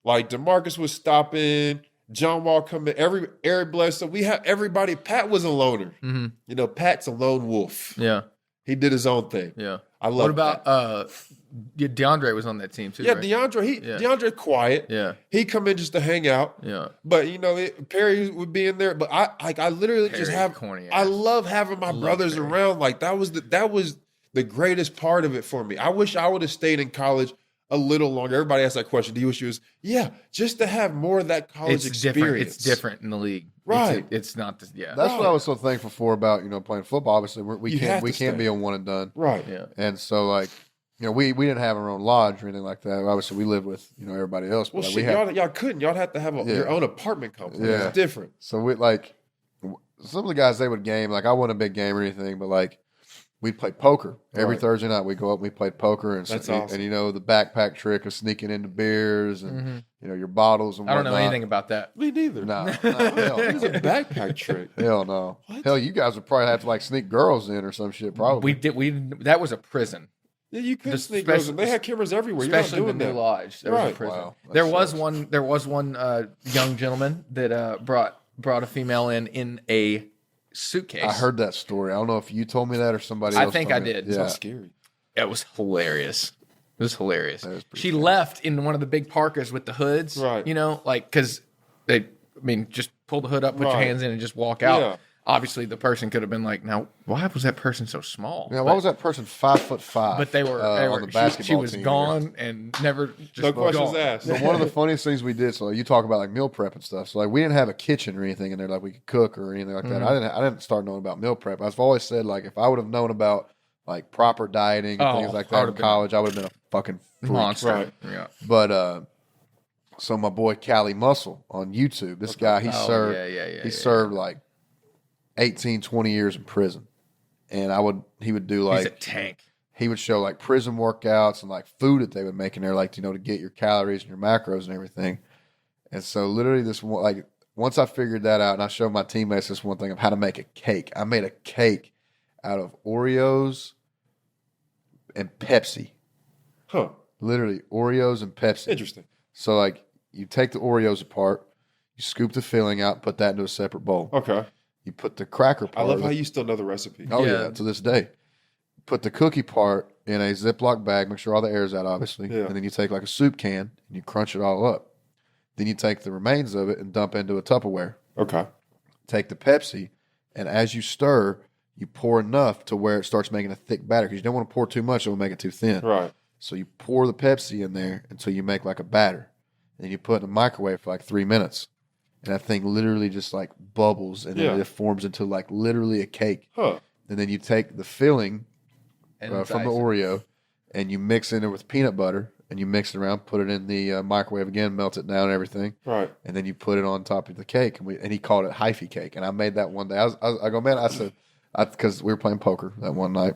like DeMarcus was stopping, John Wall coming, Eric Bledsoe. We have everybody. Pat was a loner. Mm-hmm. Pat's a lone wolf. Yeah. He did his own thing. Yeah. I love What about DeAndre was on that team too? Yeah, right? DeAndre quiet. Yeah. He come in just to hang out. Yeah. But Perry would be in there. But I literally just Perry, have corny I ass. love having my brothers Perry. around. Like that was the greatest part of it for me. I wish I would have stayed in college a little longer? Everybody asks that question. Do you wish you was? Yeah, just to have more of that college experience. It's different in the league. Right. It's not this. Yeah. That's what I was so thankful for about playing football. Obviously, we can't stay. be a one and done. Right. Yeah. And so like we didn't have our own lodge or anything like that. Obviously, we lived with everybody else. But Well, like, shit, y'all couldn't. Y'all had to have your own apartment complex. Yeah. It's different. So we some of the guys they would game. Like I wasn't a big gamer or anything, but like we'd play poker every Right. Thursday night. We go up and we played poker, and That's and awesome. the backpack trick of sneaking into beers and your bottles and I don't whatnot. know anything about that. Me neither. No, It was a hell, backpack trick. hell no. Hell, you guys would probably have to like sneak girls in or some shit. Probably. That was a prison. Yeah, you couldn't The sneak special- those. They had cameras everywhere. You're not Especially the doing new that. lodge. There was a Right. prison. Wow, that there was sucks. one young gentleman that brought a female in a suitcase. I heard that story. I don't know if you told me that or somebody I else. think told I me. did. It's Yeah. not scary. It was hilarious. It was hilarious. That is pretty She funny. left in one of the big parkas with the hoods. Right. Because just pull the hood up, put your Right. hands in, and just walk out. Yeah. Obviously, the person could have been like, "Now, why was that person so small?" Yeah, why was that person 5'5"? But they were. on the basketball she was team. gone and never. Just No questions gone. asked. So one of the funniest things we did, so like, you talk about like meal prep and stuff. So like we didn't have a kitchen or anything in there like we could cook or anything like that. I didn't start knowing about meal prep. I've always said like if I would have known about like proper dieting and things like I that would in have been college, I would have been a fucking freak. Monster. Right. Yeah. But so my boy Cali Muscle on YouTube, this guy he Oh, served yeah, he served like 18, 20 years in prison. And he would do He's like a tank. he would show like prison workouts and like food that they would make in there, like, to get your calories and your macros and everything. And so literally once I figured that out and I showed my teammates this one thing of how to make a cake, I made a cake out of Oreos and Pepsi. Huh. Literally Oreos and Pepsi. Interesting. So like you take the Oreos apart, you scoop the filling out, put that into a separate bowl. Okay. You put the cracker part. I love how you still know the recipe. Oh Yeah. yeah, to this day. Put the cookie part in a Ziploc bag, make sure all the air's out, obviously. Yeah. And then you take like a soup can and you crunch it all up. Then you take the remains of it and dump into a Tupperware. Okay. Take the Pepsi, and as you stir, you pour enough to where it starts making a thick batter because you don't want to pour too much; it will make it too thin. Right. So you pour the Pepsi in there until you make like a batter, and then you put it in the microwave for like 3 minutes, and that thing literally just like bubbles, and then Yeah. it forms into like literally a cake. Huh. And then you take the filling And from the Oreo, and you mix in it with peanut butter, and you mix it around, put it in the microwave again, melt it down and everything, Right. and then you put it on top of the cake. And he called it hyphy cake, and I made that one day. I go, man, I said, because we were playing poker that one night.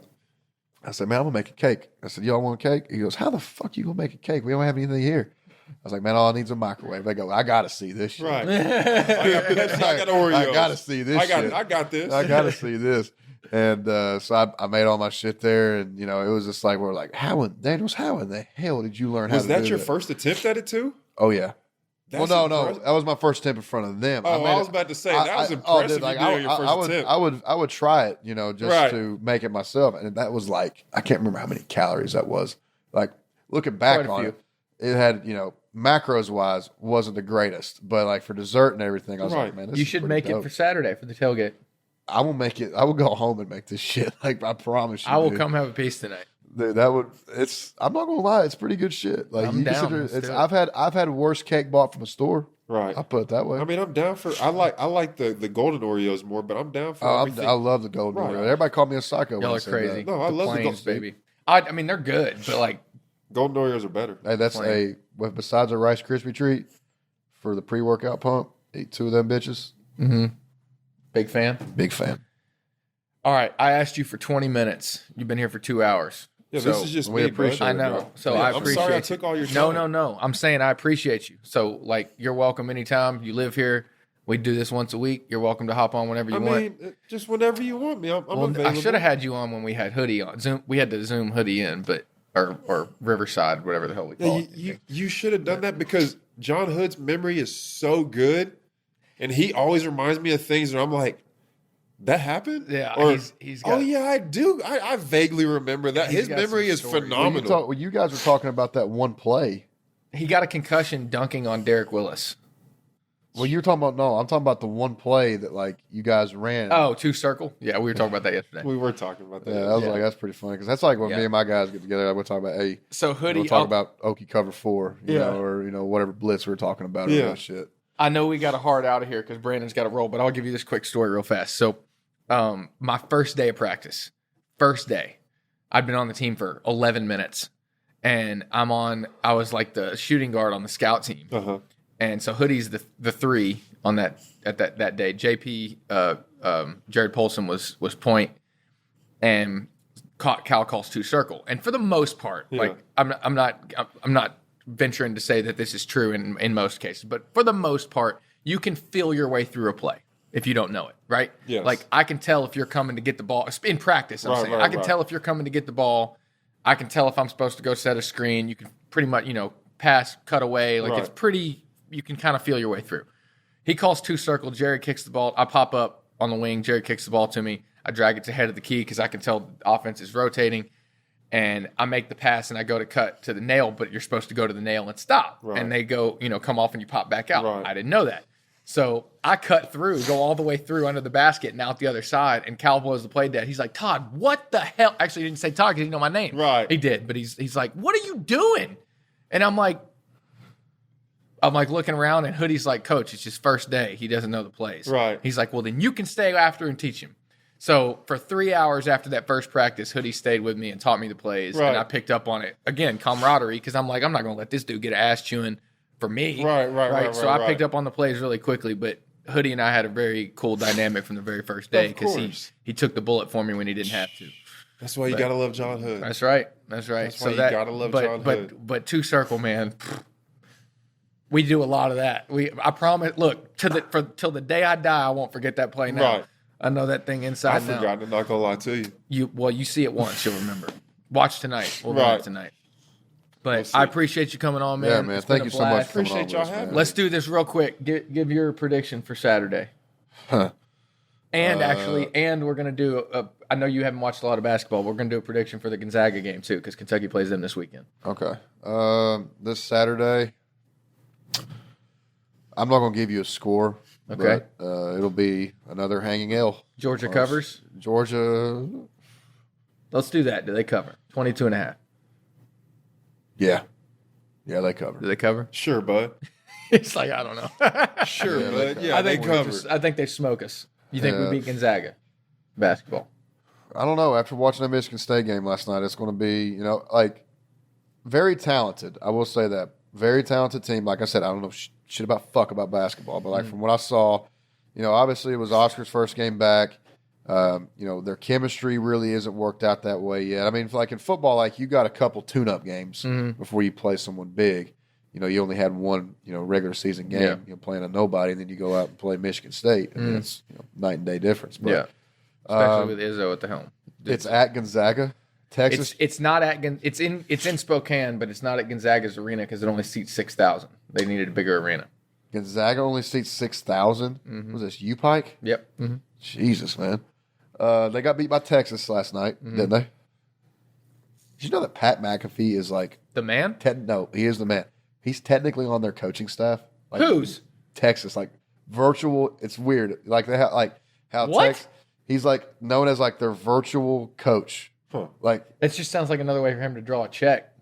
I said, man, I'm gonna make a cake. I said, y'all want a cake? He goes, how the fuck you gonna make a cake? We don't have anything here. I was like, man, all I need is a microwave. They go, I gotta see this shit. Right. I got Pepsi. I got Oreos. I gotta see this I got. shit. I got this. I gotta see this. And so I made all my shit there, and it was just like we're like, Daniels, how in the hell did you learn how Was to that do your that? first attempt at it too? Oh yeah. That's No, impressive. that was my first attempt in front of them. Oh, made I was about to say that was impressive. Like, you doing your first attempt. I would try it, just Right. to make it myself, and that was like I can't remember how many calories that was. Like looking back Quite a on few. it, it had macros wise wasn't the greatest, but like for dessert and everything, I was Right. like, man, this You is should pretty make dope. it for Saturday for the tailgate. I will make it. I will go home and make this shit. Like I promise you. I will dude. come have a piece tonight. Dude, that would. I'm not gonna lie. It's pretty good shit. Like I'm you down. consider, Let's it's. do it. I've had worse cake bought from a store. Right. I'll put it that way. I mean, I'm down for. I like the golden Oreos more, but I'm down for everything. I love the golden Right. Oreo. Everybody called me a psycho. Y'all when I are said crazy. that. No, I love the Plains, gold- baby. I mean, they're good, but like, golden Oreos are better. Hey, that's Plain. besides a Rice Krispie treat for the pre-workout pump. Eat 2 of them bitches. big fan. Big fan. All right, I asked you for 20 minutes. You've been here for 2 hours. Yeah, So, this is just we me, appreciate bud. I it, know. bro. So Yeah, I I'm appreciate sorry I you. took all your No, time. no. I'm saying I appreciate you. So like, you're welcome anytime. You live here. We do this once a week. You're welcome to hop on whenever you I want. mean, just whenever you want me, I'm Well, available. I should have had you on when we had hoodie on. Zoom. We had the Zoom hoodie in, but or Riverside, whatever the hell we call Yeah, it. you should have done that because John Hood's memory is so good, and he always reminds me of things that I'm like, that happened. Yeah, Or, he's got. oh yeah, I do. I vaguely remember that. He's His got memory some is stories. phenomenal. You guys were talking about that one play. He got a concussion dunking on Derek Willis. Well, you're talking about I'm talking about the one play that like you guys ran. Oh, two circle. Yeah, we were talking about that yesterday. We were talking about that. Yeah, I was like, that's pretty funny because that's like when Yeah. me and my guys get together. Like, we'll talk about So Hoodie, we'll talk about Okie cover 4, you Yeah. know, or whatever blitz we're talking about. Or Yeah. that shit. I know we got a hard out of here because Brandon's got to roll, but I'll give you this quick story real fast. So, my first day of practice, I'd been on the team for 11 minutes, and I was like the shooting guard on the scout team, and so Hoodie's the 3 on that day. JP Jared Polson was point, and Cal calls 2 circle, and for the most part, like I'm not venturing to say that this is true in most cases, but for the most part, you can feel your way through a play if you don't know it, right? Yes. Like I can tell if you're coming to get the ball in practice. I can tell if you're coming to get the ball. I can tell if I'm supposed to go set a screen. You can pretty much, pass, cut away. Like it's pretty. You can kind of feel your way through. He calls 2 circle. Jared kicks the ball. I pop up on the wing. Jared kicks the ball to me. I drag it to head of the key because I can tell the offense is rotating. And I make the pass and I go to cut to the nail, but you're supposed to go to the nail and stop. Right. And they go, come off and you pop back out. Right. I didn't know that. So I cut through, go all the way through under the basket and out the other side. And Cal blows the play dead. He's like, Todd, what the hell? Actually, he didn't say Todd because he didn't know my name. Right. He did, but he's like, what are you doing? And I'm like looking around and Hoodie's like, Coach, it's his first day. He doesn't know the plays. Right. He's like, well, then you can stay after and teach him. So for 3 hours after that first practice, Hoodie stayed with me and taught me the plays, Right. and I picked up on it. Again, camaraderie, because I'm like, I'm not going to let this dude get an ass chewing for me. Right. So I picked up on the plays really quickly, but Hoodie and I had a very cool dynamic from the very first day Of because course. he took the bullet for me when he didn't have to. That's why you gotta love John Hood. That's right. That's why you gotta love John Hood. But 2 circle, man. We do a lot of that. I promise. Look, till the day I die, I won't forget that play. Now Right. I know that thing I inside now. forgot to not gonna lie to you. You see it once, you'll remember. Watch tonight. We'll Right. watch tonight. But We'll see. I appreciate you coming on, man. Yeah, man. It's been Thank a you so much blast. for coming on Appreciate with y'all us, man. having Let's do this real quick. Give your prediction for Saturday. And we're gonna do. I know you haven't watched a lot of basketball. We're gonna do a prediction for the Gonzaga game too, because Kentucky plays them this weekend. Okay. This Saturday, I'm not going to give you a score. Okay. But, it'll be another hanging L. Georgia covers. Georgia, Let's do that. Do they cover 22.5? yeah. Yeah, they cover. Do they cover? Sure, bud. It's like I don't know. Sure, Yeah, bud. they Yeah, they we're covered. I think they smoke us. You think we Yeah. beat Gonzaga basketball? I don't know. After watching the Michigan State game last night, it's going to be, very talented. I will say that. Very talented team. Like I said, I don't know shit about basketball, but from what I saw, obviously it was Oscar's first game back. Their chemistry really isn't worked out that way yet. I mean, like in football, you got a couple tune-up games before you play someone big. You only had one, regular season game. Yeah. Playing a nobody, and then you go out and play Michigan State. I mean, it's night and day difference. But, Yeah, especially with Izzo at the helm. it's at Gonzaga, Texas. It's not at it's in Spokane, but it's not at Gonzaga's arena because it only seats 6,000. They needed a bigger arena. Gonzaga only seats 6,000. Was this U-Pike? Yep. Mm-hmm. Jesus, man. They got beat by Texas last night, didn't they? Did you know that Pat McAfee is The man? no, he is the man. He's technically on their coaching staff. Whose? Texas, virtual. It's weird. They have how What? he's known as their virtual coach. Huh. It just sounds like another way for him to draw a check.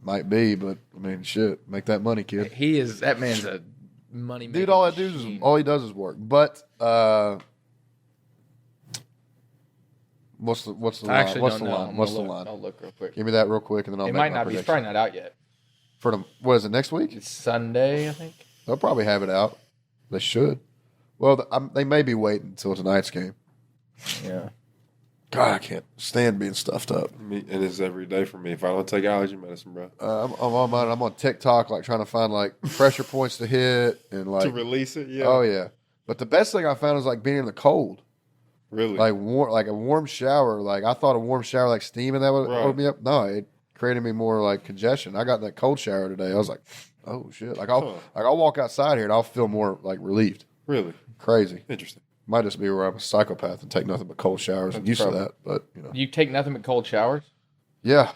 Might be, but I mean, shit, make that money, kid. That man's a money making Dude, all machine. he does is work. But what's the I line? actually What's don't the know. line? I'm What's gonna the look. line? I'll look real quick. Give me that real quick, and then I'll It make might my not be. It's prediction. probably not out yet. For them, what is it, next week? It's Sunday, I think. They'll probably have it out. They should. Well, they may be waiting until tonight's game. Yeah. God, I can't stand being stuffed up. Me, and it's every day for me. If I don't take allergy medicine, bro, I'm on mine. I'm on TikTok, trying to find pressure points to hit and to release it, yeah. Oh yeah. But the best thing I found is being in the cold, Really? warm, a warm shower. I thought a warm shower steaming that would Right. hold me up. No, it created me more congestion. I got in that cold shower today. I was like, oh shit. I'll walk outside here and I'll feel more relieved. Really? Crazy. Interesting. Might just be where I'm a psychopath and take nothing but cold showers. I'm used to probably- that, but You take nothing but cold showers? yeah.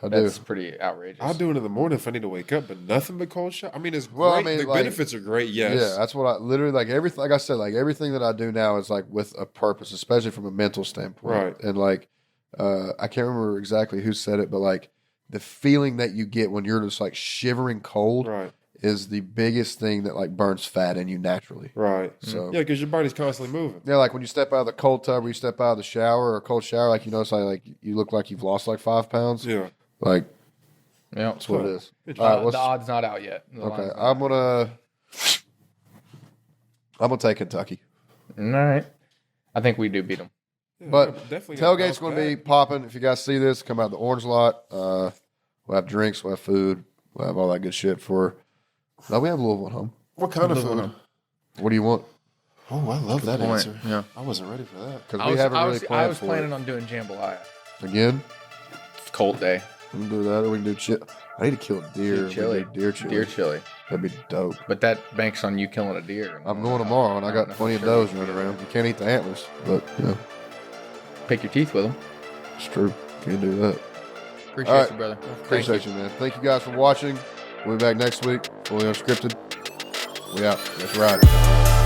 I do. That's pretty outrageous. I'll do it in the morning if I need to wake up, but nothing but cold shower. I mean, it's Well, I great. mean, The like- benefits are great. Yes. Yeah, that's what I literally like. Everything, like I said, like everything that I do now is like with a purpose, especially from a mental standpoint. Right. And like, I can't remember exactly who said it, but like the feeling that you get when you're just like shivering cold Right. is the biggest thing that like burns fat in you naturally. Right. So Yeah, because your body's constantly moving. yeah, like when you step out of the cold tub or you step out of the shower or cold shower, like you notice like you look like you've lost like 5 pounds. Yeah. Like Yeah. that's what it is. It's- All right, The odd's not out yet. The okay, line's not I'm gonna take Kentucky. out. All right. I think we do beat them. Yeah, But definitely tailgate's going to be popping. If you guys see this, come out the orange lot. We'll have drinks, we'll have food, we'll have all that good shit for. No, we have Louisville at home. What kind of food? What do you want? Oh, I love that point. answer. Yeah. I wasn't ready for that. Because we haven't really I planned was for planning it. on doing jambalaya. Again, It's a cold day. we can do that, or we can do chili. I need to kill a deer. We Chili. can do Deer chili. Deer chili. That'd be dope. But that banks on you killing a deer. I'm going tomorrow, and I got plenty of those running around. You can't eat the antlers, but Pick your teeth with them. it's true. Can't do that. Appreciate All right. you, brother. Appreciate you, man. Thank you guys for watching. We'll be back next week. Fully Unscripted. We out. Let's ride.